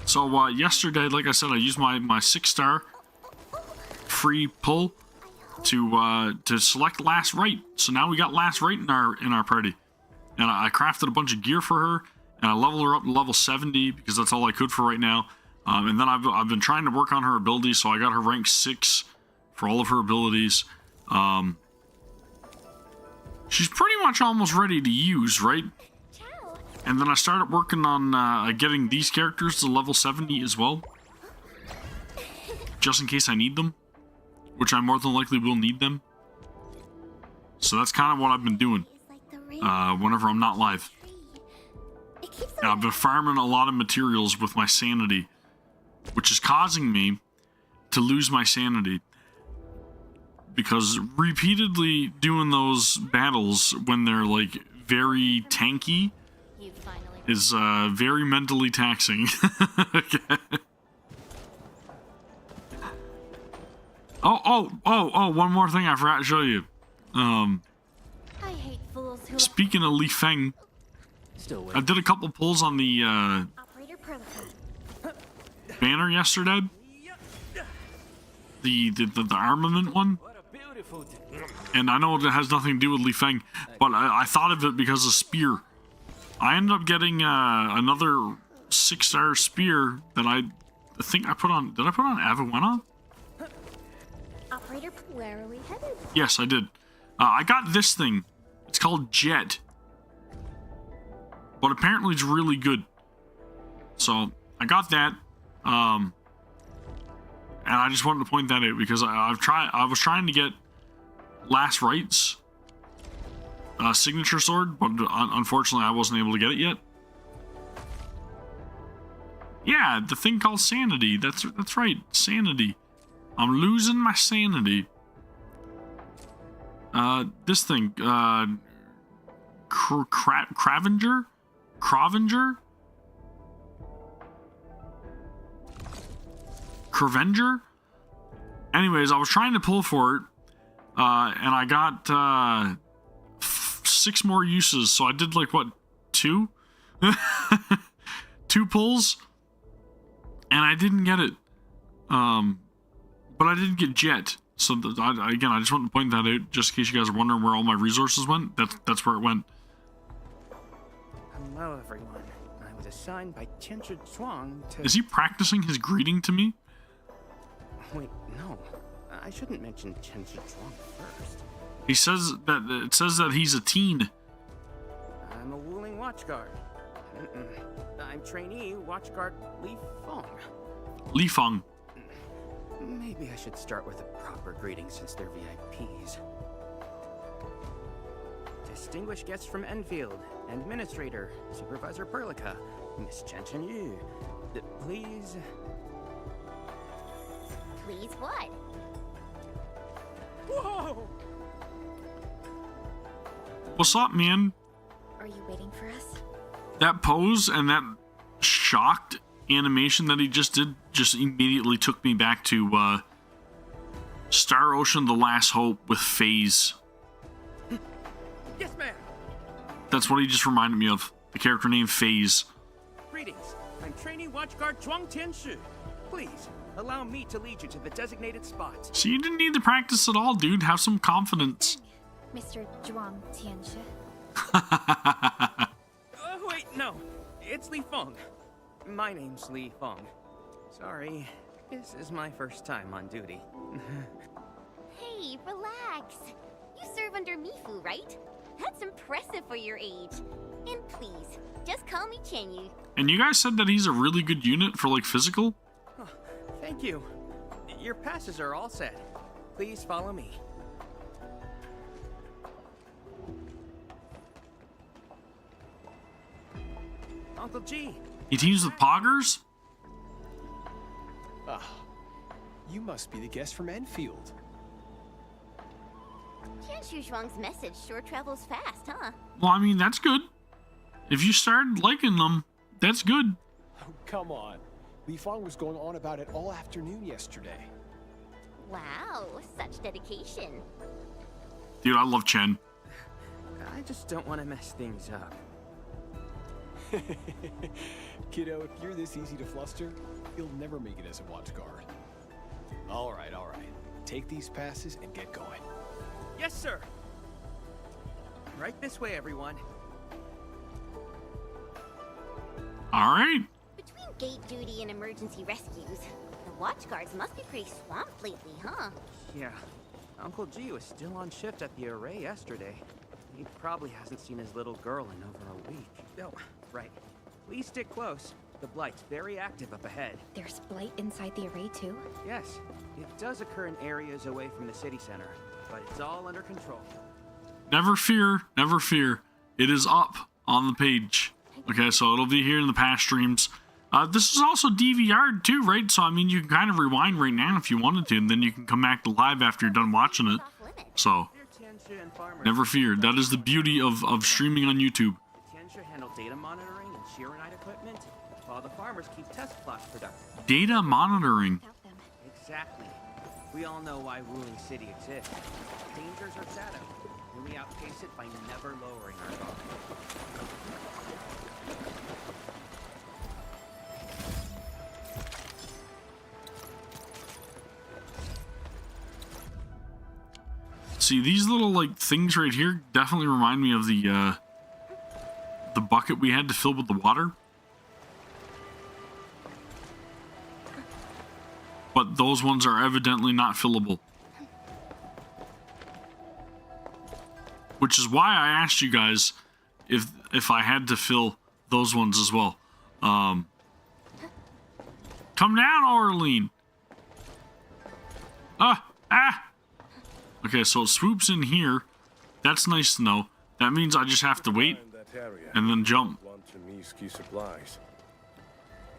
So yesterday, like I said, I used my 6-star free pull to select last right. So now we got last right in our party, and I crafted a bunch of gear for her, and I leveled her up to level 70 because that's all I could for right now. And then I've been trying to work on her abilities, so I got her rank 6 for all of her abilities. She's pretty much almost ready to use, right? And then I started working on getting these characters to level 70 as well, just in case I need them, which I more than likely will need them. So that's kind of what I've been doing whenever I'm not live. And I've been farming a lot of materials with my sanity, which is causing me to lose my sanity, because repeatedly doing those battles when they're like very tanky is very mentally taxing. Okay. Oh, one more thing I forgot to show you. I hate fools who Speaking of Li Feng, I did a couple pulls on the Operator protocol. banner yesterday. The armament one. And I know it has nothing to do with Li Feng, but I thought of it because of Spear. I ended up getting another 6-star Spear that I think I put on. Did I put on Avicenna? Operator, where are we headed? Yes, I did. I got this thing. It's called Jet. But apparently it's really good. So I got that. And I just wanted to point that out because I was trying to get Last Rites signature sword, but unfortunately I wasn't able to get it yet. Yeah, the thing called Sanity. That's right, Sanity. I'm losing my sanity. This thing, Cravenger? Crevenger? Anyways, I was trying to pull for it, and I got 6 more uses, so I did like, what, 2? 2 pulls, and I didn't get it. But I did get Jet, so again, I just want to point that out, just in case you guys are wondering where all my resources went. That's where it went. Hello, everyone. I was assigned by Tianshi Zhuang to... Is he practicing his greeting to me? Wait, no. I shouldn't mention Tianshi Zhuang first. He says that it says that he's a teen. I'm a Wuling watchguard. I'm trainee watchguard Li Feng. Li Feng. Maybe I should start with a proper greeting since they're VIPs. Distinguished guests from Endfield, Administrator, Supervisor Perlica, Miss Chen Chen Yu. Please... Please what? Whoa! What's up, man? Are you waiting for us? That pose and that shocked animation that he just did just immediately took me back to Star Ocean: The Last Hope with FaZe. Yes, ma'am. That's what he just reminded me of. The character named FaZe. Greetings. I'm trainee watchguard Zhuang Tianshi. Please, allow me to lead you to the designated spots. So you didn't need to practice at all, dude. Have some confidence. Mr. Zhuang Tianshi. Wait, no. It's Li Feng. My name's Li Feng. Sorry, this is my first time on duty. Hey, relax. You serve under Mifu, right? That's impressive for your age. And please, just call me Chenyu. And you guys said that he's a really good unit for like physical? Oh, thank you. Your passes are all set. Please follow me. Uncle G. He teams with Poggers? Ah, you must be the guest from Endfield. Tianshi Zhuang's message sure travels fast, huh? Well, I mean, that's good. If you started liking them, that's good. Oh, come on. Li Feng was going on about it all afternoon yesterday. Wow, such dedication. Dude, I love Chen. I just don't want to mess things up. Kiddo, if you're this easy to fluster, you'll never make it as a watch guard. All right. Take these passes and get going. Yes, sir. Right this way, everyone. All right. Between gate duty and emergency rescues, the watch guards must be pretty swamped lately, huh? Yeah. Uncle G was still on shift at the array yesterday. He probably hasn't seen his little girl in over a week. Oh, right. Please stick close. The Blight's very active up ahead. There's blight inside the array too? Yes. It does occur in areas away from the city center, but it's all under control. Never fear, never fear. It is up on the page. Okay, so it'll be here in the past streams. This is also DVR'd too, right? So, I mean, you can kind of rewind right now if you wanted to, and then you can come back to live after you're done watching it. So, never fear. That is the beauty of streaming on YouTube. Tianshi handle data monitoring and shearonite equipment, while the farmers keep test plots productive. Data monitoring. Exactly. We all know why Wuling City exists. Dangers are shadow, and we outpace it by never lowering our guard. See, these little like things right here definitely remind me of the bucket we had to fill with the water. But those ones are evidently not fillable. Which is why I asked you guys if I had to fill those ones as well. Come down, Orlean. Okay, so it swoops in here. That's nice to know. That means I just have to wait and then jump.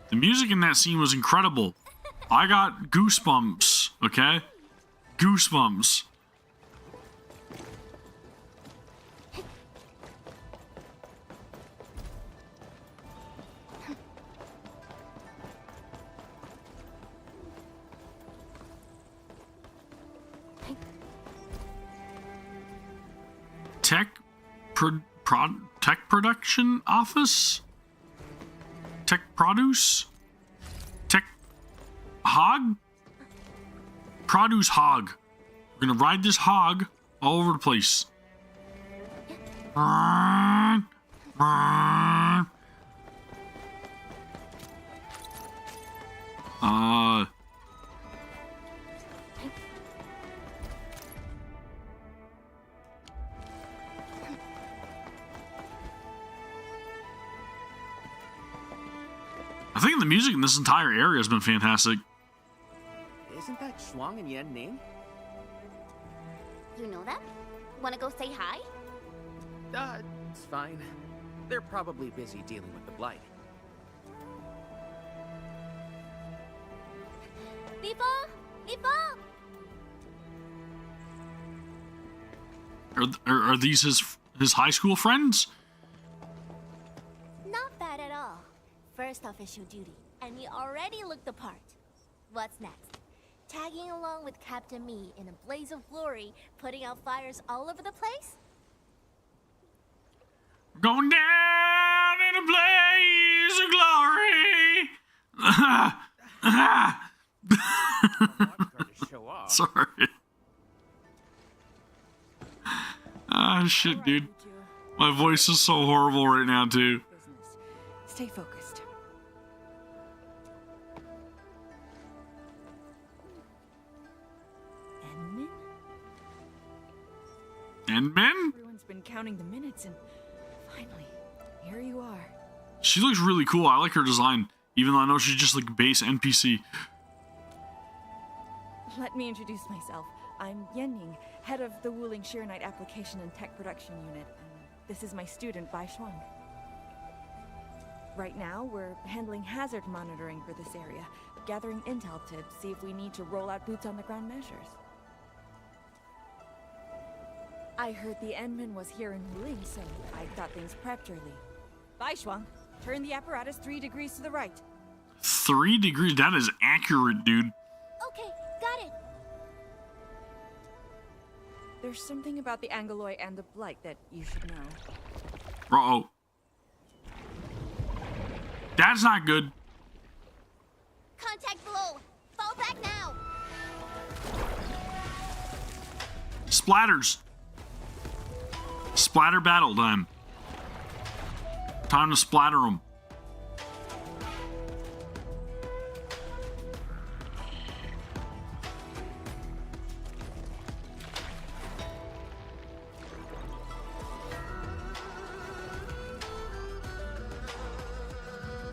The music in that scene was incredible. I got goosebumps, okay? Goosebumps. Tech production office? Tech produce? Tech hog? Produce hog. We're gonna ride this hog all over the place. I think the music in this entire area has been fantastic. Isn't that Shuang and Yan Ning? You know them? Wanna go say hi? It's fine. They're probably busy dealing with the blight. Are these his high school friends? Not bad at all. First official duty, and you already look the part. What's next? Tagging along with Captain Me in a blaze of glory, putting out fires all over the place? Going down in a blaze of glory. Sorry. Ah, shit, dude. My voice is so horrible right now, too. Stay focused. Endman? Everyone's been counting the minutes, and finally, here you are. She looks really cool. I like her design, even though I know she's just like a base NPC. Let me introduce myself. I'm Yenning, head of the Wuling Sheer-Knight Application and Tech Production Unit, and this is my student, Bai Shuang. Right now, we're handling hazard monitoring for this area, gathering intel to see if we need to roll out boots-on-the-ground measures. I heard the Endman was here in Wuling, so I got things prepped early. Bai Shuang, turn the apparatus 3 degrees to the right. 3 degrees? That is accurate, dude. Okay, got it. There's something about the Angoloi and the Blight that you should know. Uh-oh. That's not good. Contact below. Fall back now. Splatters. Splatter battle time. Time to splatter them.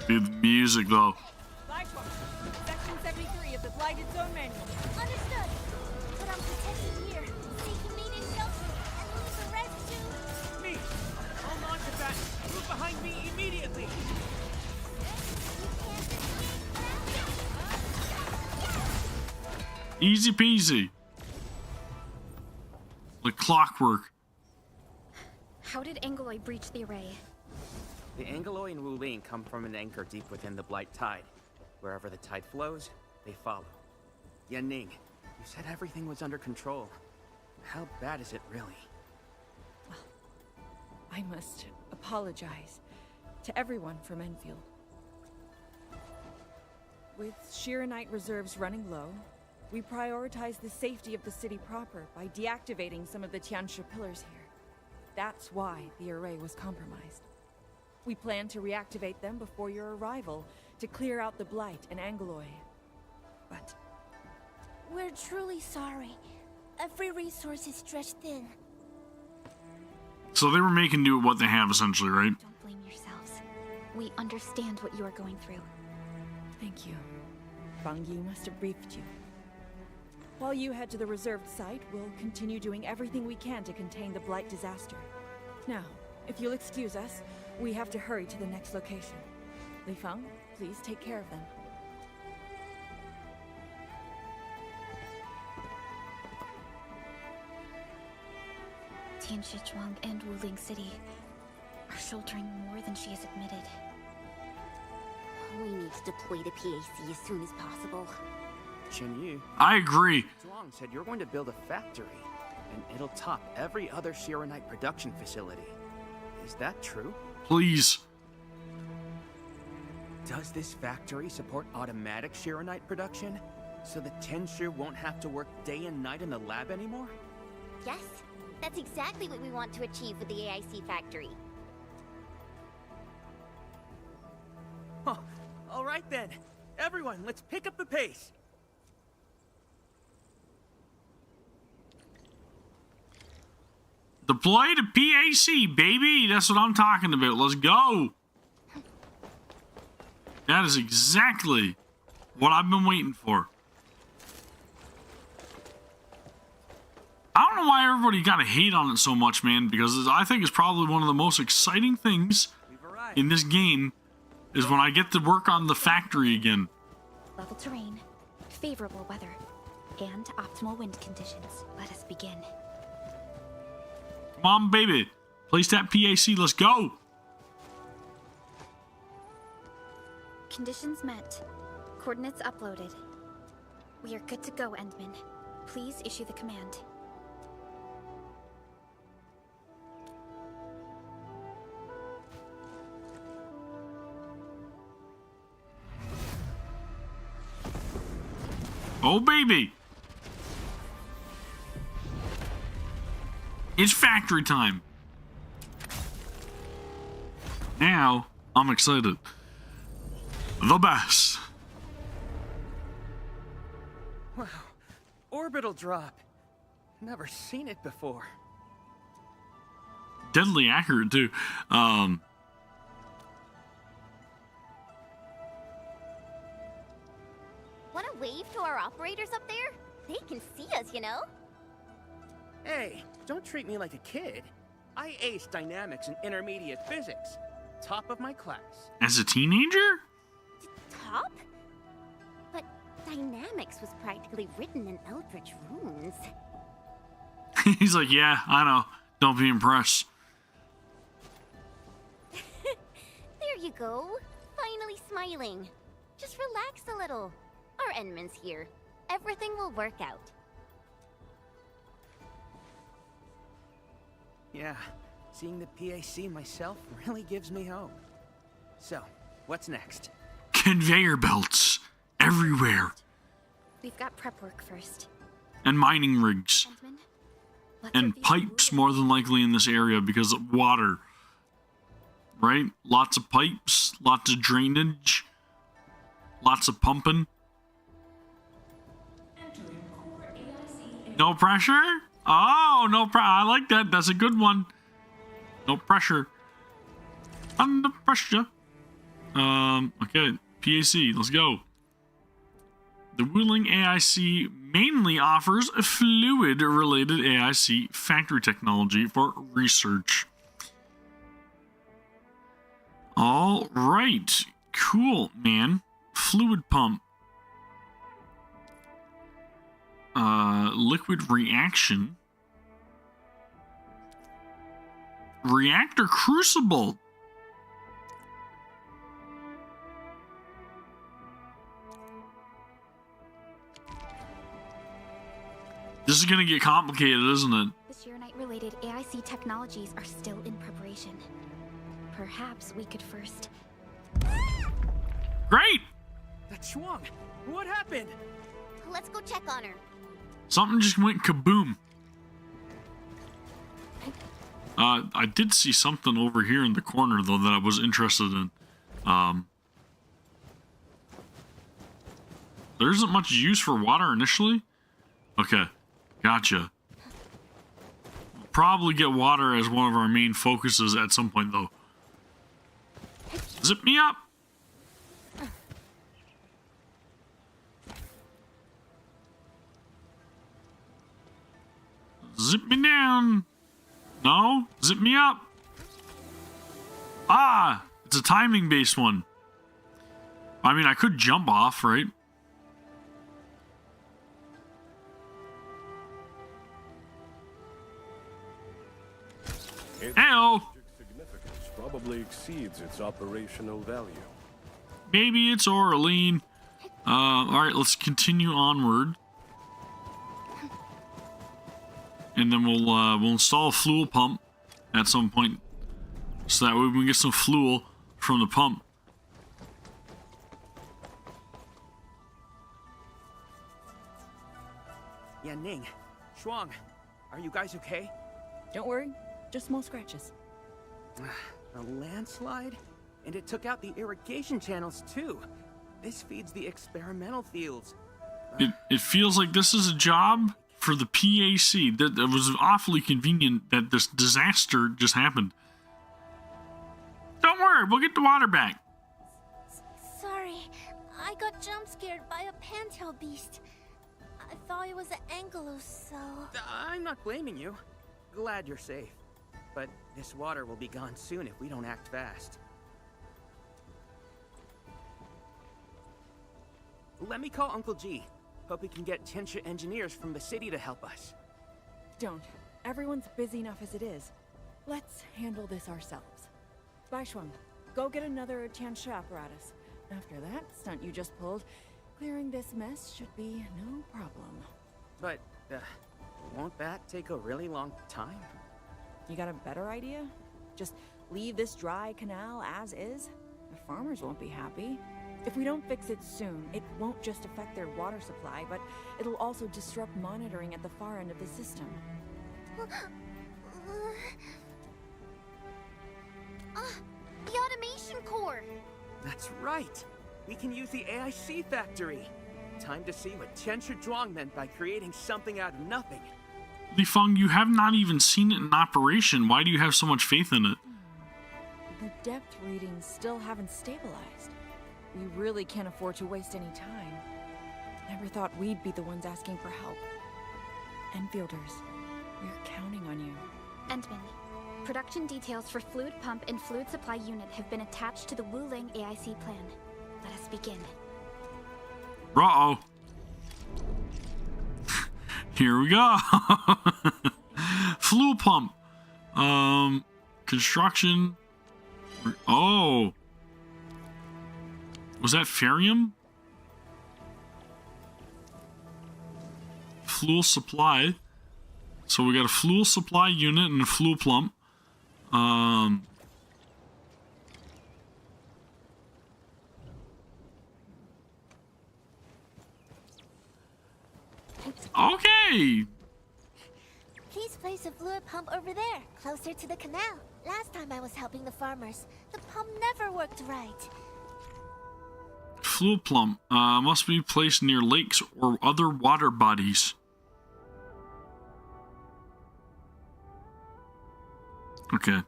Dude, the music though. Section 73 of the Blighted Zone Manual. Understood. But I'm protected here. Seeking immediate shelter and leave the rest to... Me! Hold on to that! Move behind me immediately! Easy peasy. Like clockwork. How did Angoloi breach the array? The Angoloi and Wuling come from an anchor deep within the Blight Tide. Wherever the tide flows, they follow. Yan Ning, you said everything was under control. How bad is it really? I must apologize to everyone from Endfield. With Sheer-Knight reserves running low, we prioritize the safety of the city proper by deactivating some of the Tiansha pillars here. That's why the array was compromised. We plan to reactivate them before your arrival to clear out the Blight and Angoloi. But we're truly sorry. Every resource is stretched thin. So they were making do with what they have, essentially, right? Don't blame yourselves. We understand what you are going through. thank you. Bang Yi must have briefed you. While you head to the reserved site, we'll continue doing everything we can to contain the Blight disaster. Now, if you'll excuse us, we have to hurry to the next location. Li Feng, please take care of them. Tianshichuang and Wuling City are sheltering more than she has admitted. We need to deploy the PAC as soon as possible. Chen Yu. I agree. Zhuang said you're going to build a factory. and it'll top every other Shironite production facility. Is that true? Please. Does this factory support automatic Shironite production? So the Tenshu won't have to work day and night in the lab anymore? Yes, that's exactly what we want to achieve with the AIC factory. Oh, all right then. Everyone, let's pick up the pace. Deploy to PAC, baby. That's what I'm talking about. Let's go. That is exactly what I've been waiting for. I don't know why everybody gotta hate on it so much, man, because I think it's probably one of the most exciting things in this game is when I get to work on the factory again. Level terrain, favorable weather, and optimal wind conditions. Let us begin. Come on, baby. Place that PAC. Let's go. Conditions met. Coordinates uploaded. We are good to go, Endman. Please issue the command. Oh, baby. It's factory time. Now, I'm excited. The best. Wow. Orbital drop. Never seen it before. Deadly accurate, too. Wanna wave to our operators up there? They can see us, you know? Hey, don't treat me like a kid. I aced dynamics and intermediate physics. Top of my class. As a teenager? Top? But dynamics was practically written in Eldritch runes. He's like, yeah, I know. Don't be impressed. There you go. Finally smiling. Just relax a little. Our Endman's here. Everything will work out. Yeah, seeing the PAC myself really gives me hope. So, what's next? Conveyor belts everywhere. We've got prep work first. And mining rigs. And pipes, more than likely, in this area because of water. Right? Lots of pipes, lots of drainage, lots of pumping. No pressure? Oh, no pressure. I like that. That's a good one. No pressure. Under pressure. Okay. PAC, let's go. The Wuling AIC mainly offers a fluid-related AIC factory technology for research. All right. Cool, man. Fluid pump. Liquid reaction. Reactor crucible. This is gonna get complicated, isn't it? The Shironite-related AIC technologies are still in preparation. Perhaps we could first... Great! That Chuang! What happened? Let's go check on her. Something just went kaboom. I did see something over here in the corner, though, that I was interested in. There isn't much use for water initially? Okay, gotcha. We'll probably get water as one of our main focuses at some point, though. Zip me up! Zip me down! No? Zip me up! Ah! It's a timing-based one. I mean, I could jump off, right? Heyo! Significance probably exceeds its operational value. Maybe it's Oraline. Alright, let's continue onward. and then we'll install a fuel pump at some point, so that way we can get some fuel from the pump. Yeah, Ning, Shuang, are you guys okay? Don't worry, just small scratches. A landslide? And it took out the irrigation channels too. This feeds the experimental fields. It feels like this is a job for the PAC. That was awfully convenient that this disaster just happened. Don't worry, we'll get the water back. Sorry, I got jump scared by a pantail beast. I thought it was an ankylos, so... I'm not blaming you. Glad you're safe. But this water will be gone soon if we don't act fast. Let me call Uncle G. Hope we can get Tianxia engineers from the city to help us. Don't. Everyone's busy enough as it is. Let's handle this ourselves. Baishuang, go get another Tianxia apparatus. After that stunt you just pulled, clearing this mess should be no problem. But, won't that take a really long time? You got a better idea? Just leave this dry canal as is? The farmers won't be happy. If we don't fix it soon, it won't just affect their water supply, but it'll also disrupt monitoring at the far end of the system. The automation core! That's right! We can use the AIC factory! Time to see what Tianxia Zhuang meant by creating something out of nothing. Li Feng, you have not even seen it in operation. Why do you have so much faith in it? The depth readings still haven't stabilized. We really can't afford to waste any time. Never thought we'd be the ones asking for help. Enfielders, we're counting on you. Entman, production details for fluid pump and fluid supply unit have been attached to the Wuling AIC plan. Let us begin. Uh-oh. Here we go. Fuel pump. Construction. Oh. Was that Ferium? Fuel supply. So we got a fuel supply unit and a fuel pump. Okay. Please place a fluid pump over there, closer to the canal. Last time I was helping the farmers, the pump never worked right. Fuel pump must be placed near lakes or other water bodies. Okay,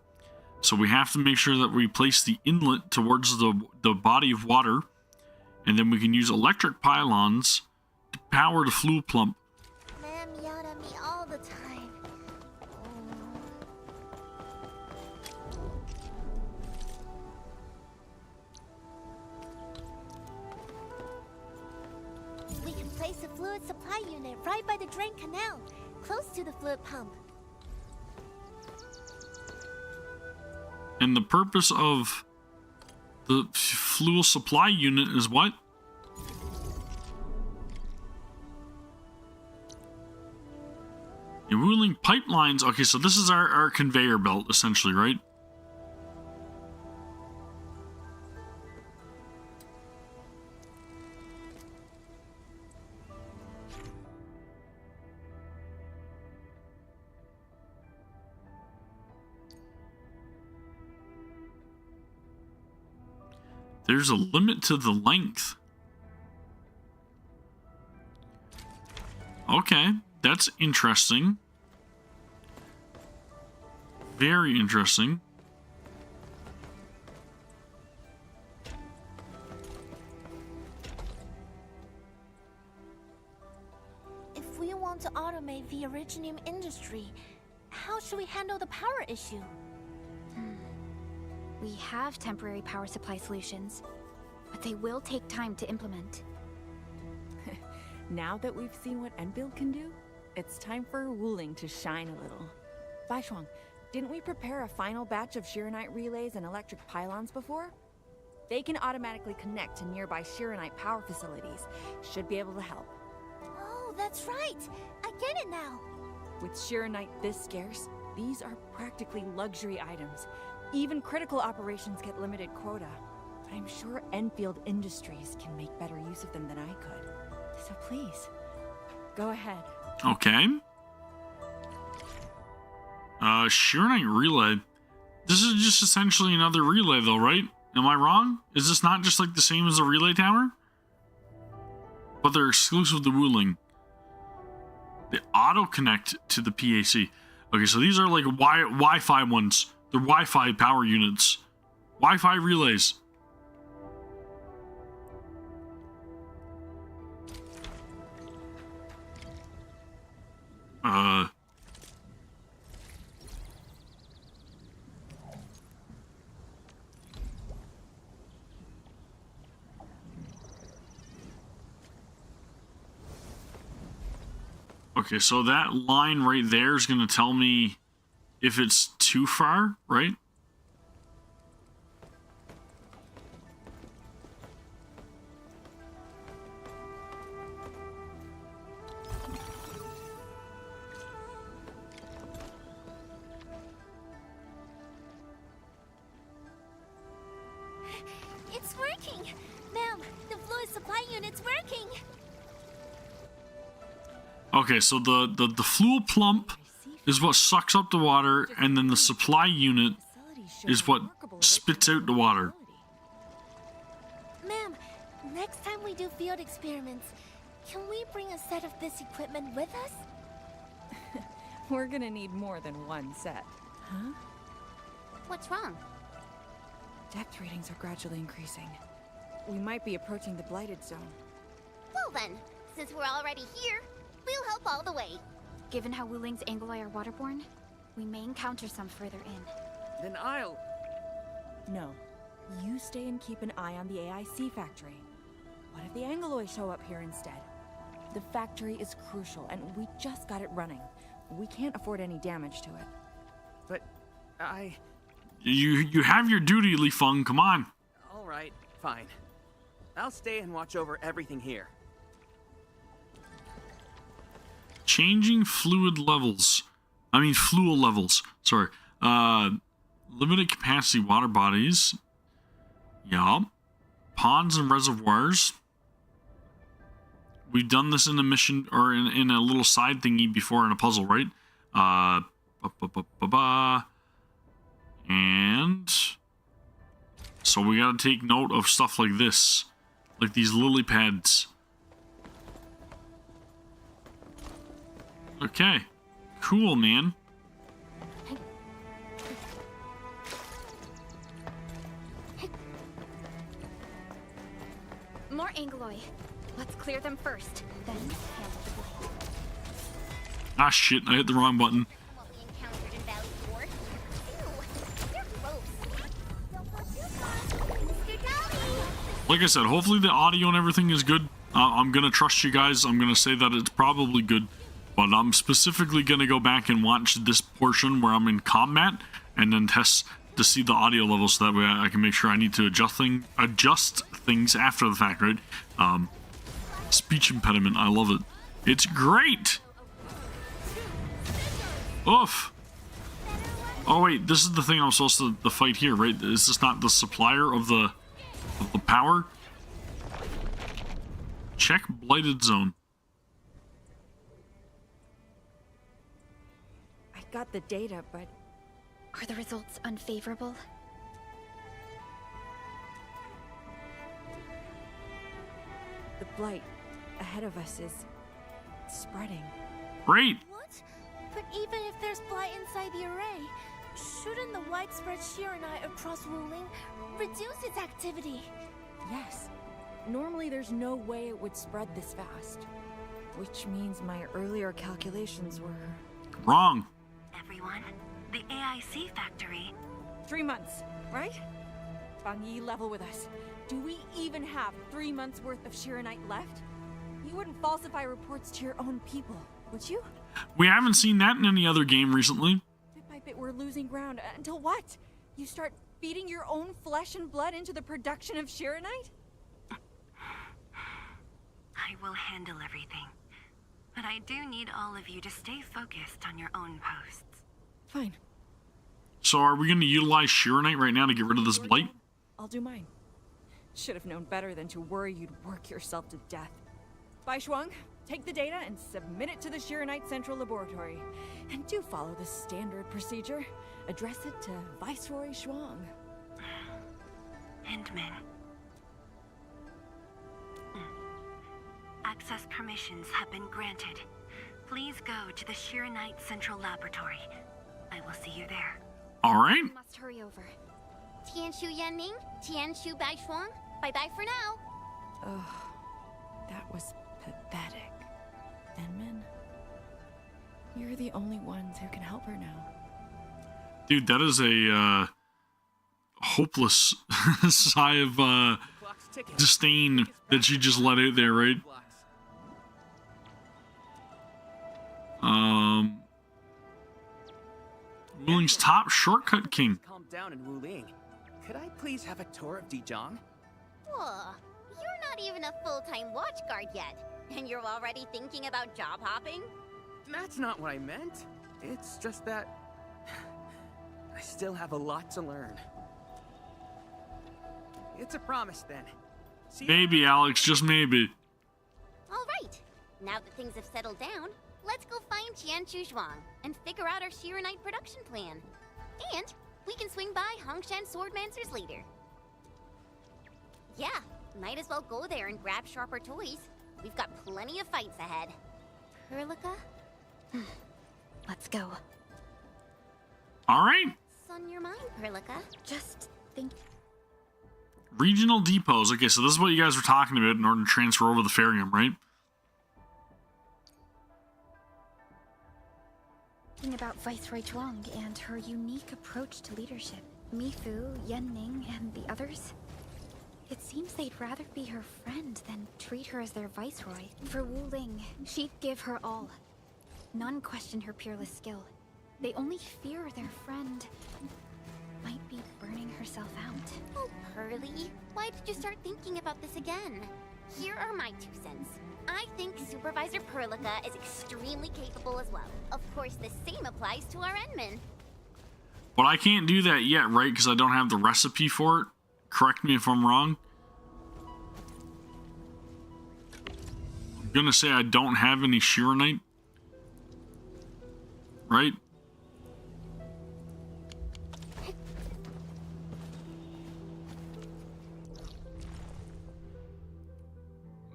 so we have to make sure that we place the inlet towards the body of water, and then we can use electric pylons to power the fuel pump. Ma'am yelled at me all the time. We can place a fluid supply unit right by the drain canal, close to the fluid pump. And the purpose of the fuel supply unit is what? The Wuling pipelines. Okay, so this is our conveyor belt, essentially, right? There's a limit to the length. Okay, that's interesting. Very interesting. If we want to automate the originium industry, how should we handle the power issue? We have temporary power supply solutions, but they will take time to implement. Now that we've seen what Endfield can do, it's time for Wuling to shine a little. Baishuang, didn't we prepare a final batch of Shiranite relays and electric pylons before? They can automatically connect to nearby Shiranite power facilities. Should be able to help. Oh, that's right! I get it now! With Shiranite this scarce, these are practically luxury items. Even critical operations get limited quota. But I'm sure Endfield Industries can make better use of them than I could. So please, go ahead. Okay. Shiranite relay. This is just essentially another relay though, right? Am I wrong? Is this not just like the same as the relay tower? But they're exclusive to Wuling. They auto-connect to the PAC. Okay, so these are like Wi-Fi ones. They're Wi-Fi power units. Wi-Fi relays. Okay, so that line right there is going to tell me if it's too far, right? It's working! Ma'am, the fluid supply unit's working! Okay, so the fluid plump is what sucks up the water, and then the supply unit is what spits out the water. Ma'am, next time we do field experiments, can we bring a set of this equipment with us? We're gonna need more than one set. Huh? What's wrong? Depth readings are gradually increasing. We might be approaching the blighted zone. Well then, since we're already here, we'll help all the way. Given how Wuling's Angolai are waterborne, we may encounter some further in. Then I'll... No. You stay and keep an eye on the AIC factory. What if the Angolai show up here instead? The factory is crucial, and we just got it running. We can't afford any damage to it. But I... You have your duty, Li Feng. Come on. All right, fine. I'll stay and watch over everything here. Changing fluid levels. Fluid levels. Sorry. Limited capacity water bodies. Yeah. Ponds and reservoirs. We've done this in a mission, or in a little side thingy before in a puzzle, right? And so we gotta take note of stuff like this. Like these lily pads. Okay. Cool, man. More Angolai. Let's clear them first, then handle the blight. Ah, shit. I hit the wrong button. What we encountered in Valley 4. Ew, they're gross. Don't go too far. Mr. Dolly! Like I said, hopefully the audio and everything is good. I'm gonna trust you guys. I'm gonna say that it's probably good. But I'm specifically going to go back and watch this portion where I'm in combat and then test to see the audio level so that way I can make sure I need to adjust things after the fact, right? Speech impediment, I love it. It's great! Oof! Oh wait, this is the thing I'm supposed to fight here, right? Is this not the supplier of the power? Check blighted zone. Got the data, but... Are the results unfavorable? The blight ahead of us is spreading. Great! What? But even if there's blight inside the array, shouldn't the widespread Shiranite across Wuling reduce its activity? Yes. Normally there's no way it would spread this fast. Which means my earlier calculations were... wrong. Everyone, the AIC factory. 3 months, right? Bang Yi, level with us. Do we even have 3 months worth of Shiranite left? You wouldn't falsify reports to your own people, would you? We haven't seen that in any other game recently. Bit by bit, we're losing ground. Until what? You start feeding your own flesh and blood into the production of Shiranite? I will handle everything. but I do need all of you to stay focused on your own posts. Fine. So are we going to utilize Shironite right now to get rid of this blight? I'll do mine. Should have known better than to worry you'd work yourself to death. Bai Shuang, take the data and submit it to the Shironite Central Laboratory. And do follow the standard procedure. Address it to Viceroy Shuang. Endman. Access permissions have been granted. Please go to the Shironite Central Laboratory. I will see you there. All right. Must hurry over. Tianshu Yanning, Tianshu Bai Shuang. Bye-bye for now. Oh, that was pathetic. Denman, you're the only ones who can help her now. Dude, that is a hopeless sigh of disdain that she just let out there, right? Wuling's top shortcut king. Calm down in Wuling. Could I please have a tour of Dijiang? Whoa, you're not even a full-time watch guard yet, and you're already thinking about job hopping? That's not what I meant. It's just that I still have a lot to learn. It's a promise then. See Maybe, Alex, just maybe. All right. Now that things have settled down, let's go find Tianshu Zhuang and figure out our Shironite production plan. And we can swing by Hongshan Swordmancers later. Yeah, might as well go there and grab sharper toys. We've got plenty of fights ahead. Perlica? Let's go. All right. What's on your mind, Perlica? Just think. Regional depots. Okay, so this is what you guys were talking about in order to transfer over the Ferium, right? Thinking about Viceroy Zhuang and her unique approach to leadership. Mifu, Yanning, and the others. It seems they'd rather be her friend than treat her as their viceroy. For Wuling, she'd give her all. None question her peerless skill. They only fear their friend might be burning herself out. Oh, Pearly, why did you start thinking about this again? Here are my 2 cents. I think Supervisor Perlica is extremely capable as well. Of course, the same applies to our Endman. But I can't do that yet, right? Because I don't have the recipe for it. Correct me if I'm wrong. I'm gonna say I don't have any Shironite. Right?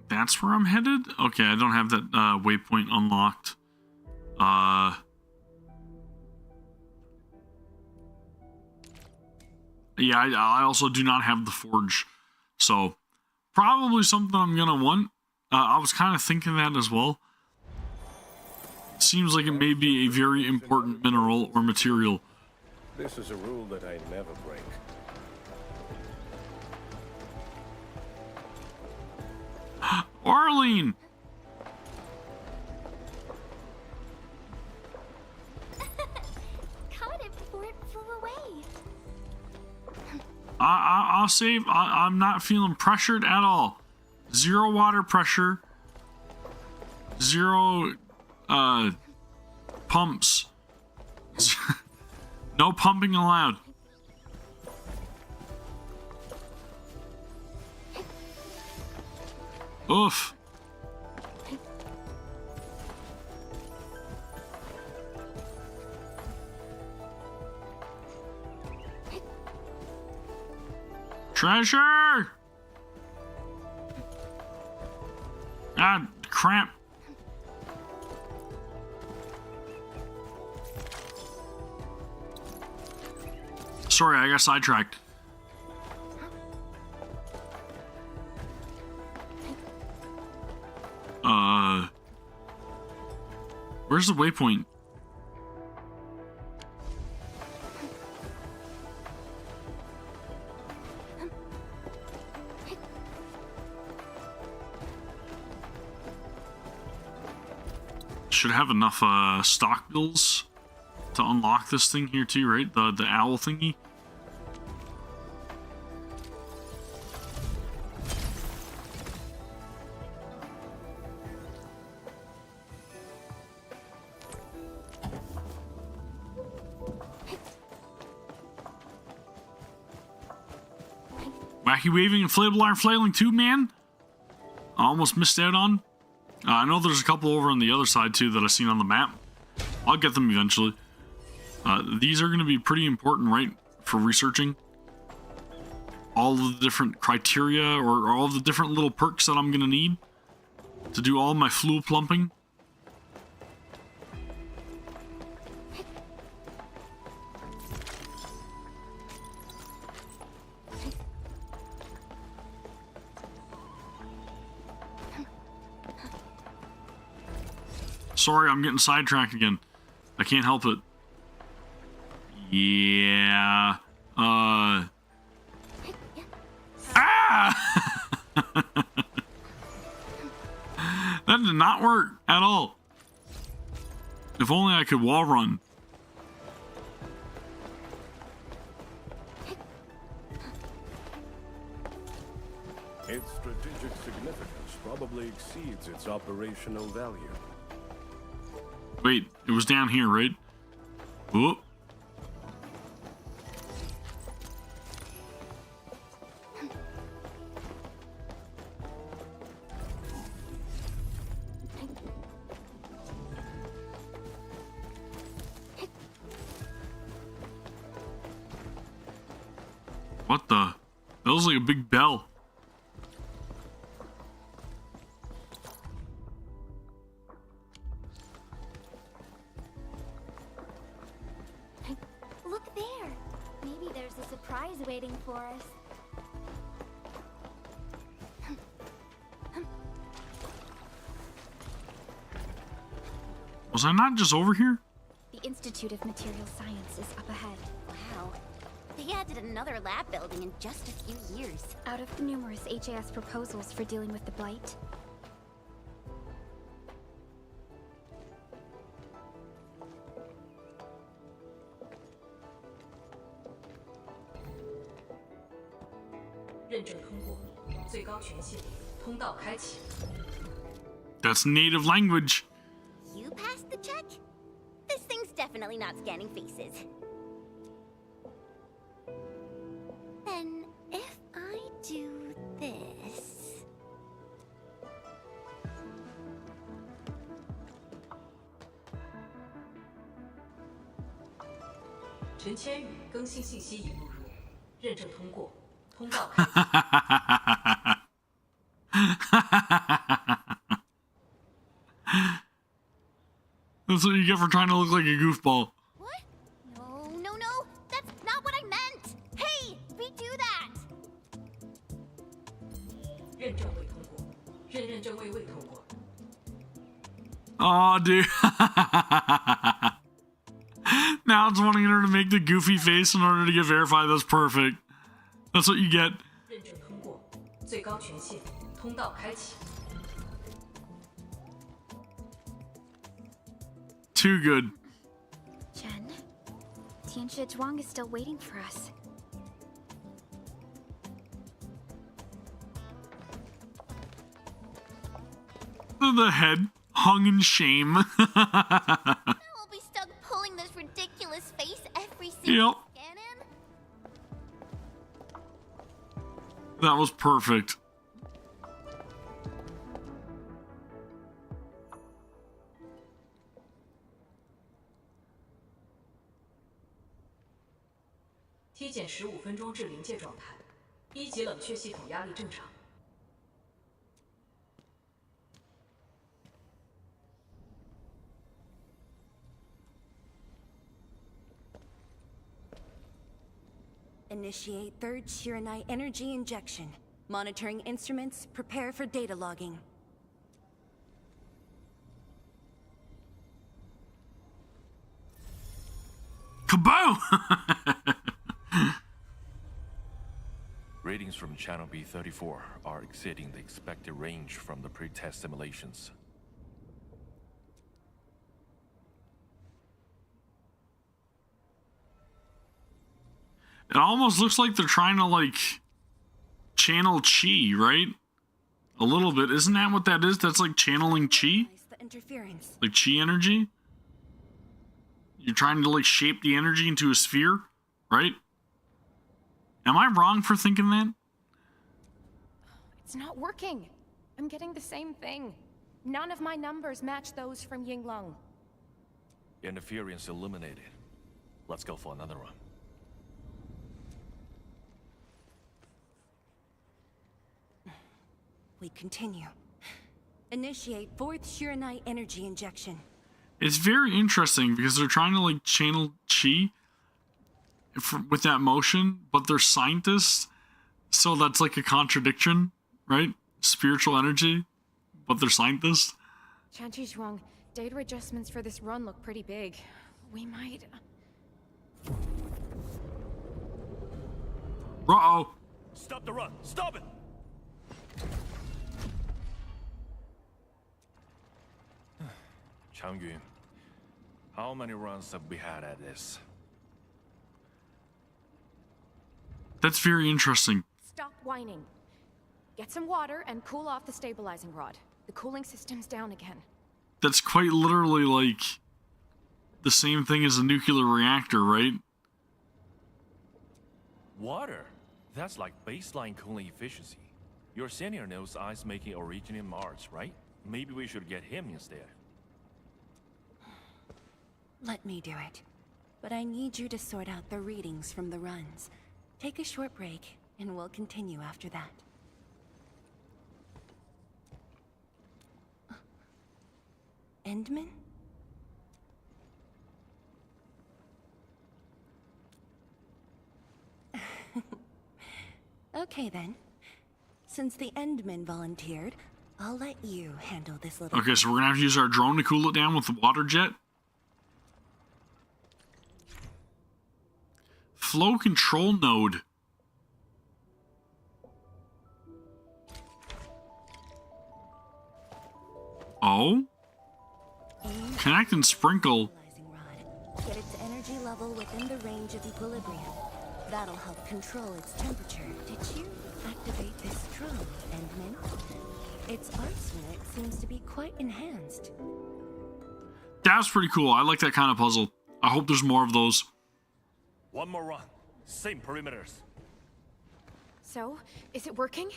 That's where I'm headed? Okay, I don't have that waypoint unlocked. Yeah, I also do not have the forge. So, probably something I'm gonna want. I was kind of thinking that as well. Seems like it may be a very important mineral or material. This is a rule that I never break. Arlene! Caught it before it flew away. I'll save. I'm not feeling pressured at all. 0 water pressure. 0 pumps. No pumping allowed. Oof. Treasure! Ah, crap. Sorry, I got sidetracked. Where's the waypoint? Should have enough stock bills to unlock this thing here too, right? The owl thingy. Wacky waving, inflatable arm flailing too, man. I almost missed out on. I know there's a couple over on the other side too that I've seen on the map. I'll get them eventually. These are going to be pretty important, right, for researching all of the different criteria or all of the different little perks that I'm going to need to do all my fluid plumping. Sorry, I'm getting sidetracked again. I can't help it. Yeah. Ah! That did not work at all. If only I could wall run. Its strategic significance probably exceeds its operational value. Wait, it was down here, right? Whoop. What the? That was like a big bell. Look there. Maybe there's a surprise waiting for us. Was I not just over here? The Institute of Material Science is up ahead. Wow. They added another lab building in just a few years. Out of the numerous HAS proposals for dealing with the Blight, That's native language. You passed the check? This thing's definitely not scanning faces. Then, if I do this... That's what you get for trying to look like a goofball. What? No, no, no! That's not what I meant! Hey! Redo that! Oh, dude. Now it's wanting her to make the goofy face in order to get verified. That's perfect. That's what you get. Too good. Jen, Tianxia Zhuang is still waiting for us. The head hung in shame. I'll be stuck pulling this ridiculous face every single scan in. That was perfect. Initiate third Shiranite energy injection. Monitoring instruments, prepare for data logging. Kaboom! Readings from Channel B34 are exceeding the expected range from the pre-test simulations. It almost looks like they're trying to, like, channel chi, right? A little bit. Isn't that what that is? That's like channeling chi? Like chi energy? You're trying to, like, shape the energy into a sphere, right? Am I wrong for thinking that? It's not working. I'm getting the same thing. None of my numbers match those from Yinglong. Interference eliminated. Let's go for another run. We continue. Initiate 4th Shiranite energy injection. It's very interesting because they're trying to like channel chi with that motion, but they're scientists, so that's like a contradiction, right? Spiritual energy, but they're scientists. Chanchi Zhuang, data adjustments for this run look pretty big. We might... Uh-oh. Stop the run! Stop it! Changyun, how many runs have we had at this? That's very interesting. Stop whining. Get some water and cool off the stabilizing rod. The cooling system's down again. That's quite literally like the same thing as a nuclear reactor, right? Water? That's like baseline cooling efficiency. Your senior knows ice making originated in Mars, right? Maybe we should get him instead. Let me do it. But I need you to sort out the readings from the runs. Take a short break, and we'll continue after that. Endman? Okay then. Since the Endman volunteered, I'll let you handle this little... Okay, so we're gonna have to use our drone to cool it down with the water jet. Flow control node. Oh? Connect and sprinkle. Get its energy level within the range of equilibrium. That'll help control its temperature. Did you activate this drone, Endman? Its arsenic seems to be quite enhanced. That's pretty cool. I like that kind of puzzle. I hope there's more of those. One more run. Same perimeters. So, is it working?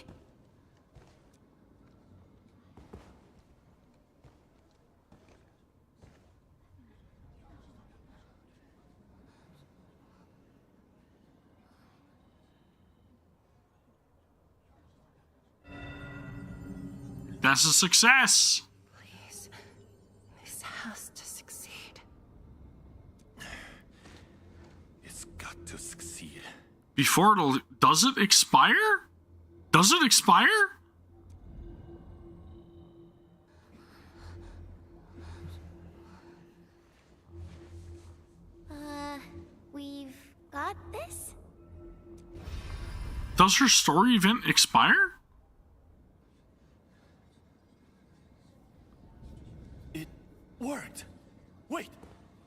That's a success. Please. This has to succeed. It's got to succeed. Before it'll... Does it expire? Does it expire? We've got this? Does her story event expire? Worked. Wait,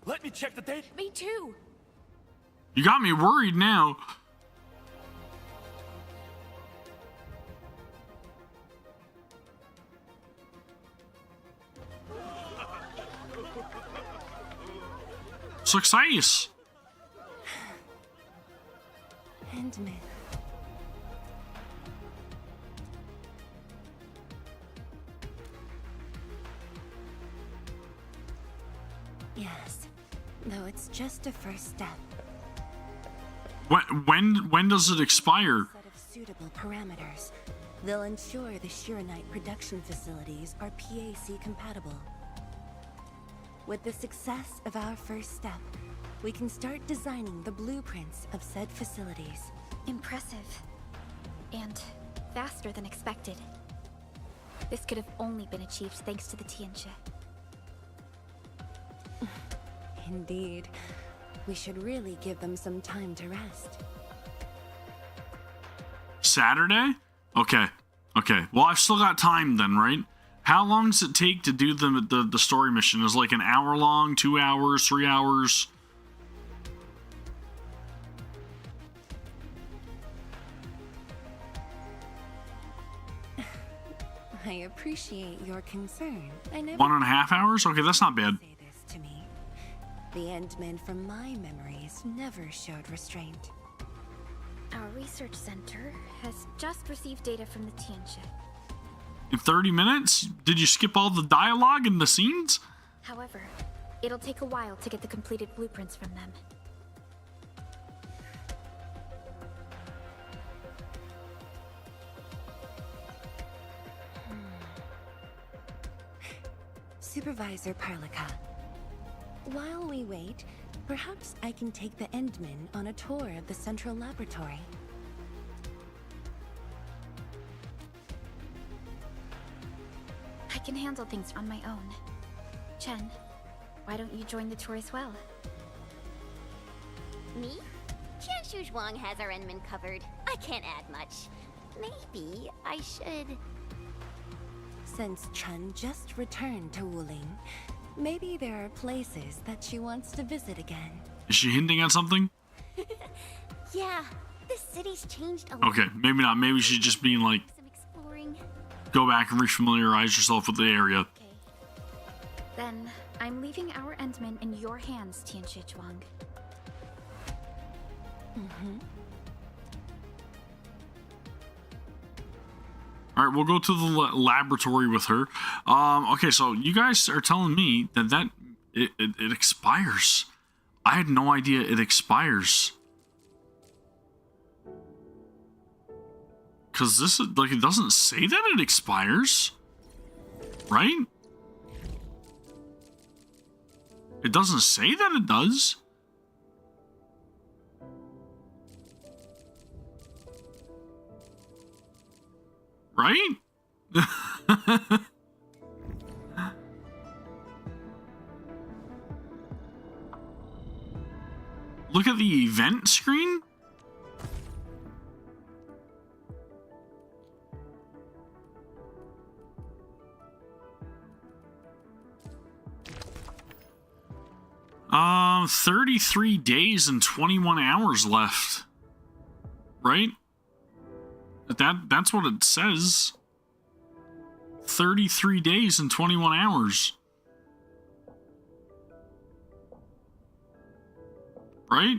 let me check the date. Me too. You got me worried now. Success. Endman. Yes, though it's just a first step. When does it expire? Set of suitable parameters. They'll ensure the Shiranite production facilities are PAC compatible. With the success of our first step, we can start designing the blueprints of said facilities. Impressive. And faster than expected. This could have only been achieved thanks to the Tianxia. Indeed. We should really give them some time to rest. Saturday? Okay. Okay. Well, I've still got time then, right? How long does it take to do the story mission? Is it like an hour long, 2 hours, 3 hours? I appreciate your concern. I never 1.5 hours? Okay, that's not bad. say this to me. The Endmen from my memories never showed restraint. Our research center has just received data from the Tianxia. In 30 minutes? Did you skip all the dialogue and the scenes? However, it'll take a while to get the completed blueprints from them. Supervisor Parlica, while we wait, perhaps I can take the Endmen on a tour of the central laboratory. I can handle things on my own. Chen, why don't you join the tour as well? Me? Qianshu Zhuang has our Endman covered. I can't add much. Maybe I should... Since Chen just returned to Wuling, maybe there are places that she wants to visit again. Is she hinting at something? Yeah, the city's changed a lot. Okay, maybe not. Maybe she's just being like, Some exploring. go back and refamiliarize yourself with the area. Then, I'm leaving our Endman in your hands, Tianxia Zhuang. All right, we'll go to the laboratory with her. Okay, so you guys are telling me that it expires. I had no idea it expires. Because this is, like, it doesn't say that it expires. Right? It doesn't say that it does. Right? Look at the event screen. Um, 33 days and 21 hours left. Right? That's what it says. 33 days and 21 hours. Right?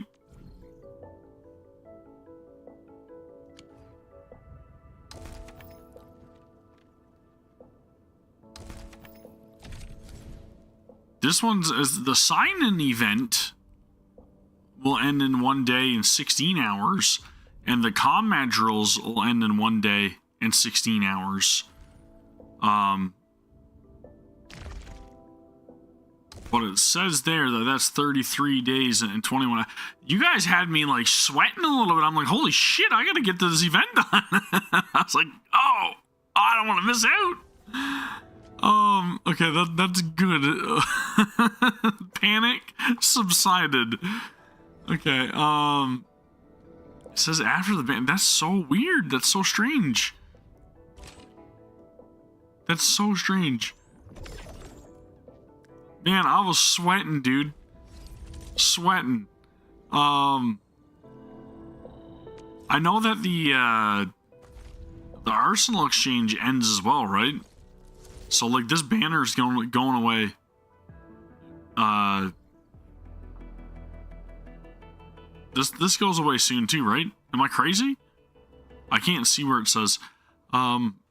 This one's as the sign-in event will end in 1 day and 16 hours. And the combat drills will end in 1 day and 16 hours. But it says there that that's 33 days and 21. You guys had me like sweating a little bit. I'm like, holy shit, I gotta get this event done. I was like, oh, I don't want to miss out. Okay, that's good. Panic subsided. Okay, it says after the ban. That's so weird. That's so strange. That's so strange. Man, I was sweating, dude. Sweating. I know that the Arsenal exchange ends as well, right? So like this banner is going away. This goes away soon too, right? Am I crazy? I can't see where it says.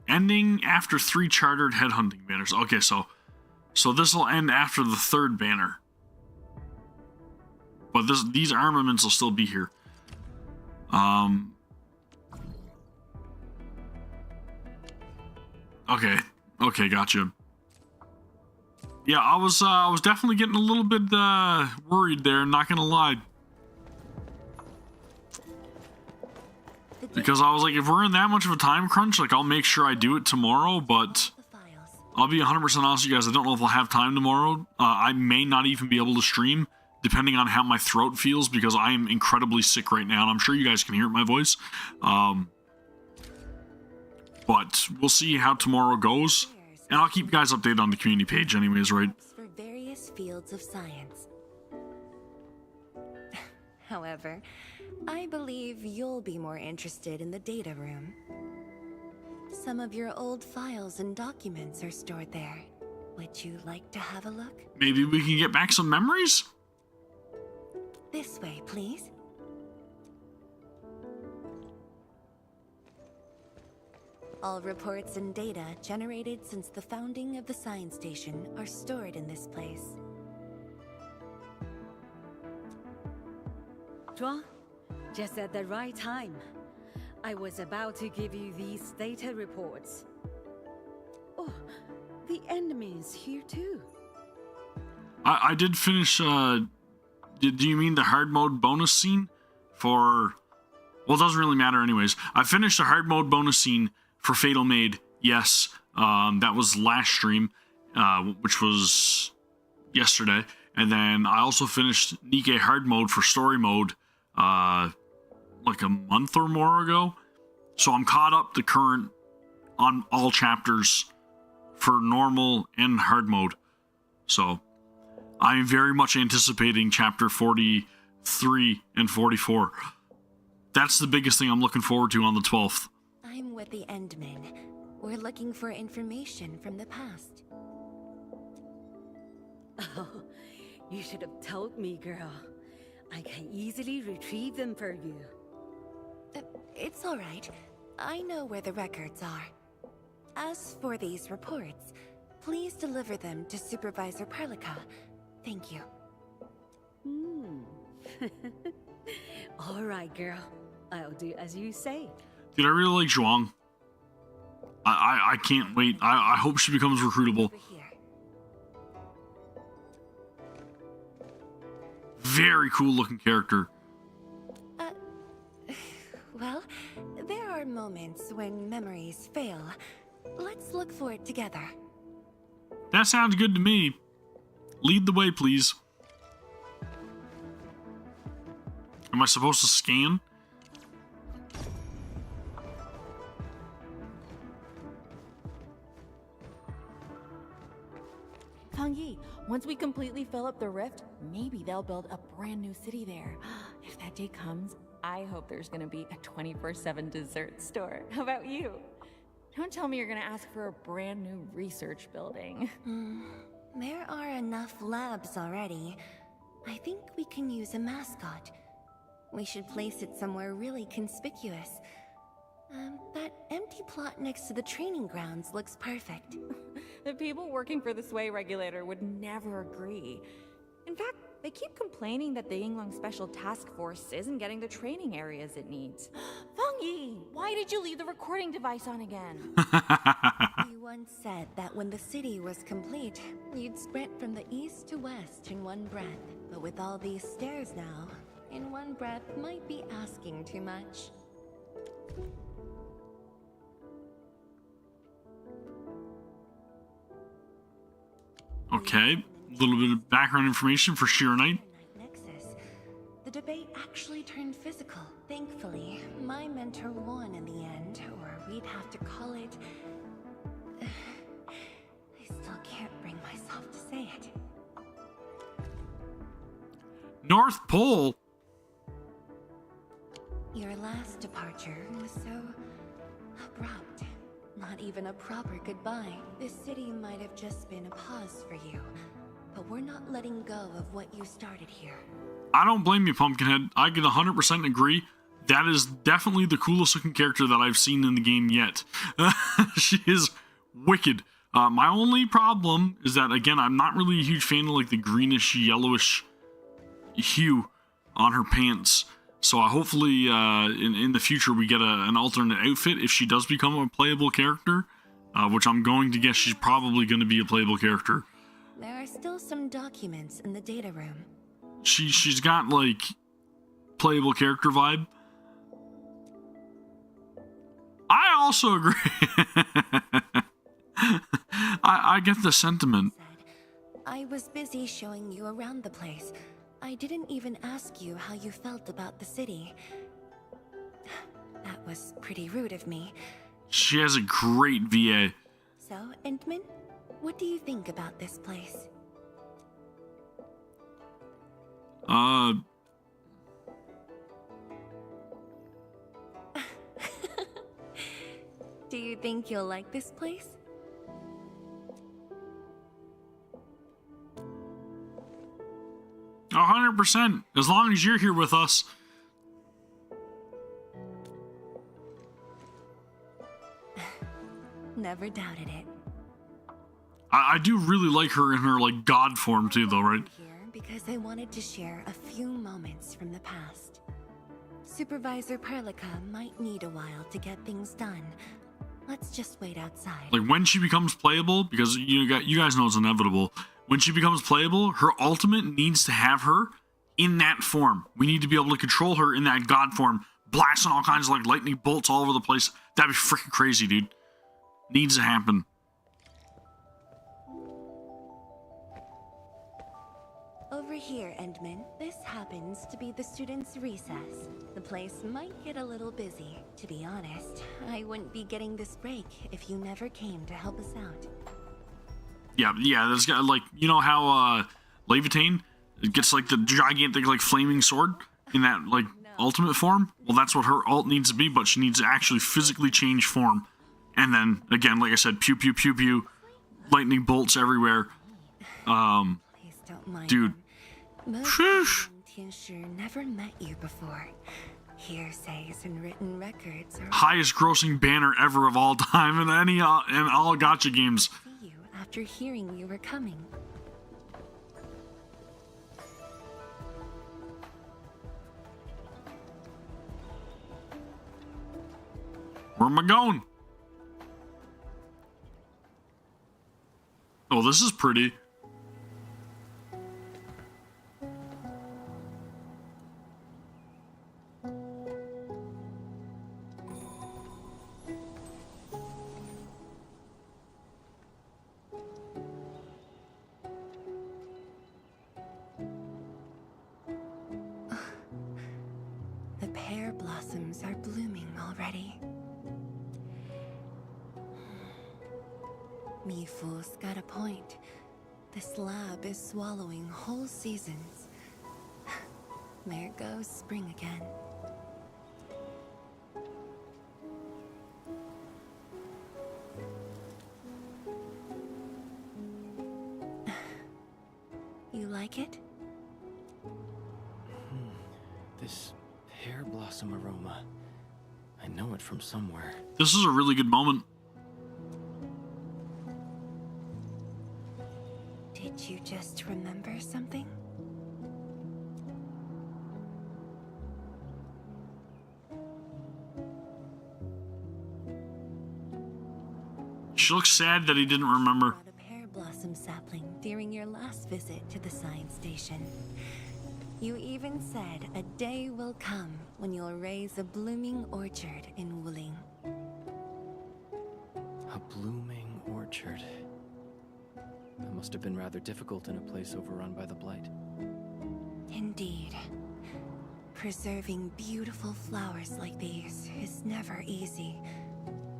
Ending after 3 chartered headhunting banners. Okay, so this will end after the 3rd banner. But these armaments will still be here. Okay, gotcha. Yeah, I was definitely getting a little bit worried there, not gonna lie. Because I was like, if we're in that much of a time crunch, like, I'll make sure I do it tomorrow, but I'll be 100% honest with you guys, I don't know if I'll have time tomorrow. I may not even be able to stream, depending on how my throat feels, because I am incredibly sick right now, and I'm sure you guys can hear my voice. But we'll see how tomorrow goes, and I'll keep you guys updated on the community page anyways, right? For various fields of science. However, I believe you'll be more interested in the data room. Some of your old files and documents are stored there. Would you like to have a look? Maybe we can get back some memories? This way, please. All reports and data generated since the founding of the science station are stored in this place. Zhuang, just at the right time. I was about to give you these data reports. Oh, the enemy's here too. I did finish, do you mean the hard mode bonus scene for, well, it doesn't really matter anyways. I finished the hard mode bonus scene for Fatal Maid, yes. That was last stream, which was yesterday. And then I also finished NIKKE hard mode for story mode, like a month or more ago. So I'm caught up to current on all chapters for normal and hard mode. So I'm very much anticipating chapter 43 and 44. That's the biggest thing I'm looking forward to on the 12th. I'm with the Endmen. We're looking for information from the past. Oh, you should have told me, girl. I can easily retrieve them for you. It's all right. I know where the records are. As for these reports, please deliver them to Supervisor Perlica. Thank you. All right, girl. I'll do as you say. Dude, I really like Zhuang. I can't wait. I hope she becomes recruitable. Very cool looking character. Well, there are moments when memories fail. Let's look for it together. That sounds good to me. Lead the way, please. Am I supposed to scan? Yi, once we completely fill up the rift, maybe they'll build a brand new city there. If that day comes, I hope there's gonna be a 24/7 dessert store. How about you? Don't tell me you're gonna ask for a brand new research building. There are enough labs already. I think we can use a mascot. We should place it somewhere really conspicuous. That empty plot next to the training grounds looks perfect. The people working for the Sway Regulator would never agree. In fact, they keep complaining that the Yinglong Special Task Force isn't getting the training areas it needs. Yi, why did you leave the recording device on again? You once said that when the city was complete, you'd sprint from the east to west in one breath. But with all these stairs now, in one breath might be asking too much. Okay, a little bit of background information for Sheer Knight. The debate actually turned physical. Thankfully, my mentor won in the end, or we'd have to call it... I still can't bring myself to say it. North Pole? Your last departure was so abrupt. Not even a proper goodbye. This city might have just been a pause for you, but we're not letting go of what you started here. I don't blame you, Pumpkinhead. I can 100% agree. That is definitely the coolest looking character that I've seen in the game yet. She is wicked. My only problem is that, again, I'm not really a huge fan of like the greenish, yellowish hue on her pants. So hopefully in the future we get an alternate outfit if she does become a playable character, which I'm going to guess she's probably going to be a playable character. There are still some documents in the data room. She's got like playable character vibe. I also agree. I get the sentiment. I was busy showing you around the place. I didn't even ask you how you felt about the city. That was pretty rude of me. She has a great VA. So, Endman, what do you think about this place? Do you think you'll like this place? 100%, as long as you're here with us. never doubted it. I do really like her in her, like, god form too, though, right? Here because I wanted to share a few moments from the past. Supervisor Perlica might need a while to get things done. Let's just wait outside. Like, when she becomes playable, because you guys know it's inevitable, when she becomes playable, her ultimate needs to have her in that form. We need to be able to control her in that god form, blasting all kinds of, like, lightning bolts all over the place. That'd be freaking crazy, dude. Needs to happen. Over here, Endman. This happens to be the students' recess. The place might get a little busy. To be honest, I wouldn't be getting this break if you never came to help us out. Yeah, there's got, like, you know how Levitane gets, like, the gigantic, like, flaming sword in that, like, ultimate form? Well, that's what her ult needs to be, but she needs to actually physically change form. And then, again, like I said, pew pew pew pew, lightning bolts everywhere. Please don't mind dude. Most Tianshi never met you before. Hearsays and written records are Highest grossing banner ever of all time in any in all gacha games. see you after hearing you were coming. Where am I going? Oh, this is pretty. The pear blossoms are blooming already. Mifu's got a point. This lab is swallowing whole seasons. There goes spring again. You like it? This pear blossom aroma. I know it from somewhere. This is a really good moment. Did you just remember something? She looks sad that he didn't remember. A pear blossom sapling during your last visit to the science station. You even said a day will come when you'll raise a blooming orchard in Wuling. A blooming orchard. That must have been rather difficult in a place overrun by the Blight. Indeed. Preserving beautiful flowers like these is never easy,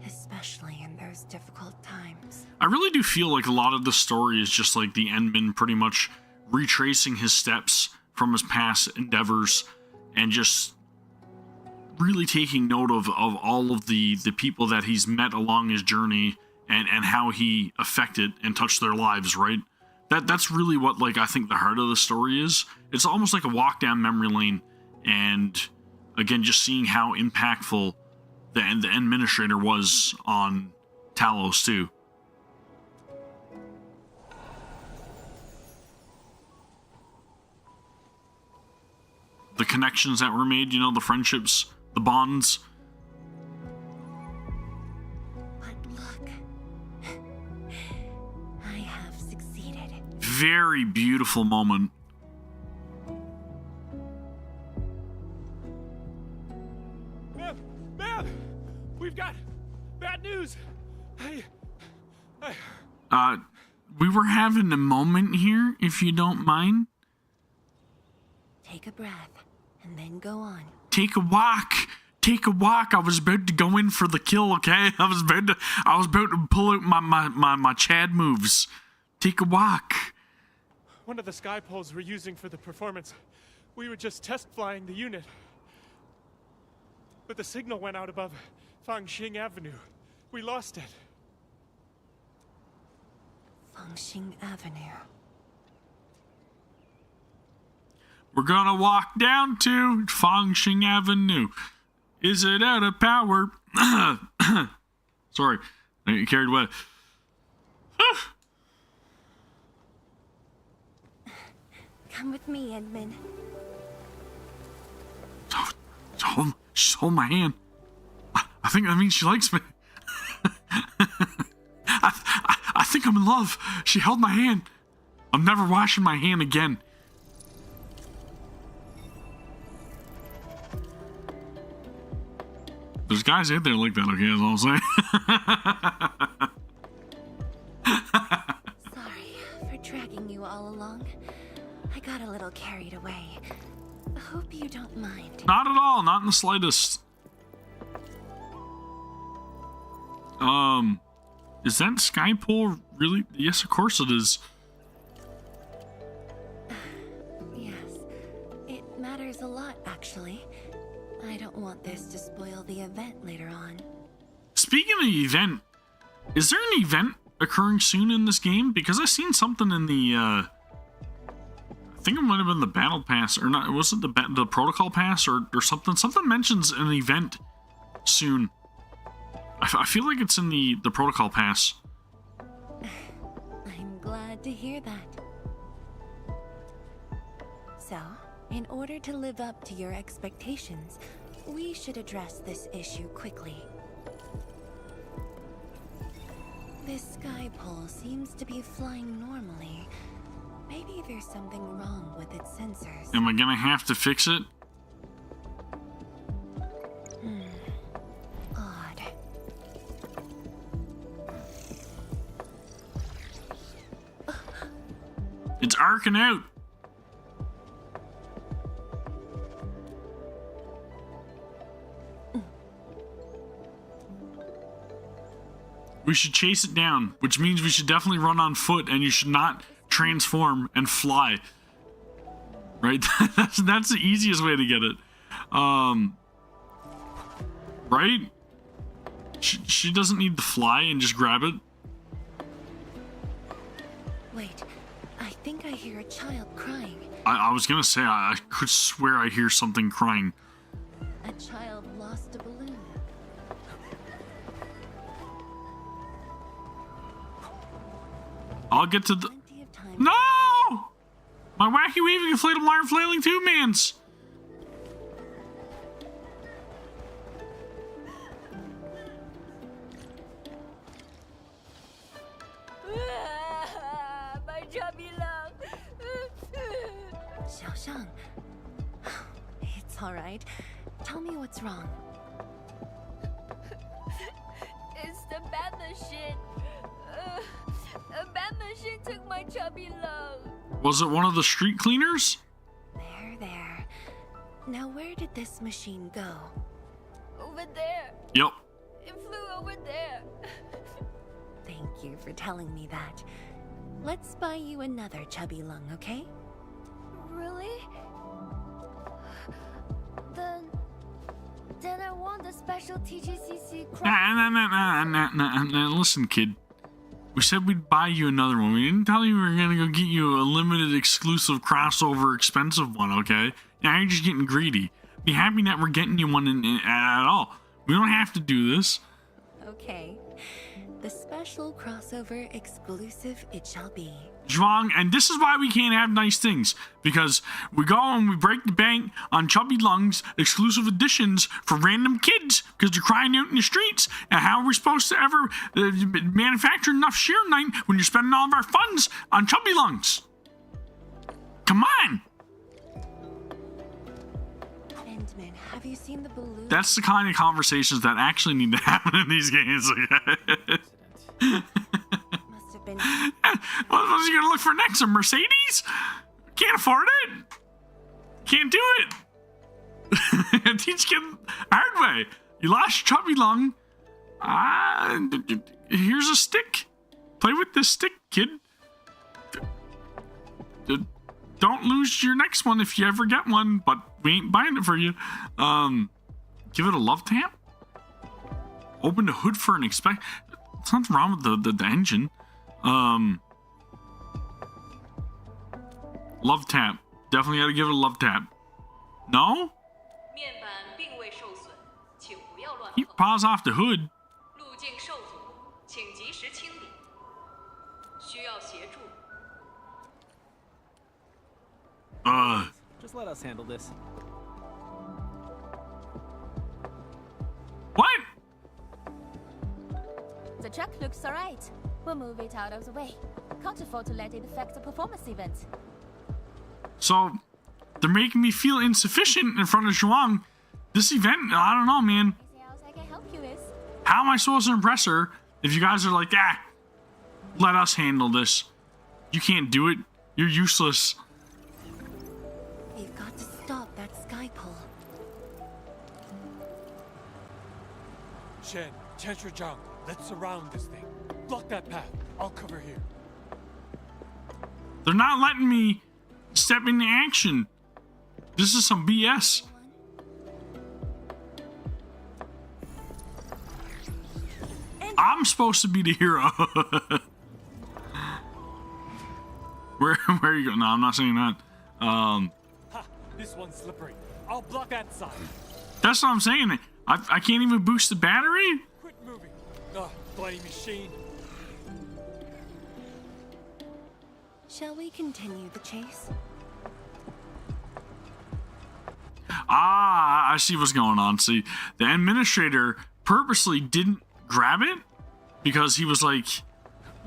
especially in those difficult times. I really do feel like a lot of the story is just like the Endman pretty much retracing his steps from his past endeavors and just really taking note of all of the people that he's met along his journey and how he affected and touched their lives, right? That's really what, like, I think the heart of the story is. It's almost like a walk down memory lane, and again, just seeing how impactful the administrator was on Talos too. The connections that were made, you know, the friendships, the bonds. I have succeeded. Very beautiful moment. Ma'am! We've got bad news! We were having a moment here, if you don't mind. Take a breath, and then go on. Take a walk. Take a walk. I was about to go in for the kill, okay? I was about to pull out my Chad moves. Take a walk. One of the sky poles we're using for the performance. We were just test flying the unit. But the signal went out above Fangxing Avenue. We lost it. Fangxing Avenue. We're gonna walk down to Fangxing Avenue. Is it out of power? Sorry. I get carried away. Come with me, Edmund. She's holding my hand. I think that means she likes me. I think I'm in love. She held my hand. I'm never washing my hand again. There's guys out there like that, okay, is all I'm saying. Sorry for dragging you all along. I got a little carried away. Hope you don't mind. Not at all, not in the slightest. Is that sky pole really? Yes, of course it is. Yes, it matters a lot, actually. I don't want this to spoil the event later on. Speaking of the event, is there an event occurring soon in this game? Because I seen something in the, I think it might have been the battle pass, or not, was it the protocol pass, or something? Something mentions an event soon. I feel like it's in the protocol pass. I'm glad to hear that. So, in order to live up to your expectations, we should address this issue quickly. This sky pole seems to be flying normally. Maybe there's something wrong with its sensors. Am I gonna have to fix it? Odd. It's arcing out. We should chase it down, which means we should definitely run on foot, and you should not transform and fly. Right? that's the easiest way to get it. Right? She doesn't need to fly and just grab it. Wait, I think I hear a child crying. I was gonna say, I could swear I hear something crying. A child lost a balloon. I'll get to the... No! My wacky weaving inflatable iron flailing tube mans! My chubby love. Xiaoshang. It's alright. Tell me what's wrong. It's the bad machine. A bad machine took my chubby love. Was it one of the street cleaners? There. Now where did this machine go? Over there. Yep. It flew over there. Thank you for telling me that. Let's buy you another chubby lung, okay? Really? Then I want the special TGCC Nah, listen, kid. We said we'd buy you another one. We didn't tell you we were gonna go get you a limited, exclusive, crossover, expensive one, okay? Now you're just getting greedy. Be happy that we're getting you one at all. We don't have to do this. Okay. The special crossover exclusive it shall be. Zhuang, and this is why we can't have nice things. Because we go and we break the bank on chubby lungs, exclusive editions for random kids, because they're crying out in the streets. And how are we supposed to ever manufacture enough sheer night when you're spending all of our funds on chubby lungs? Come on! Endman, have you seen the balloon? That's the kind of conversations that actually need to happen in these games. Must have been. What was he gonna look for next? A Mercedes? Can't afford it. Can't do it. Teach kid hard way. You lost your chubby lung. Here's a stick. Play with this stick, kid. Don't lose your next one if you ever get one, but we ain't buying it for you. Give it a love tap. Open the hood for an inspect. There's nothing wrong with the engine. Love tap. Definitely gotta give it a love tap. No? Keep paws off the hood. let us handle this. What? The truck looks alright. We'll move it out of the way. Can't afford to let it affect the performance event. So, they're making me feel insufficient in front of Zhuang. This event, I don't know, man. I can help you with. How am I supposed to impress her if you guys are like, let us handle this? You can't do it. You're useless. We've got to stop that sky pull. Shen, Zhang, let's surround this thing. Block that path. I'll cover here. They're not letting me step into action. This is some BS. I'm supposed to be the hero. Where are you going? No, I'm not saying that. Ha! This one's slippery. I'll block that side. That's what I'm saying. I can't even boost the battery? Quit moving. Ugh, bloody machine. Shall we continue the chase? Ah, I see what's going on. See, the administrator purposely didn't grab it because he was like,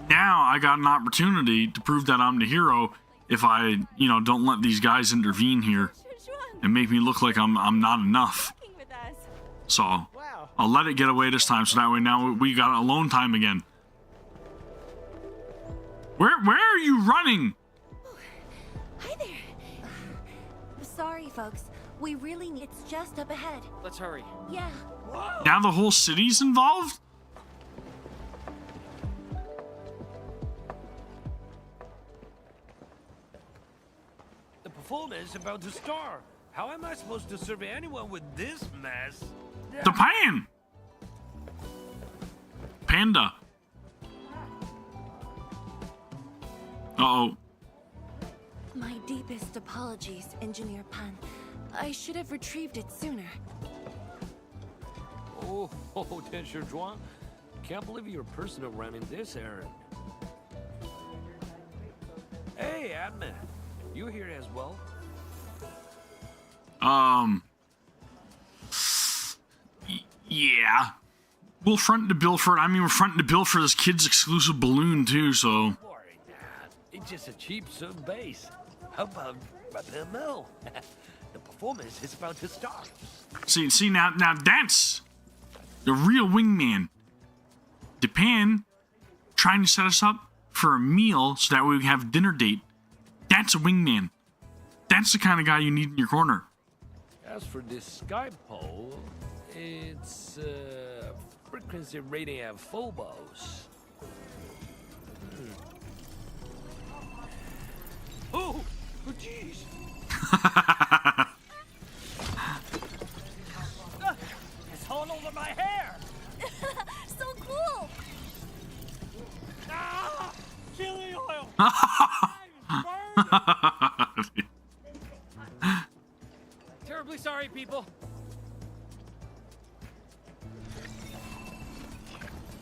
now I got an opportunity to prove that I'm the hero if I, don't let these guys intervene here and make me look like I'm not enough. So I'll let it get away this time, so that way now we got alone time again. Where are you running? Hi there. Sorry, folks. We really need. It's just up ahead. Let's hurry. Yeah. Now the whole city's involved? The performance is about to start. How am I supposed to survey anyone with this mess? The pan! Panda. Uh-oh. My deepest apologies, Engineer Pan. I should have retrieved it sooner. Oh, Tensher Zhuang. Can't believe you're personal running this errand. Hey, admin. You here as well? Yeah. We'll front the bill for it. I mean, we're fronting the bill for this kid's exclusive balloon, too, so... It's just a cheap sub base. How about the mill? The performance is about to start. See, now that's the real wingman. Japan trying to set us up for a meal so that way we can have a dinner date. That's a wingman. That's the kind of guy you need in your corner. As for this sky pole, it's frequency rating at Phobos. Oh, jeez. It's all over my hair. So cool. Ah! Chili oil. Terribly sorry, people.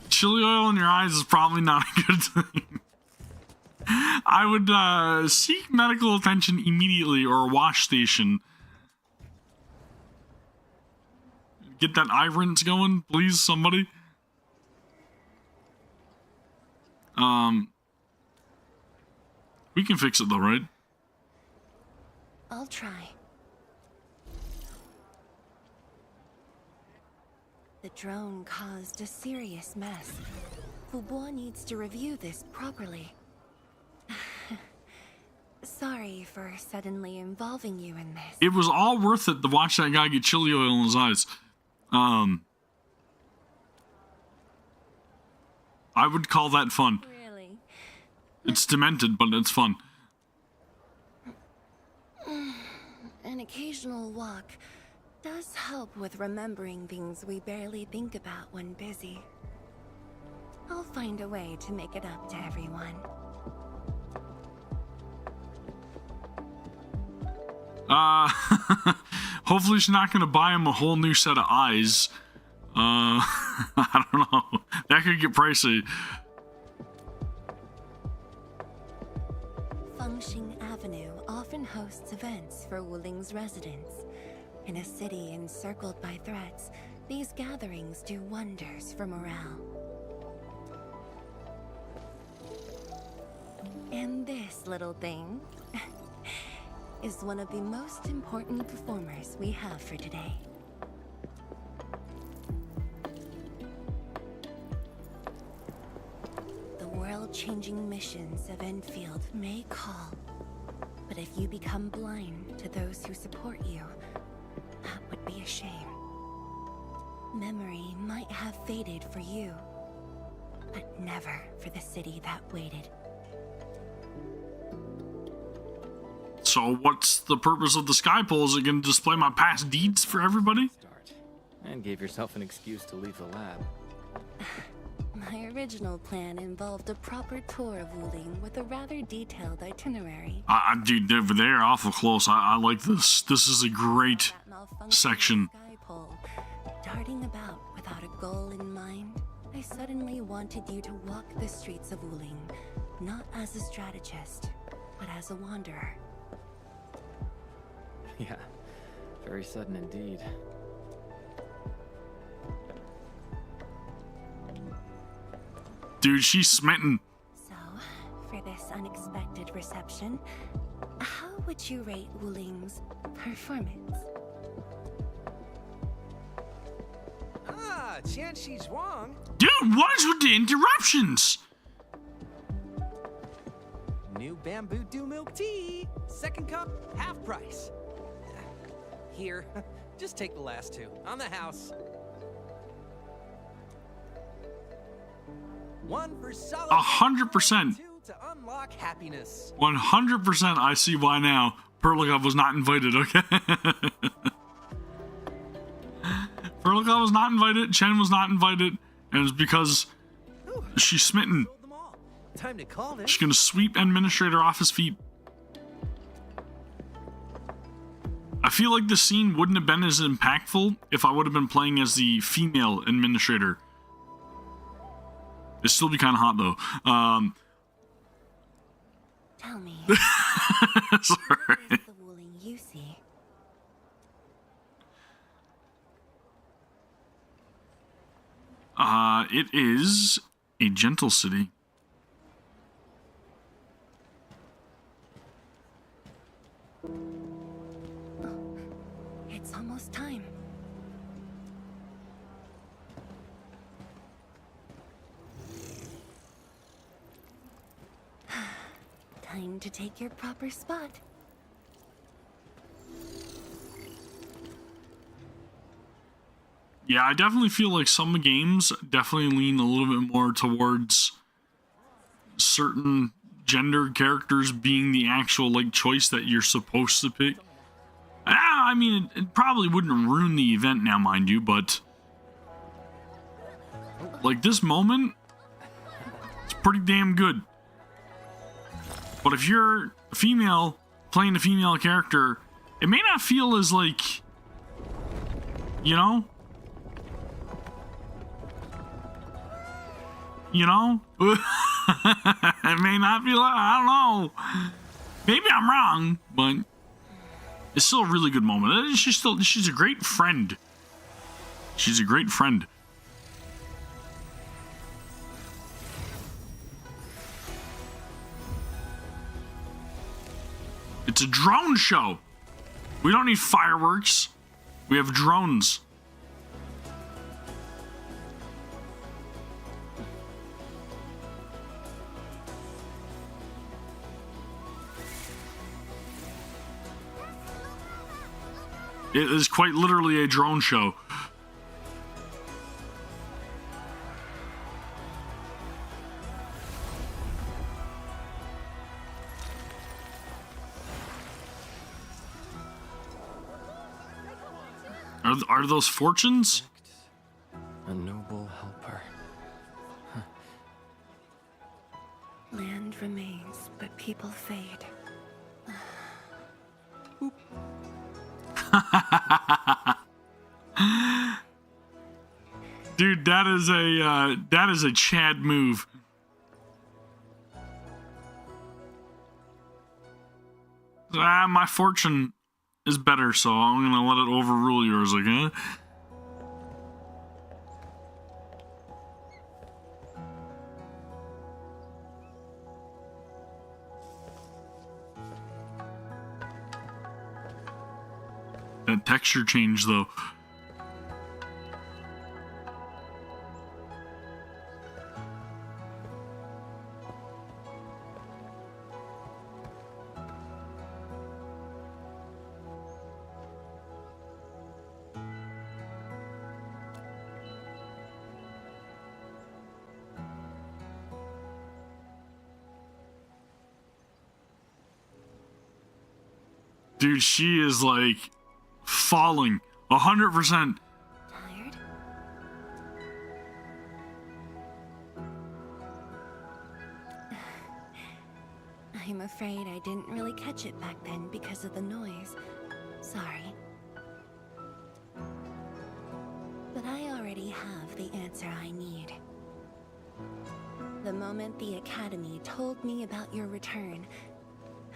Chili oil in your eyes is probably not a good thing. I would seek medical attention immediately, or a wash station. Get that eye rinse going, please, somebody. We can fix it though, right? I'll try. The drone caused a serious mess. Fubo needs to review this properly. Sorry for suddenly involving you in this. It was all worth it to watch that guy get chili oil in his eyes. I would call that fun. Really? It's demented, but it's fun. An occasional walk does help with remembering things we barely think about when busy. I'll find a way to make it up to everyone. Hopefully she's not going to buy him a whole new set of eyes. I don't know. That could get pricey. Fengxing Avenue often hosts events for Wuling's residents. In a city encircled by threats, these gatherings do wonders for morale. And this little thing is one of the most important performers we have for today. The world-changing missions of Endfield may call, but if you become blind to those who support you, that would be a shame. Memory might have faded for you, but never for the city that waited. So what's the purpose of the sky pole? Is it going to display my past deeds for everybody? And gave yourself an excuse to leave the lab. My original plan involved a proper tour of Wuling with a rather detailed itinerary. Dude, over there, awful close. I like this. This is a great section. Sky pole, darting about without a goal in mind. I suddenly wanted you to walk the streets of Wuling, not as a strategist, but as a wanderer. Yeah, very sudden indeed. Dude, she's smitten. So, for this unexpected reception, how would you rate Wuling's performance? Ah, Qianxi Zhuang. Dude, what is with the interruptions? New bamboo dew milk tea. Second cup, half price. Here, just take the last two. On the house. One for solid. 100%. To unlock happiness. 100%. I see why now. Perlikov was not invited. Okay. Perlikov was not invited. Chen was not invited, and it's because she's smitten. Time to call it. She's gonna sweep administrator off his feet. I feel like the scene wouldn't have been as impactful if I would have been playing as the female administrator. It'd still be kind of hot though. Tell me. Sorry. What is the Wuling you see? It is a gentle city. It's almost time. Time to take your proper spot. Yeah, I definitely feel like some games definitely lean a little bit more towards certain gender characters being the actual like choice that you're supposed to pick. I mean, it probably wouldn't ruin the event now, mind you, but like this moment, it's pretty damn good. But if you're a female playing a female character, it may not feel as like, you know, it may not feel like, I don't know. Maybe I'm wrong, but it's still a really good moment. She's a great friend. She's a great friend. It's a drone show. We don't need fireworks. We have drones. It is quite literally a drone show. Are those fortunes? A noble helper. Land remains, but people fade. Dude, that is a Chad move. My fortune is better, so I'm gonna let it overrule yours, okay? That texture change, though. Dude, she is like falling 100%. Tired? I'm afraid I didn't really catch it back then because of the noise. Sorry. But I already have the answer I need. The moment the Academy told me about your return,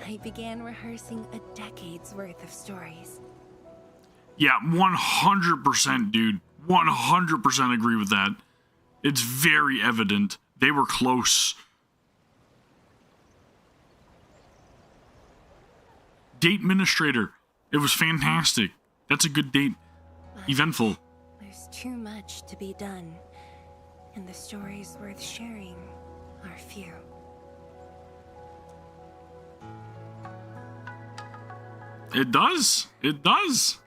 I began rehearsing a decade's worth of stories. Yeah, 100%, dude. 100% agree with that. It's very evident. They were close. Date Administrator. It was fantastic. That's a good date. Eventful. There's too much to be done, and the stories worth sharing are few. It does. It does.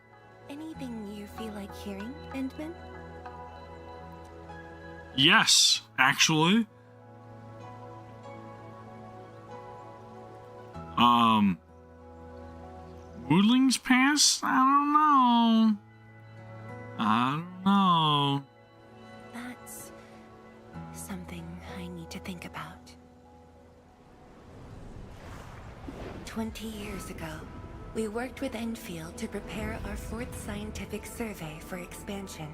Anything you feel like hearing, Endman? Yes, actually. Wuling's past? I don't know. I don't know. That's something I need to think about. 20 years ago, we worked with Endfield to prepare our 4th scientific survey for expansion.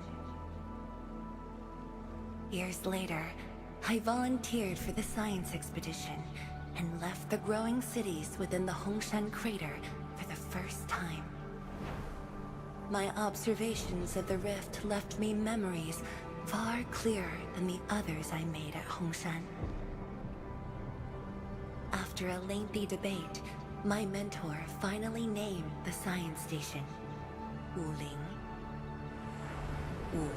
Years later, I volunteered for the science expedition and left the growing cities within the Hongshan crater for the first time. My observations of the rift left me memories far clearer than the others I made at Hongshan. After a lengthy debate, my mentor finally named the science station Wuling. Wu,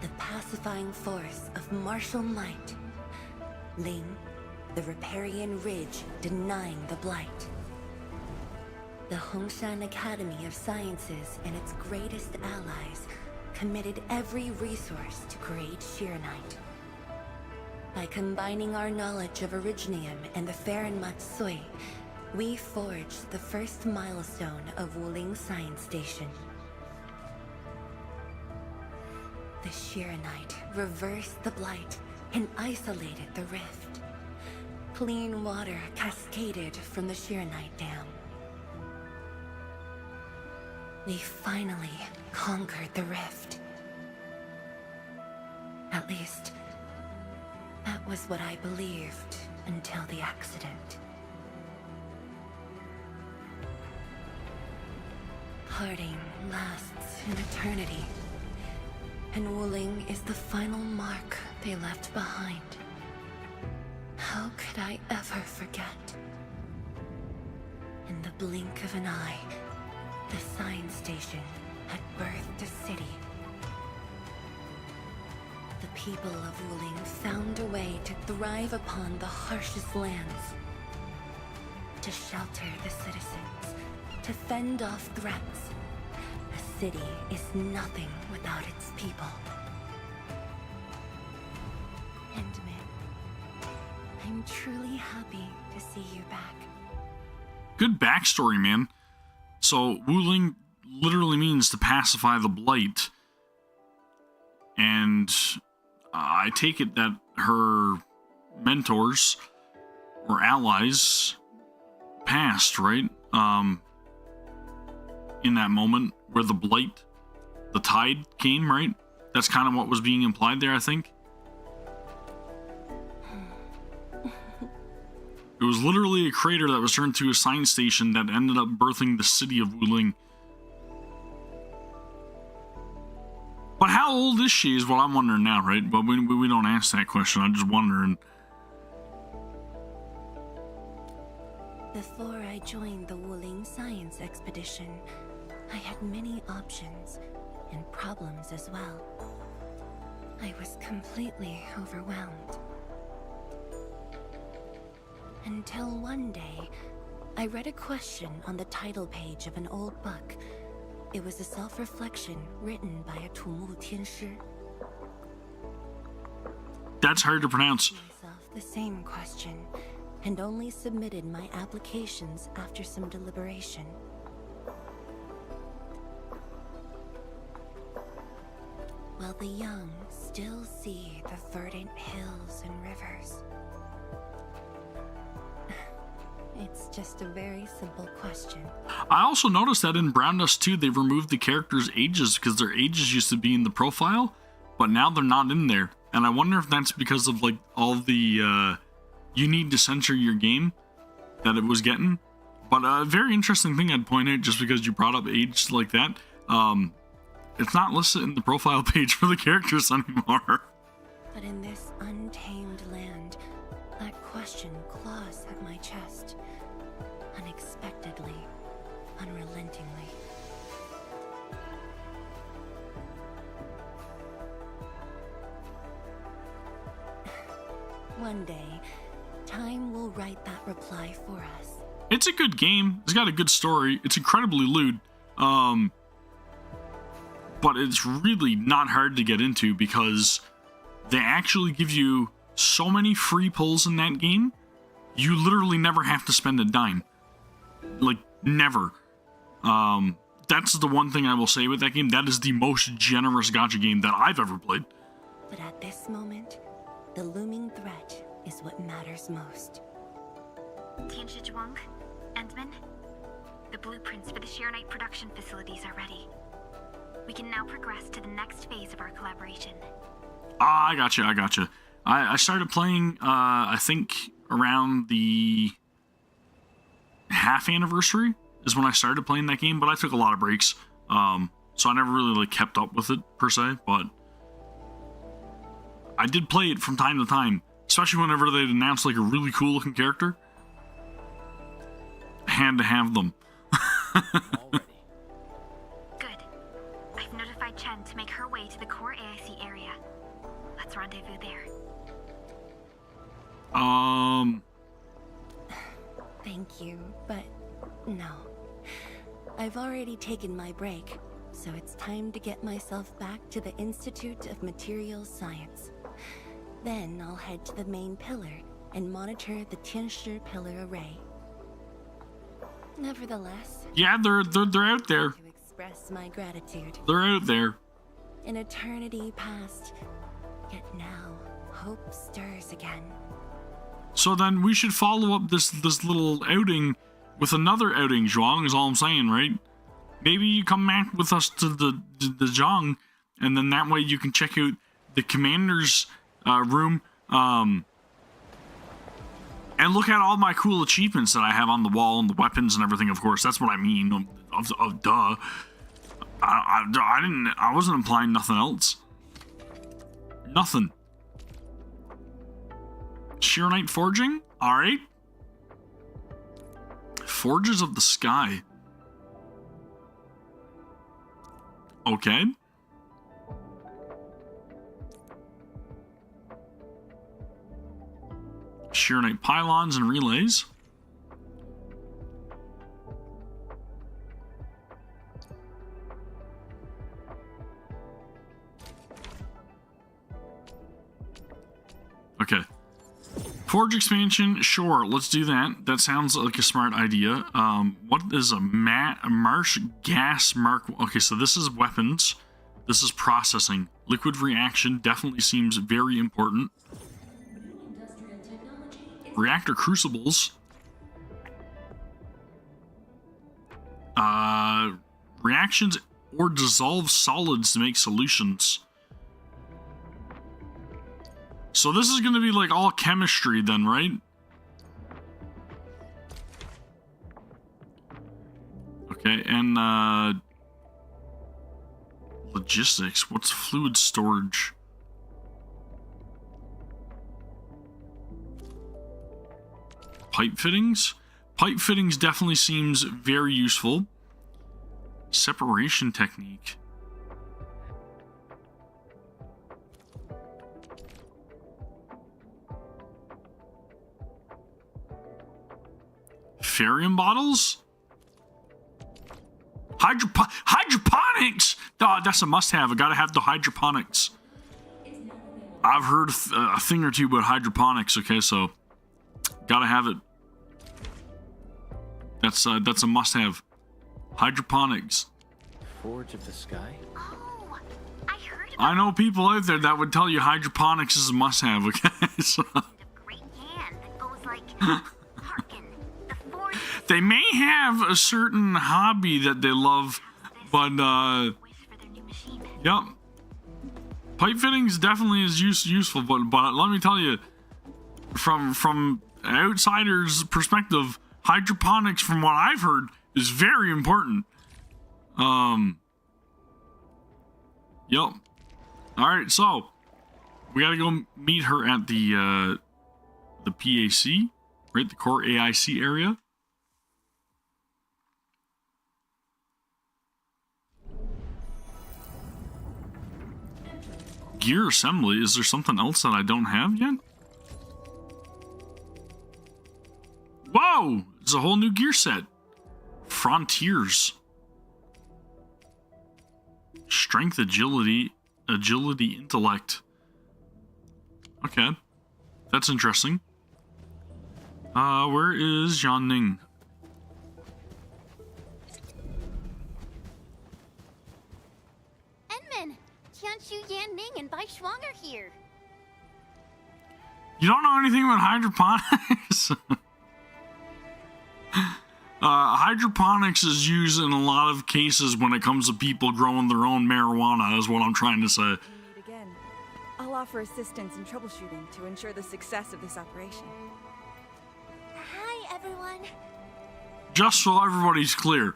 the pacifying force of martial might. Ling, the riparian ridge denying the blight. The Hongshan Academy of Sciences and its greatest allies committed every resource to create Shiranite. By combining our knowledge of Originium and the Farron Matsui, we forged the first milestone of Wuling Science Station. The Shiranite reversed the blight and isolated the rift. Clean water cascaded from the Shiranite Dam. We finally conquered the rift. At least, that was what I believed until the accident. Parting lasts an eternity, and Wuling is the final mark they left behind. How could I ever forget? In the blink of an eye, the science station had birthed a city. The people of Wuling found a way to thrive upon the harshest lands, to shelter the citizens, to fend off threats. A city is nothing without its people. Endman, I'm truly happy to see you back. Good backstory, man. So, Wuling literally means to pacify the blight. And I take it that her mentors or allies passed, right? In that moment where the blight, the tide came, right? That's kind of what was being implied there, I think. It was literally a crater that was turned to a science station that ended up birthing the city of Wuling. But how old is she is what I'm wondering now, right? But we don't ask that question. I'm just wondering. Before I joined the Wuling science expedition, I had many options and problems as well. I was completely overwhelmed. Until one day, I read a question on the title page of an old book. It was a self-reflection written by a Tumu Tianshi. That's hard to pronounce. The same question, and only submitted my applications after some deliberation. While the young still see the verdant hills and rivers. It's just a very simple question. I also noticed that in Brown Dust 2, they removed the characters' ages because their ages used to be in the profile, but now they're not in there. And I wonder if that's because of like all the you need to censor your game that it was getting. But a very interesting thing I'd point out, just because you brought up age like that, it's not listed in the profile page for the characters anymore. But in this untamed land, that question claws at my chest. Unexpectedly, unrelentingly. One day, time will write that reply for us. It's a good game. It's got a good story. It's incredibly lewd. But it's really not hard to get into because they actually give you so many free pulls in that game. You literally never have to spend a dime. Like, never. That's the one thing I will say with that game. That is the most generous gacha game that I've ever played. But at this moment, the looming threat is what matters most. Tianshi Zhuang, Endman, the blueprints for the Sheer-Knight production facilities are ready. We can now progress to the next phase of our collaboration. I gotcha. I started playing, I think, around the half anniversary is when I started playing that game, but I took a lot of breaks. So I never really like kept up with it per se, but I did play it from time to time, especially whenever they'd announce like a really cool looking character. I had to have them. Good. I've notified Chen to make her way to the core AIC area. Let's rendezvous there. Thank you, but no. I've already taken my break, so it's time to get myself back to the Institute of Materials Science. Then I'll head to the main pillar and monitor the Tianshi pillar array. Nevertheless, yeah, they're out there. To express my gratitude. They're out there. An eternity past, yet now hope stirs again. So then we should follow up this little outing with another outing, Zhuang, is all I'm saying, right? Maybe you come back with us to the Zhang, and then that way you can check out the commander's room, and look at all my cool achievements that I have on the wall and the weapons and everything, of course. That's what I mean, of duh. I wasn't implying nothing else. Nothing. Sheer-Knight forging? Alright. Forges of the Sky. Okay. Sheer-Knight pylons and relays. Okay. Forge expansion, sure, let's do that. That sounds like a smart idea. What is a marsh gas mark? Okay, so this is weapons. This is processing. Liquid reaction definitely seems very important. Reactor crucibles. Reactions or dissolve solids to make solutions. So this is going to be like all chemistry then, right? Okay, and logistics. What's fluid storage? Pipe fittings? Pipe fittings definitely seems very useful. Separation technique. Farium bottles? Hydroponics! Oh, that's a must-have. I gotta have the hydroponics. I've heard a thing or two about hydroponics, okay, so gotta have it. That's a must-have. Hydroponics. Forge of the Sky? I know people out there that would tell you hydroponics is a must-have, okay? So. They may have a certain hobby that they love, but yep. Pipe fittings definitely is useful, but let me tell you, from an outsider's perspective, hydroponics, from what I've heard, is very important. Yep. All right, so we gotta go meet her at the PAC, right? The core AIC area. Gear assembly. Is there something else that I don't have yet? Whoa! It's a whole new gear set. Frontiers. Strength, agility, intellect. Okay. That's interesting. Where is Yan Ning? Enman, Qianshu, Yan Ning, and Bai Shuang are here. You don't know anything about hydroponics? Hydroponics is used in a lot of cases when it comes to people growing their own marijuana, is what I'm trying to say. Meet again. I'll offer assistance in troubleshooting to ensure the success of this operation. Hi, everyone. Just so everybody's clear.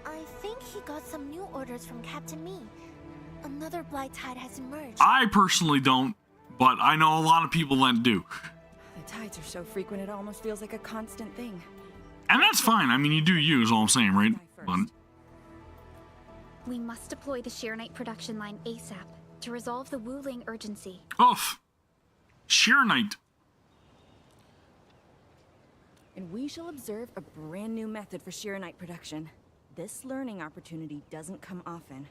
I think he got some new orders from Captain Me. Another blight tide has emerged. I personally don't, but I know a lot of people that do. The tides are so frequent it almost feels like a constant thing. And that's fine. I mean, you do you, is all I'm saying, right? But We must deploy the Sheernite production line ASAP to resolve the Wuling urgency. oof. Sheernite. And we shall observe a brand new method for Sheernite production. This learning opportunity doesn't come often.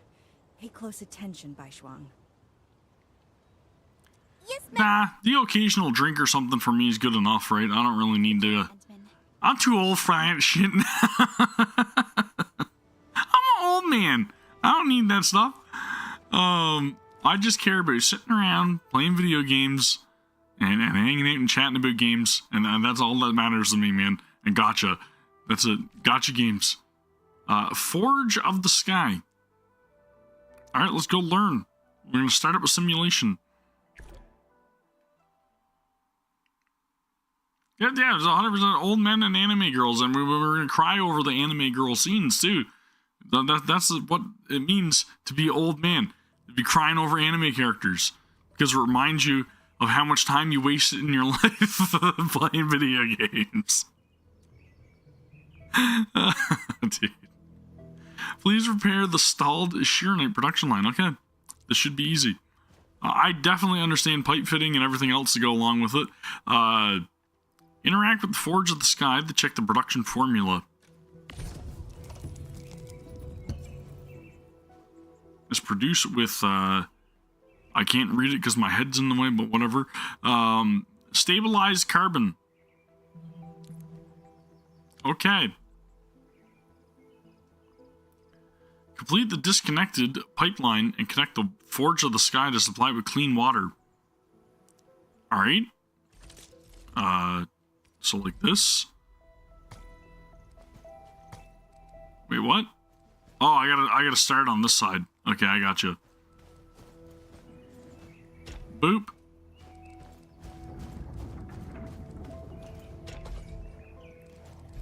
Pay close attention, Bai Shuang. Yes, nah, the occasional drink or something for me is good enough, right? I don't really need to... I'm too old for that shit. I'm an old man. I don't need that stuff. I just care about sitting around, playing video games, and hanging out and chatting about games, and that's all that matters to me, man. And gotcha. That's it. Gotcha games. Forge of the Sky. Alright, let's go learn. We're going to start up a simulation. Yeah, there's 100% old men and anime girls, and we're going to cry over the anime girl scenes, too. That's what it means to be an old man. To be crying over anime characters. Because it reminds you of how much time you wasted in your life playing video games. Dude. Please repair the stalled Sheernite production line. Okay, this should be easy. I definitely understand pipe fitting and everything else to go along with it. Interact with the Forge of the Sky to check the production formula. It's produced with, I can't read it because my head's in the way, but whatever. Stabilized carbon. Okay. Complete the disconnected pipeline and connect the Forge of the Sky to supply with clean water. Alright. So like this. Wait, what? Oh, I gotta start on this side. Okay, I gotcha. Boop.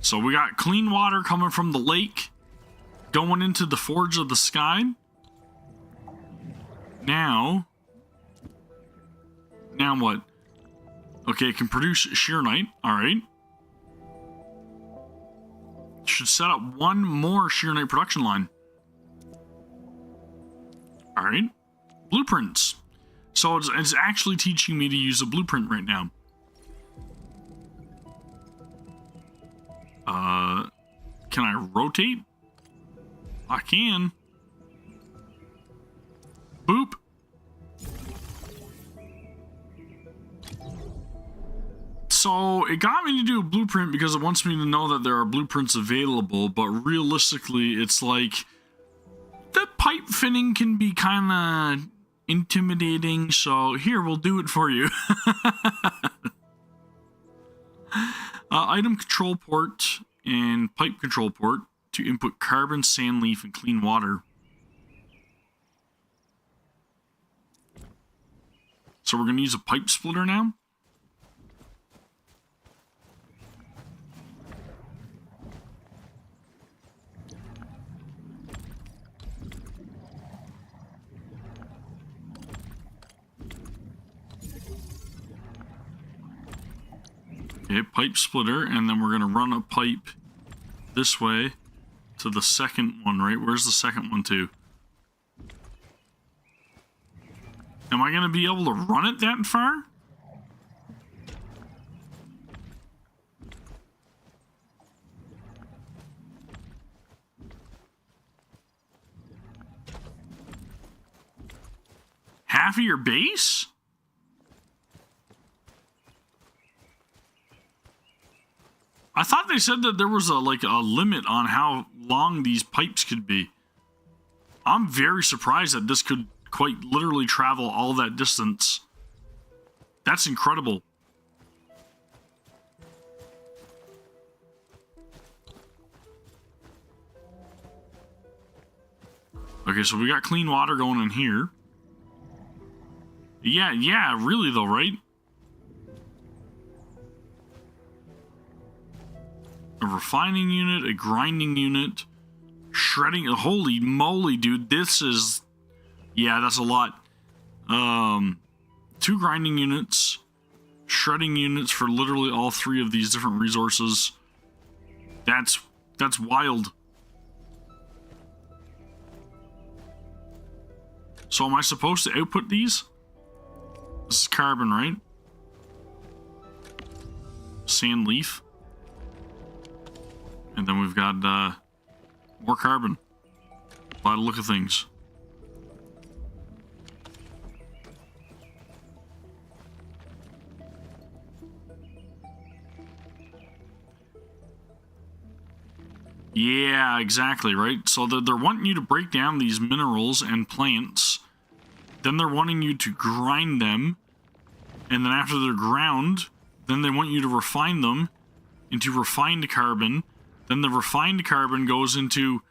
So we got clean water coming from the lake. going into the Forge of the Sky. Now what? Okay, it can produce shearnite. Alright. Should set up one more shearnite production line. Alright. Blueprints. So it's actually teaching me to use a blueprint right now. Can I rotate? I can. Boop. So it got me to do a blueprint because it wants me to know that there are blueprints available, but realistically it's like the pipe fitting can be kind of intimidating, so here, we'll do it for you. Item control port and pipe control port to input carbon, sand leaf, and clean water. So we're going to use a pipe splitter now. Okay, pipe splitter, and then we're going to run a pipe this way to the second one, right? Where's the second one to? Am I going to be able to run it that far? Half of your base? I thought they said that there was a limit on how long these pipes could be. I'm very surprised that this could quite literally travel all that distance. That's incredible. Okay, so we got clean water going in here. Yeah, really though, right? A refining unit, a grinding unit, shredding. Holy moly, dude, this is, yeah, that's a lot. 2 grinding units, shredding units for literally all 3 of these different resources. That's wild. So am I supposed to output these? This is carbon, right? Sand leaf. And then we've got more carbon by the look of things. Yeah, exactly, right? So they're wanting you to break down these minerals and plants. Then they're wanting you to grind them. And then after they're ground, then they want you to refine them into refined carbon. Then the refined carbon goes into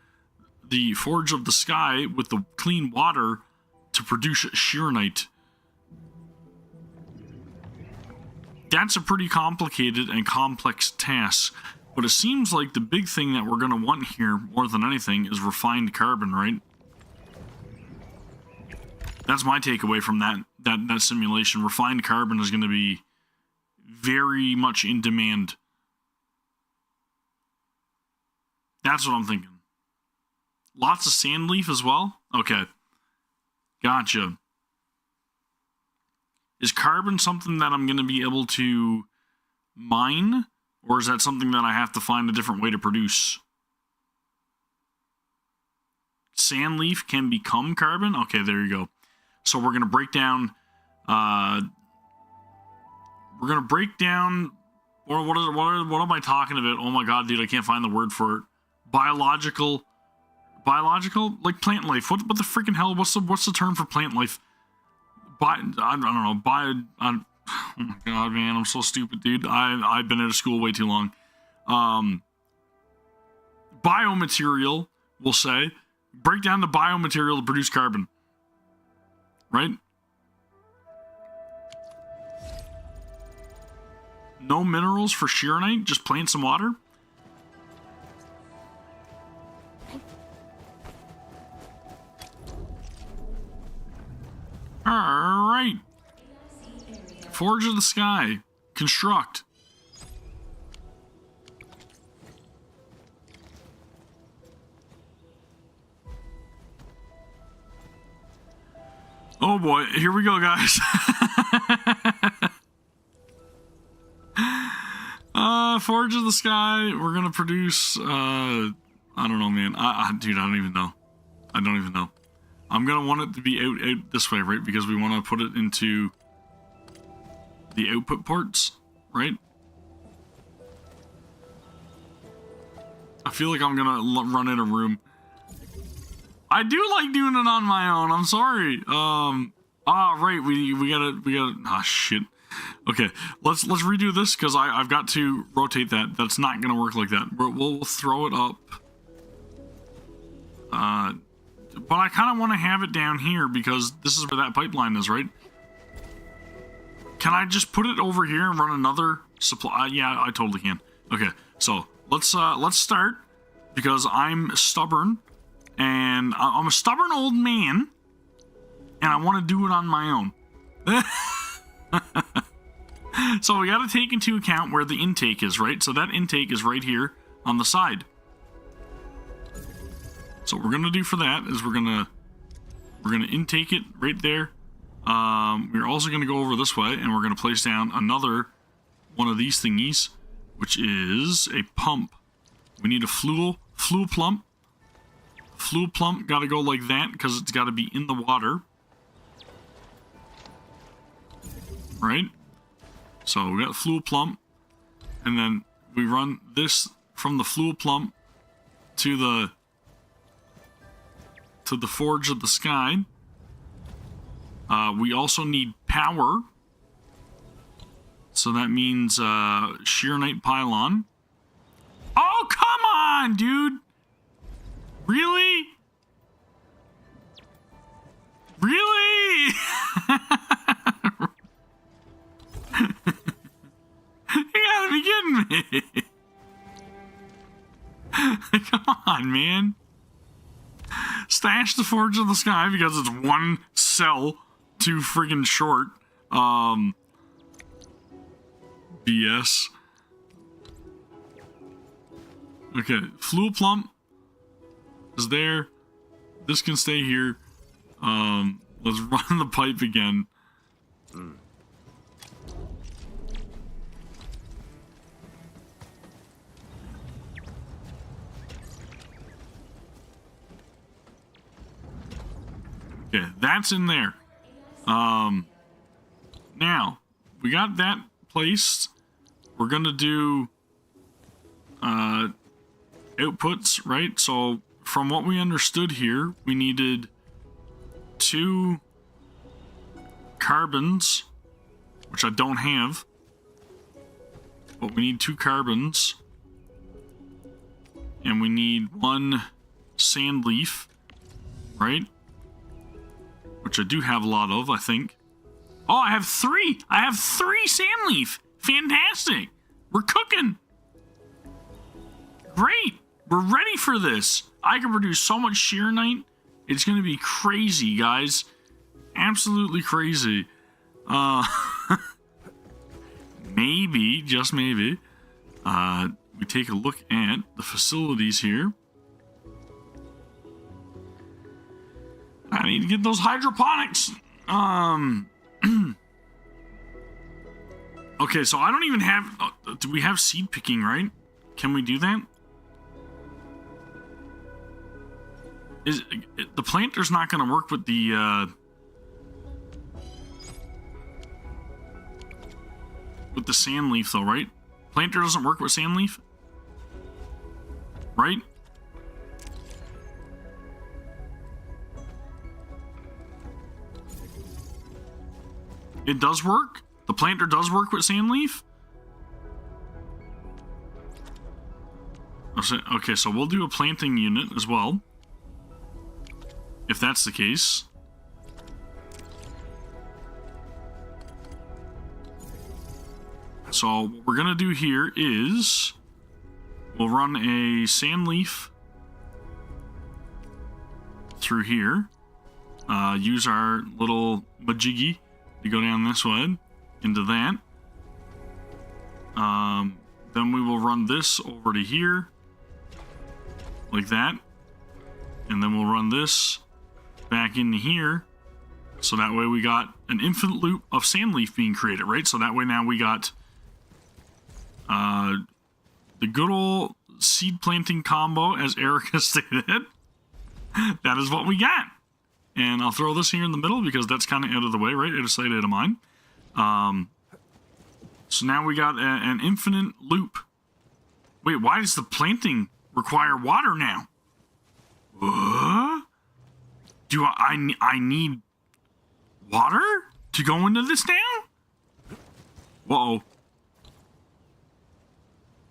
the Forge of the Sky with the clean water to produce shearnite. That's a pretty complicated and complex task. But it seems like the big thing that we're going to want here, more than anything, is refined carbon, right? That's my takeaway from that simulation. Refined carbon is going to be very much in demand. That's what I'm thinking. Lots of sand leaf as well? Okay. Gotcha. Is carbon something that I'm going to be able to mine? Or is that something that I have to find a different way to produce? Sand leaf can become carbon? Okay, there you go. So we're going to break down... what am I talking about? Oh my god, dude, I can't find the word for it. Biological, like plant life. What the freaking hell? What's the term for plant life? I don't know. Oh my god, man, I'm so stupid, dude. I've been out of school way too long. Biomaterial, we'll say. Break down the biomaterial to produce carbon. Right? No minerals for shearnite, just plants and water? Alright. Forge of the Sky. Construct. Oh boy, here we go, guys. Forge of the Sky. We're gonna produce, I don't know, man. Dude, I don't even know. I don't even know. I'm gonna want it to be out this way, right? Because we want to put it into the output ports, right? I feel like I'm gonna run out of room. I do like doing it on my own. I'm sorry. Right. We gotta. Ah, shit. Okay. Let's redo this because I've got to rotate that. That's not gonna work like that. We'll throw it up. But I kind of want to have it down here because this is where that pipeline is, right? Can I just put it over here and run another supply? Yeah, I totally can. Okay. So let's start because I'm stubborn. And I'm a stubborn old man, and I want to do it on my own. So we got to take into account where the intake is, right? So that intake is right here on the side. So what we're gonna do for that is we're gonna intake it right there. We're also gonna go over this way, and we're gonna place down another one of these thingies, which is a pump. We need a fluid plump. Fluid plump got to go like that because it's got to be in the water, right? So we got fluid plump, and then we run this from the fluid plump to the Forge of the Sky. We also need power, so that means sheer night pylon. Oh, come on, dude! Really? Really? You gotta be kidding me. Come on, man. Stash the Forge of the Sky because it's one cell too friggin' short. BS. Okay, fluid plump is there. This can stay here. Let's run the pipe again. Okay, that's in there. Now we got that placed. We're gonna do outputs, right? So from what we understood here, we needed 2 carbons, which I don't have, but we need 2 carbons, and we need 1 sand leaf, right? Which I do have a lot of, I think. Oh, I have 3! I have 3 sand leaf! Fantastic! We're cooking! Great! We're ready for this! I can produce so much sheer night. It's gonna be crazy, guys. Absolutely crazy. Maybe, just maybe, we take a look at the facilities here. I need to get those hydroponics. Okay, so I don't even have... do we have seed picking, right? Can we do that? The planter's not going to work with the sand leaf, though, right? Planter doesn't work with sand leaf, right? It does work? The planter does work with sand leaf? Okay, so we'll do a planting unit as well. If that's the case. So what we're gonna do here is we'll run a sand leaf through here. use our little majiggy to go down this way into that. Then we will run this over to here, like that, and then we'll run this back into here. So that way we got an infinite loop of Sandleaf being created, right? So that way now we got the good old seed planting combo, as Erica stated. That is what we got. And I'll throw this here in the middle because that's kind of out of the way, right? Out of sight, out of mind. So now we got an infinite loop. Wait, why does the planting require water now? Do I need water to go into this now? Whoa.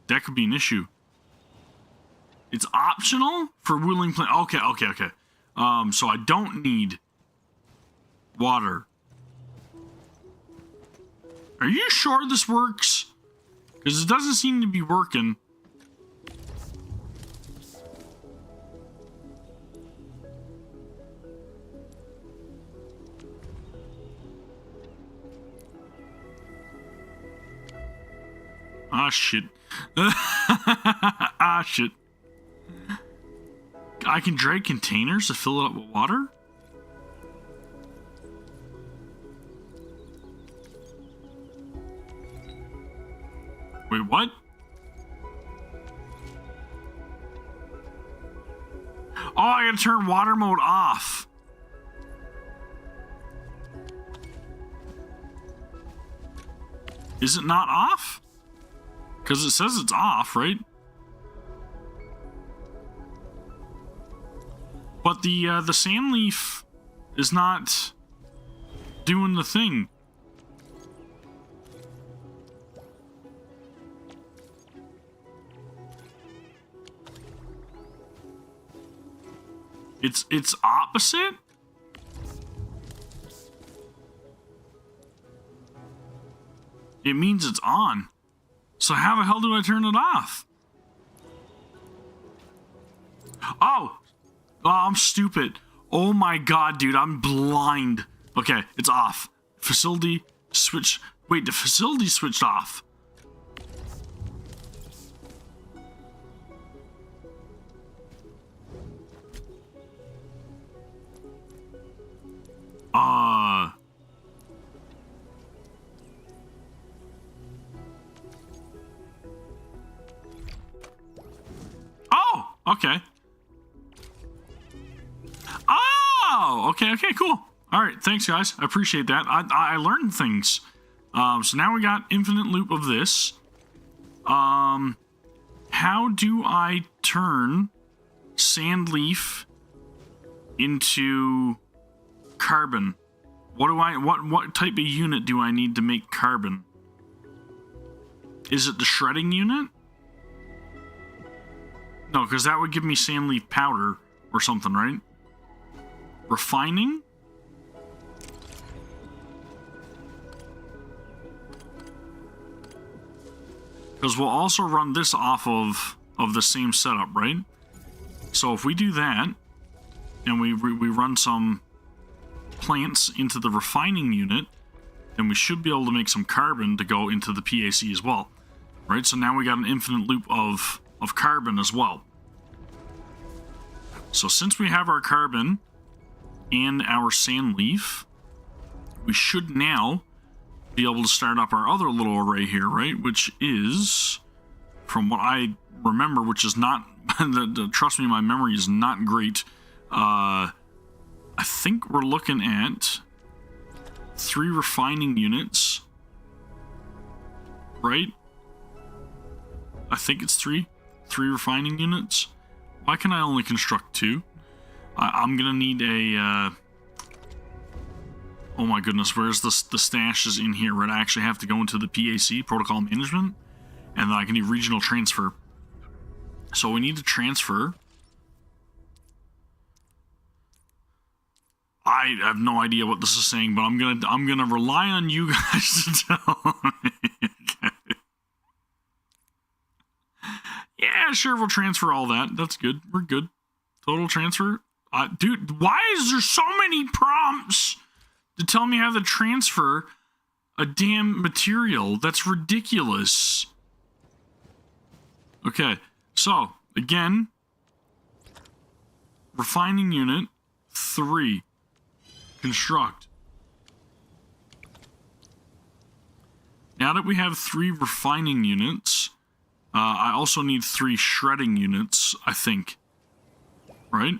That could be an issue. It's optional for Wuling plant. Okay. So I don't need water. Are you sure this works? Because it doesn't seem to be working. Ah, shit. Ah, shit. I can drag containers to fill it up with water? Wait, what? Oh, I gotta turn water mode off. Is it not off? Because it says it's off, right? But the Sandleaf is not doing the thing. It's opposite? It means it's on. So how the hell do I turn it off? Oh, I'm stupid. Oh my god, dude, I'm blind. Okay, it's off. Facility switch. Wait, the facility switched off. Oh, okay. Oh, okay, cool. All right, thanks, guys. I appreciate that. I learned things. So now we got infinite loop of this. How do I turn Sandleaf into carbon? What type of unit do I need to make carbon? Is it the shredding unit? No, because that would give me Sandleaf powder or something, right? Refining? Because we'll also run this off of the same setup, right? So if we do that, and we run some plants into the refining unit, then we should be able to make some carbon to go into the PAC as well, right? So now we got an infinite loop of carbon as well. So since we have our carbon and our Sandleaf, we should now be able to start up our other little array here, right? Which is, from what I remember, which is not, trust me, my memory is not great. I think we're looking at 3 refining units, right? I think it's 3 refining units. Why can I only construct 2? I'm gonna need a oh my goodness, where's the stashes in here, right? I actually have to go into the PAC, protocol management, and then I can do regional transfer. So we need to transfer. I have no idea what this is saying, but I'm gonna rely on you guys to tell me. Okay. Yeah, sure, we'll transfer all that. That's good. We're good. Total transfer. Dude, why is there so many prompts to tell me how to transfer a damn material? That's ridiculous. Okay, so, again, refining unit 3. Construct. Now that we have 3 refining units, I also need 3 shredding units, I think. Right?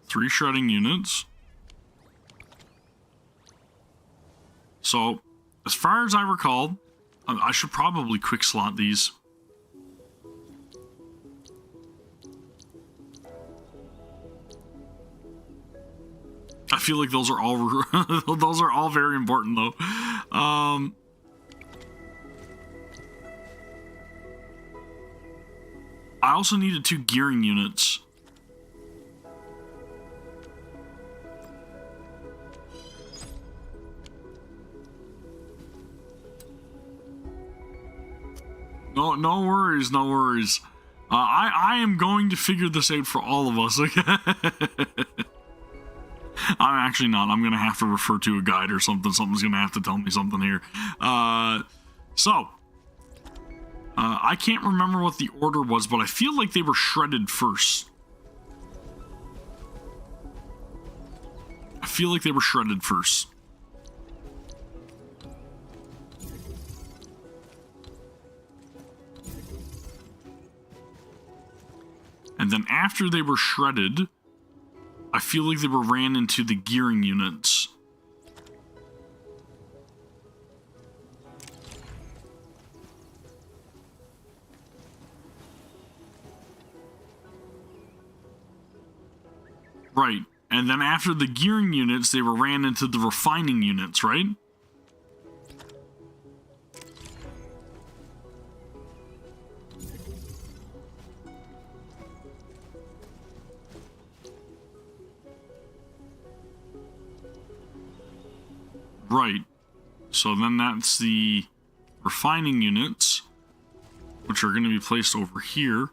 3 shredding units. So, as far as I recall, I should probably quick slot these. I feel like those are all those are all very important though. I also needed 2 gearing units. No worries, no worries. I am going to figure this out for all of us, okay? I'm actually not. I'm going to have to refer to a guide or something. Something's going to have to tell me something here. I can't remember what the order was, but I feel like they were shredded first. I feel like they were shredded first. And then after they were shredded, I feel like they were ran into the gearing units. Right. And then after the gearing units, they were ran into the refining units, right? Right. So then that's the refining units, which are going to be placed over here.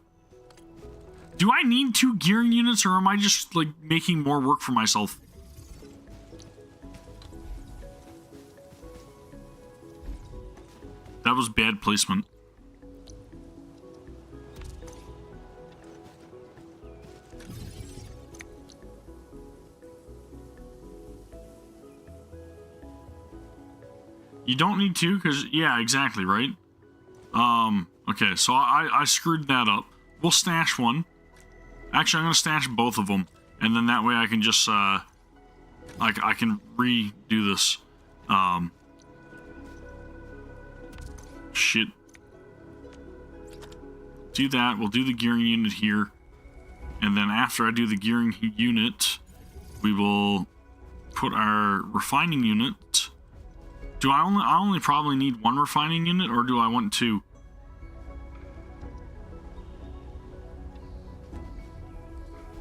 Do I need 2 gearing units, or am I just, like, making more work for myself? That was bad placement. You don't need 2, because, yeah, exactly, right? Okay, so I screwed that up. We'll stash one. Actually, I'm going to stash both of them. And then that way I can just, I can redo this. Shit. Do that. We'll do the gearing unit here. And then after I do the gearing unit, we will put our refining unit. Do I only probably need 1 refining unit, or do I want 2?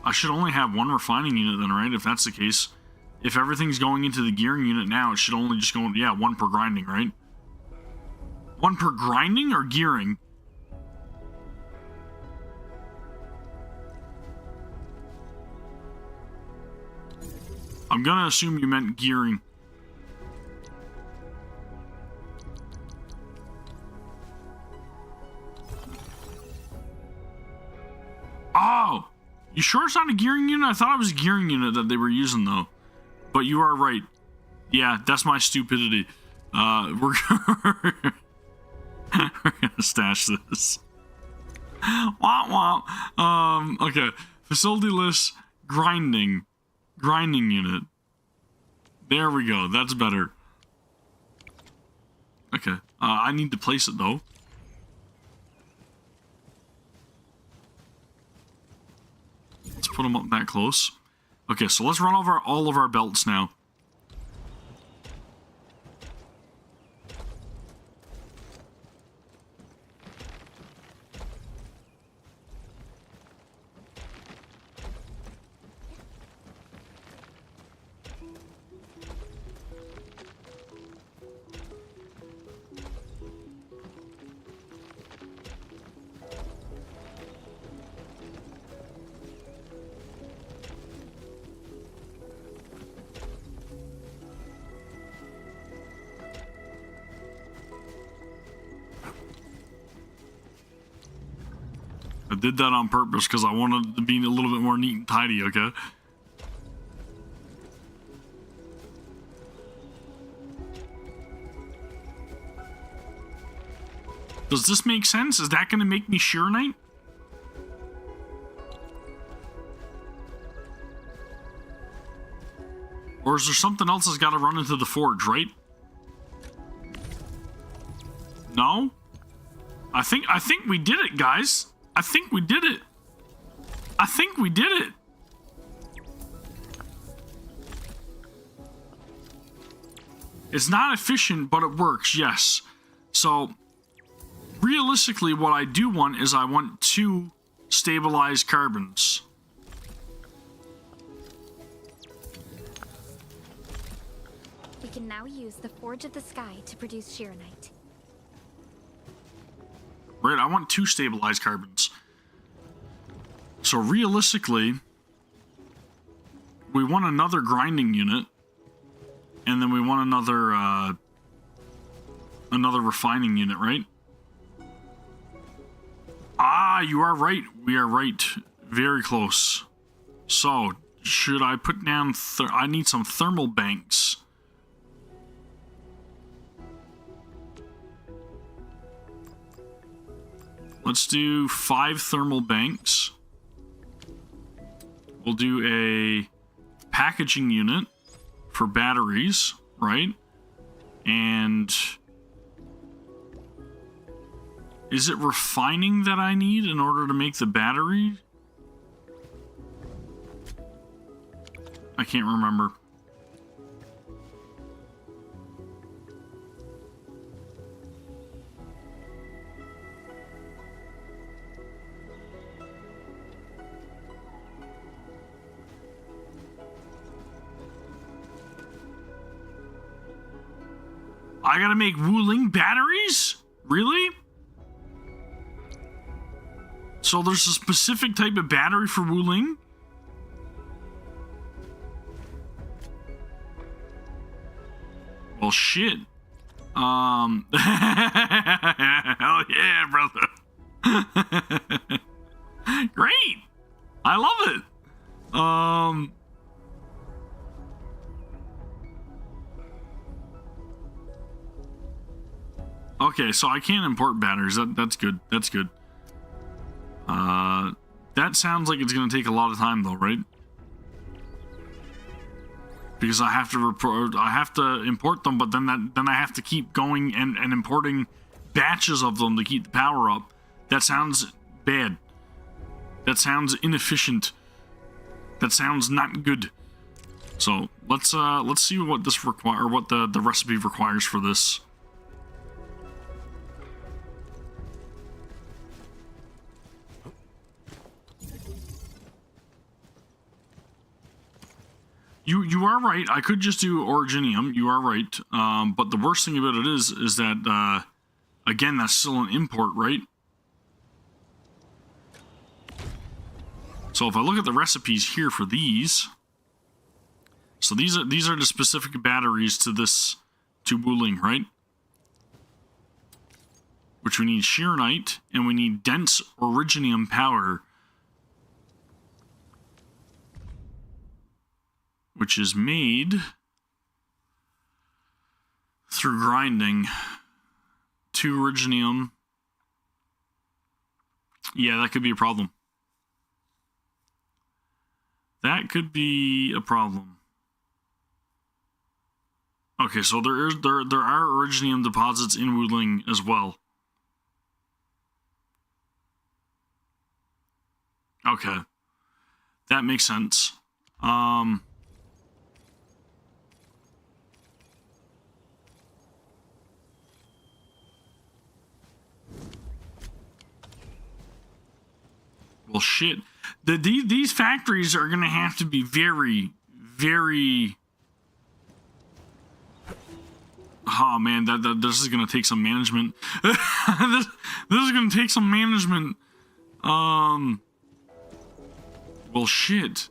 I should only have 1 refining unit then, right? If that's the case. If everything's going into the gearing unit now, it should only just go, yeah, 1 per grinding, right? 1 per grinding or gearing? I'm gonna assume you meant gearing. Oh! You sure it's not a gearing unit? I thought it was a gearing unit that they were using, though. But you are right. Yeah, that's my stupidity. We're gonna stash this. Wah, wah. Okay. Facility list, grinding unit. There we go. That's better. Okay. I need to place it, though. Let's put them up that close. Okay, so let's run over all of our belts now. I did that on purpose because I wanted it to be a little bit more neat and tidy, okay? Does this make sense? Is that going to make me Sheer Knight? Or is there something else that's got to run into the forge, right? No? I think we did it, guys. I think we did it. I think we did it. It's not efficient, but it works, yes. So, realistically, what I do want is I want 2 stabilized carbons. We can now use the Forge of the Sky to produce Sheer Knight. Right, I want 2 stabilized carbons. So realistically, we want another grinding unit, and then we want another refining unit, right? Ah, you are right. We are right. Very close. So, should I put down... I need some thermal banks. Let's do 5 thermal banks. We'll do a packaging unit for batteries, right? And is it refining that I need in order to make the battery? I can't remember. I gotta make Wuling batteries? Really? So there's a specific type of battery for Wuling? Well, shit. Hell yeah, brother. Great. I love it. Okay, so I can't import batteries. That's good. That's good. That sounds like it's going to take a lot of time, though, right? Because I have to import them, but then I have to keep going and importing batches of them to keep the power up. That sounds bad. That sounds inefficient. That sounds not good. So let's see what this what the recipe requires for this. You are right. I could just do originium. You are right. But the worst thing about it is that again, that's still an import, right? So if I look at the recipes here for these, so these are the specific batteries to Wuling, right? Which we need Sheer Knight and we need dense originium powder, which is made through grinding. 2 originium. Yeah, that could be a problem. That could be a problem. Okay, so there are originium deposits in Wuling as well. Okay. That makes sense. Well, shit. These factories are going to have to be very, very... Oh, man, this is going to take some management. this is going to take some management. Well, shit.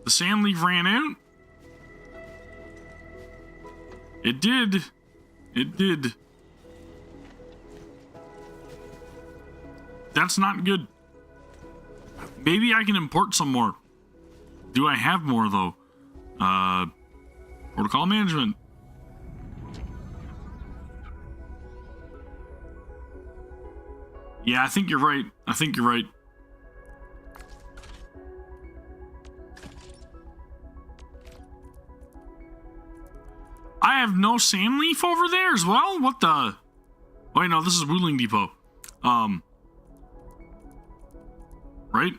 The sand leaf ran out? It did. It did. That's not good. Maybe I can import some more. Do I have more, though? Protocol management. Yeah, I think you're right. I think you're right. I have no sand leaf over there as well? What the? Wait, no, this is Wuling Depot. Right?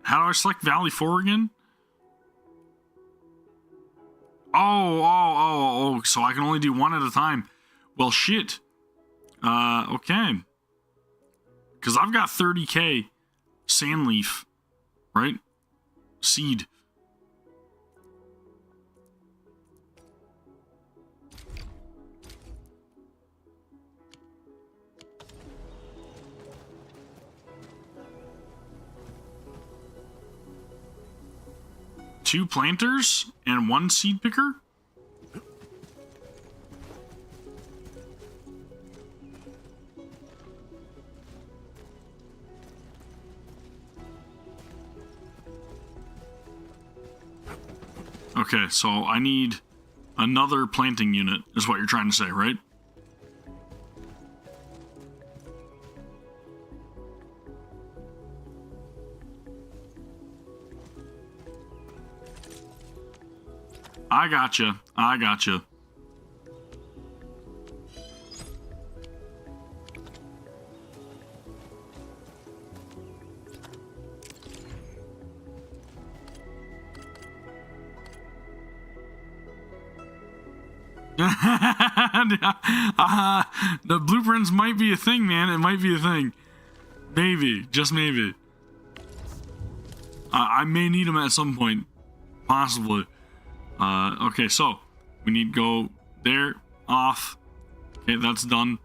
How do I select Valley 4 again? Oh, so I can only do one at a time. Well, shit. Okay. Because I've got 30k sand leaf, right? Seed. Two planters and one seed picker? Okay, so I need another planting unit, is what you're trying to say, right? I gotcha. I gotcha. The blueprints might be a thing, man. It might be a thing. Maybe. Just maybe. I may need them at some point. Possibly. Okay, so we need to go there, off. Okay, that's done.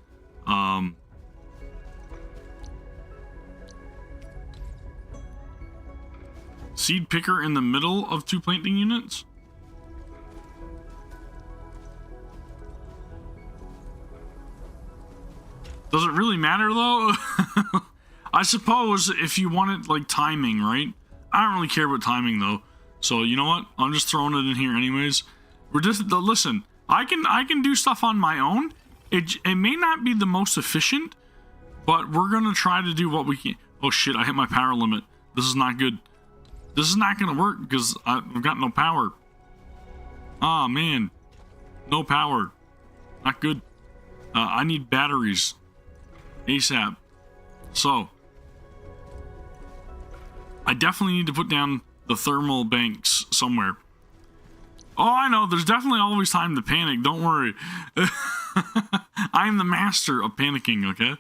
Seed picker in the middle of two planting units. Does it really matter though? I suppose if you wanted like timing, right? I don't really care about timing though. So you know what? I'm just throwing it in here anyways. We're just listen. I can do stuff on my own. It may not be the most efficient, but we're gonna try to do what we can. Oh shit! I hit my power limit. This is not good. This is not gonna work because I've got no power. Ah man, no power. Not good. I need batteries ASAP. So I definitely need to put down the thermal banks somewhere. Oh, I know. There's definitely always time to panic. Don't worry. I am the master of panicking, okay?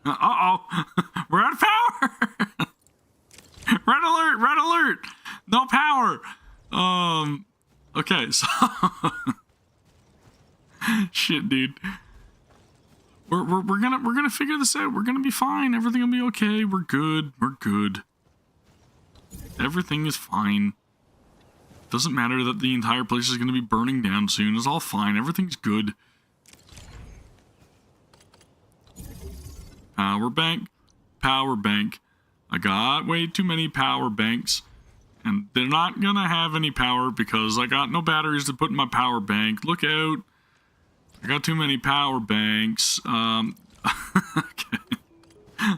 Uh-oh. We're out of power. Red alert. Red alert. No power. Okay, so... Shit, dude. We're gonna figure this out. We're gonna be fine. Everything will be okay. We're good. We're good. Everything is fine. Doesn't matter that the entire place is gonna be burning down soon. It's all fine. Everything's good. Power bank. Power bank. I got way too many power banks. And they're not gonna have any power because I got no batteries to put in my power bank. Look out. I got too many power banks. Okay.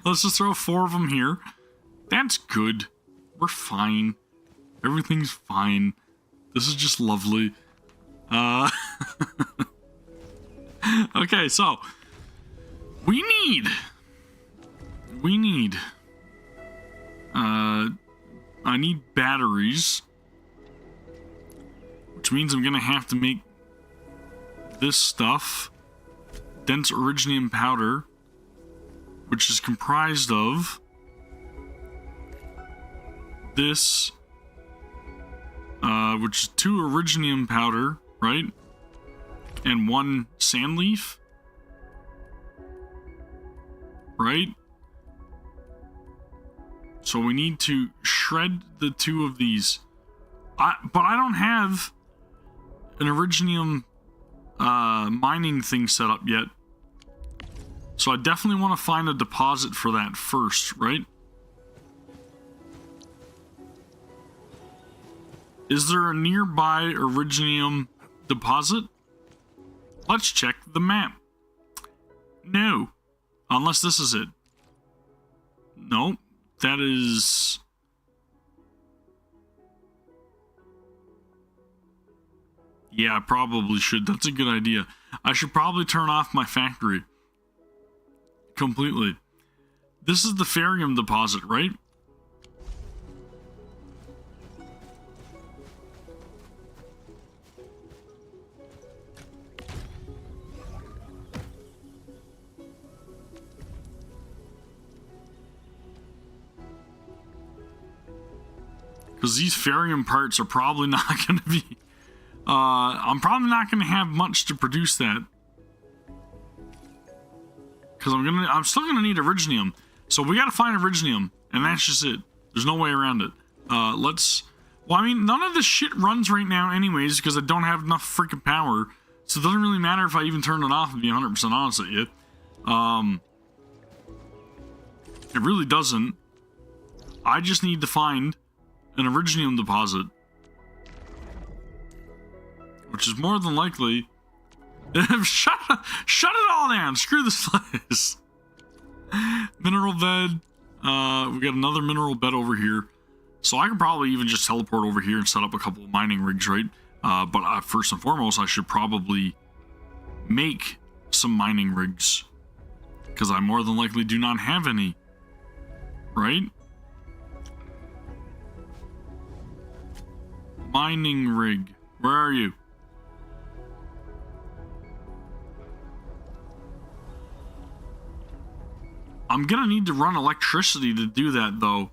Let's just throw 4 of them here. That's good. We're fine. Everything's fine. This is just lovely. Okay, so we need I need batteries, which means I'm gonna have to make this stuff, dense originium powder, which is comprised of this, which is 2 originium powder, right? And 1 sand leaf, right? So we need to shred the 2 of these. But I don't have an Originium mining thing set up yet. So I definitely want to find a deposit for that first, right? Is there a nearby Originium deposit? Let's check the map. No. Unless this is it. Nope. That is... Yeah, I probably should. That's a good idea. I should probably turn off my factory. Completely. This is the Ferium deposit, right? Because these Ferium parts are probably not going to be... I'm probably not going to have much to produce that. Because I'm still going to need Originium. So we got to find Originium. And that's just it. There's no way around it. Well, I mean, none of this shit runs right now anyways, because I don't have enough freaking power. So it doesn't really matter if I even turn it off, to be 100% honest with you. It really doesn't. I just need to find an Originium deposit, which is more than likely. shut it all down. Screw this place. Mineral bed. We got another mineral bed over here, so I can probably even just teleport over here and set up a couple of mining rigs, right? But first and foremost, I should probably make some mining rigs, because I more than likely do not have any, right? Mining rig. Where are you? I'm gonna need to run electricity to do that, though.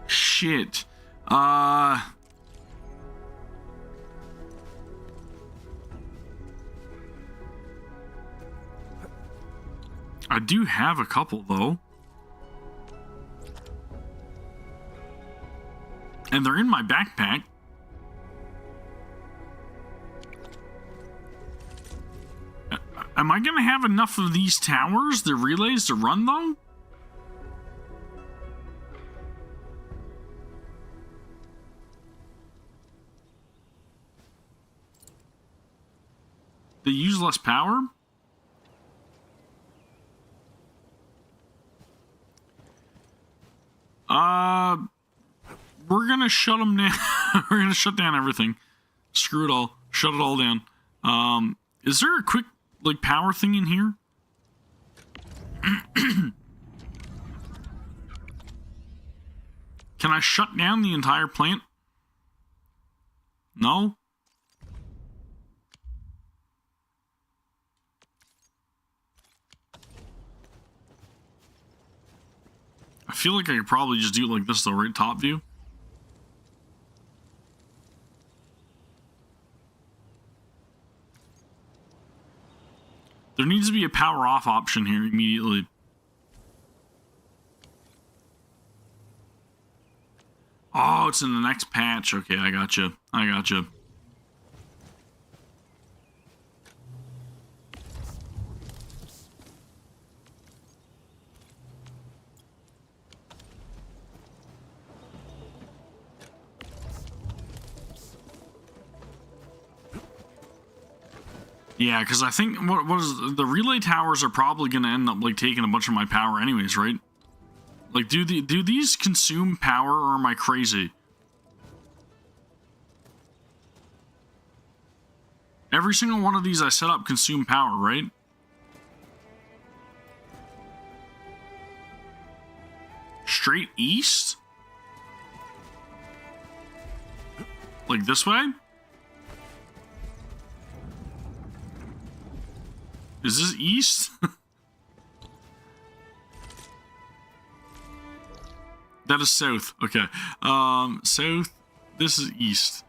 Shit. I do have a couple, though. And they're in my backpack. Am I going to have enough of these towers, the relays, to run, though? They use less power? We're going to shut them down. We're going to shut down everything. Screw it all. Shut it all down. Is there a quick, like, power thing in here? Can I shut down the entire plant? No? I feel like I could probably just do it like this, though, right? Top view. There needs to be a power off option here immediately. Oh, it's in the next patch. Okay, I gotcha. I gotcha. Yeah, because I think what is the relay towers are probably going to end up like taking a bunch of my power anyways, right? Like, do these consume power, or am I crazy? Every single one of these I set up consume power, right? Straight east? Like this way? Is this east? That is south. Okay. South. This is east.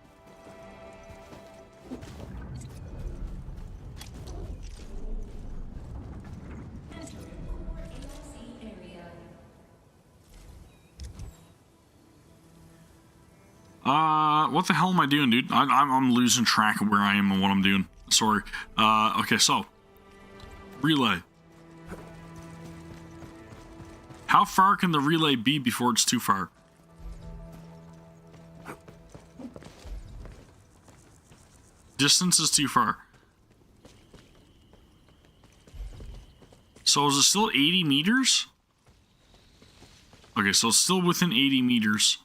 What the hell am I doing, dude? I'm losing track of where I am and what I'm doing. Sorry. Okay, so. Relay. How far can the relay be before it's too far? Distance is too far. So is it still 80 meters? Okay, so it's still within 80 meters.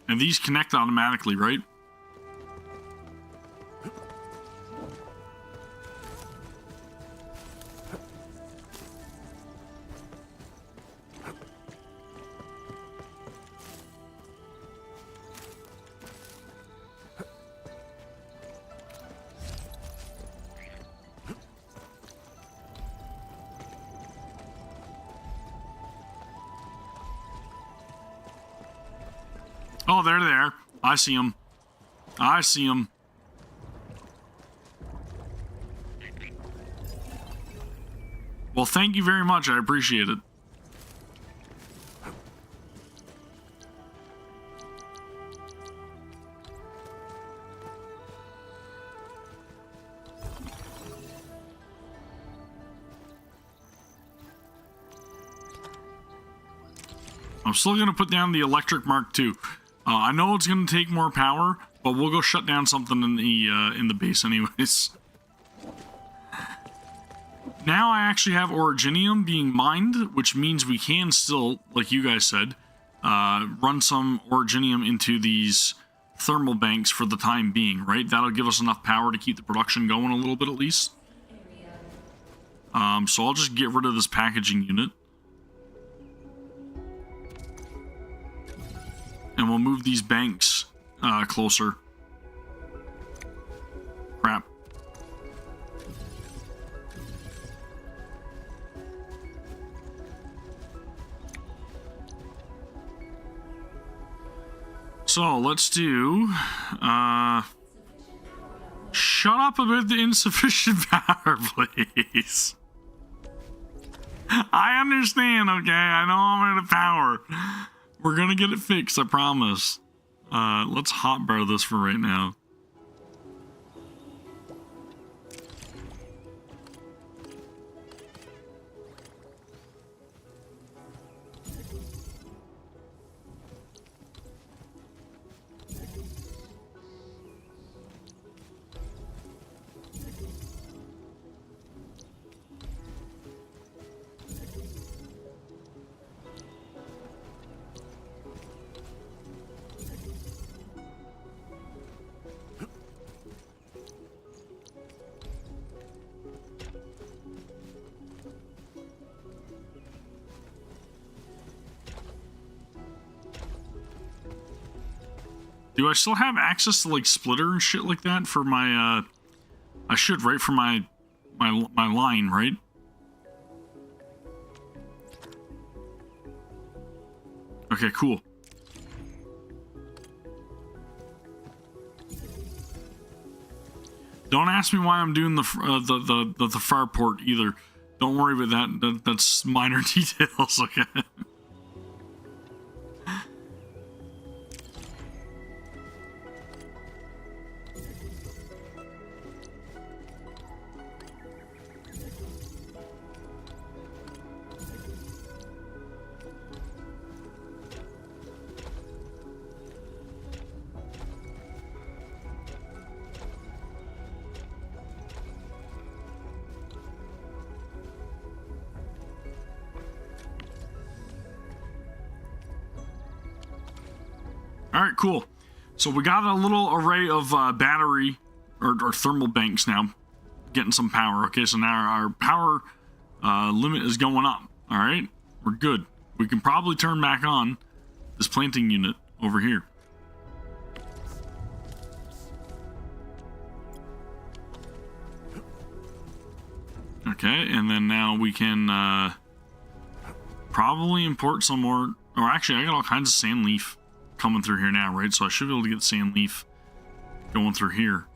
And these connect automatically, right? Oh, they're there. I see them. I see them. Well, thank you very much. I appreciate it. I'm still going to put down the electric Mark II. I know it's going to take more power, but we'll go shut down something in the base anyways. Now I actually have originium being mined, which means we can still, like you guys said, run some originium into these thermal banks for the time being, right? That'll give us enough power to keep the production going a little bit at least. So I'll just get rid of this packaging unit. And we'll move these banks closer. Crap. So let's do shut up about the insufficient power, please. I understand, okay? I know I'm out of power. We're gonna get it fixed, I promise. Let's hotbar this for right now. Do I still have access to like splitter and shit like that for my I should, right, for my line, right? Okay, cool. Don't ask me why I'm doing the far port either. Don't worry about that. That's minor details, okay? Alright, cool. So we got a little array of battery or thermal banks now. Getting some power. Okay, so now our power limit is going up. Alright, we're good. We can probably turn back on this planting unit over here. Okay, and then now we can probably import some more. Or actually, I got all kinds of sand leaf coming through here now, right? So I should be able to get sand leaf going through here.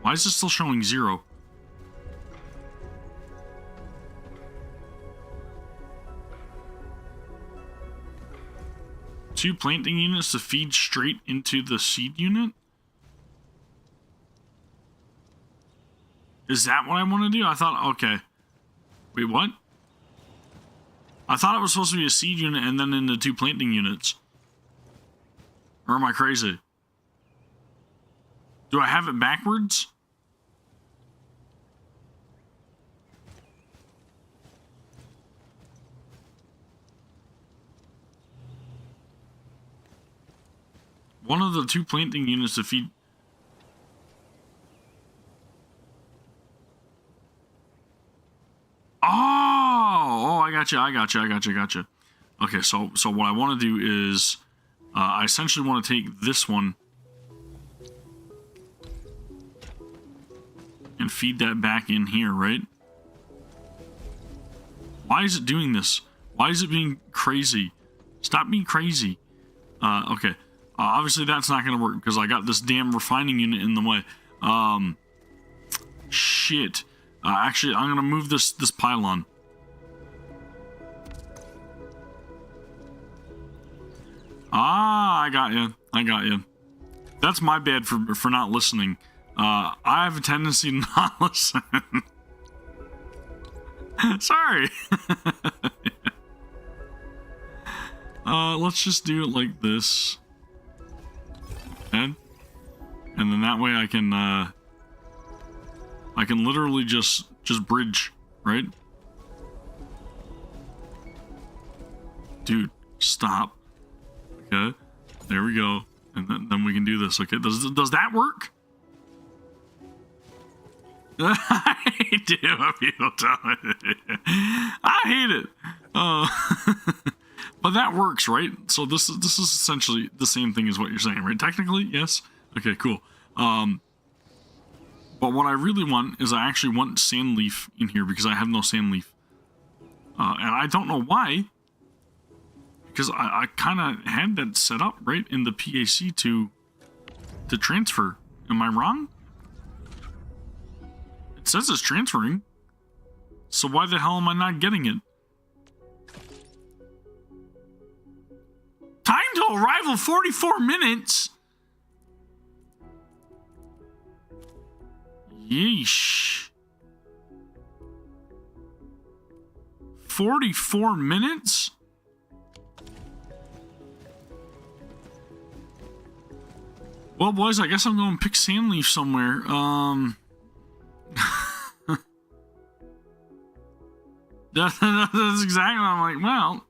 Why is it still showing 0? Two planting units to feed straight into the seed unit? Is that what I want to do? I thought, okay. Wait, what? I thought it was supposed to be a seed unit and then into 2 planting units. Or am I crazy? Do I have it backwards? One of the 2 planting units to feed... Oh, I got you. Okay, so what I want to do is, I essentially want to take this one and feed that back in here, right? Why is it doing this? Why is it being crazy? Stop being crazy. Okay. Obviously that's not going to work because I got this damn refining unit in the way. Shit. Actually, I'm going to move this pylon. Ah, I got you. That's my bad for not listening. I have a tendency to not listen. Sorry. Let's just do it like this. And then that way I can literally just bridge, right? Dude, stop. Okay, there we go. And then we can do this. Okay, does that work? I do. People tell me. I hate it. But that works, right? So this is essentially the same thing as what you're saying, right? Technically, yes. Okay, cool. But what I really want is I actually want sand leaf in here because I have no sand leaf. And I don't know why. Because I kind of had that set up, right, in the PAC to transfer. Am I wrong? It says it's transferring. So why the hell am I not getting it? Time to arrival 44 minutes. Yeesh. 44 minutes? Well, boys, I guess I'm going to pick Sandleaf somewhere. That's exactly what I'm like, well,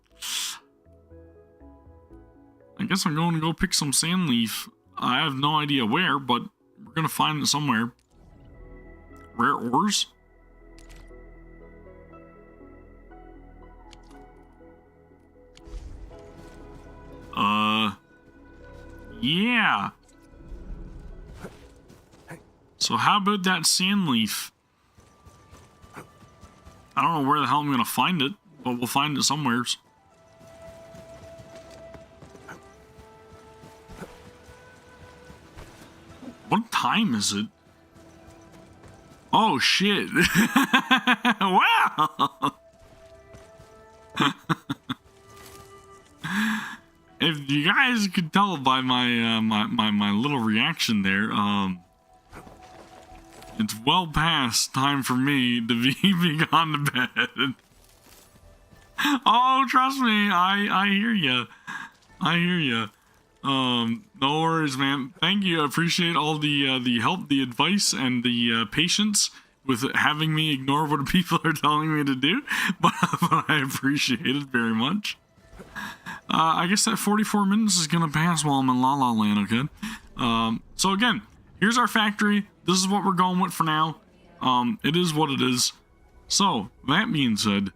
I guess I'm going to go pick some Sandleaf. I have no idea where, but we're going to find it somewhere. Rare ores? Yeah. So how about that Sandleaf? I don't know where the hell I'm going to find it, but we'll find it somewheres. What time is it? Oh, shit. Wow. If you guys could tell by my my little reaction there, it's well past time for me to be gone to bed. Oh, trust me, I hear ya. I hear ya. No worries, man. Thank you. I appreciate all the help, the advice, and the patience with having me ignore what people are telling me to do. But I appreciate it very much. I guess that 44 minutes is gonna pass while I'm in La La Land, okay? So again, here's our factory. This is what we're going with for now. It is what it is. So, that being said,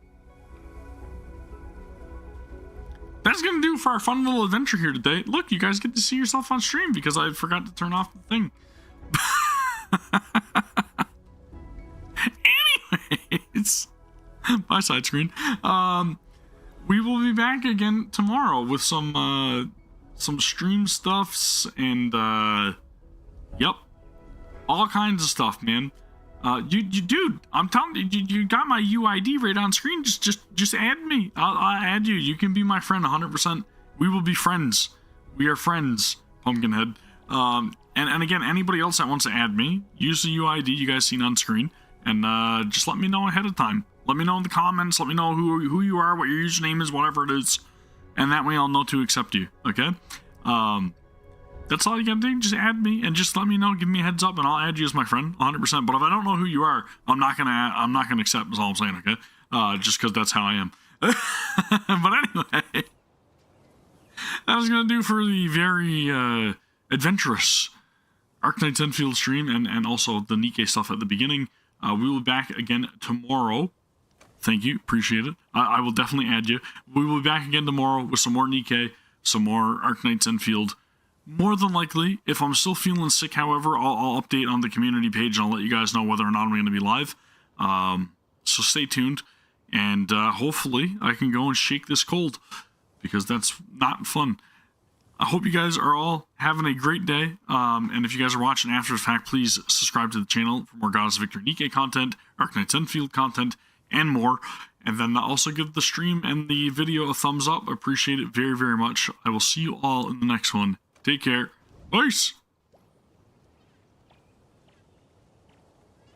that's gonna do for our fun little adventure here today. Look, you guys get to see yourself on stream because I forgot to turn off the thing. Anyways, my side screen. We will be back again tomorrow with some stream stuffs and yep, all kinds of stuff, man. Dude, I'm telling you, you got my UID right on screen. Just add me. I'll add you. You can be my friend 100%. We will be friends. We are friends, Pumpkinhead. And again, anybody else that wants to add me, use the UID you guys seen on screen, and just let me know ahead of time. Let me know in the comments. Let me know who you are, what your username is, whatever it is, and that way I'll know to accept you. Okay. That's all you gotta do. Just add me and just let me know. Give me a heads up, and I'll add you as my friend 100%. But if I don't know who you are, I'm not gonna accept. Is all I'm saying. Okay. Just because that's how I am. But anyway, that was gonna do for the very adventurous Arknights Endfield stream and also the NIKKE stuff at the beginning. We will be back again tomorrow. Thank you. Appreciate it. I will definitely add you. We will be back again tomorrow with some more NIKKE, some more Arknights Endfield. More than likely, if I'm still feeling sick, however, I'll update on the community page and I'll let you guys know whether or not I'm going to be live. So stay tuned. And hopefully I can go and shake this cold, because that's not fun. I hope you guys are all having a great day. And if you guys are watching after the fact, please subscribe to the channel for more Goddess of Victory NIKKE content, Arknights Endfield content, and more. And then also give the stream and the video a thumbs up. I appreciate it very, very much. I will see you all in the next one. Take care. Peace.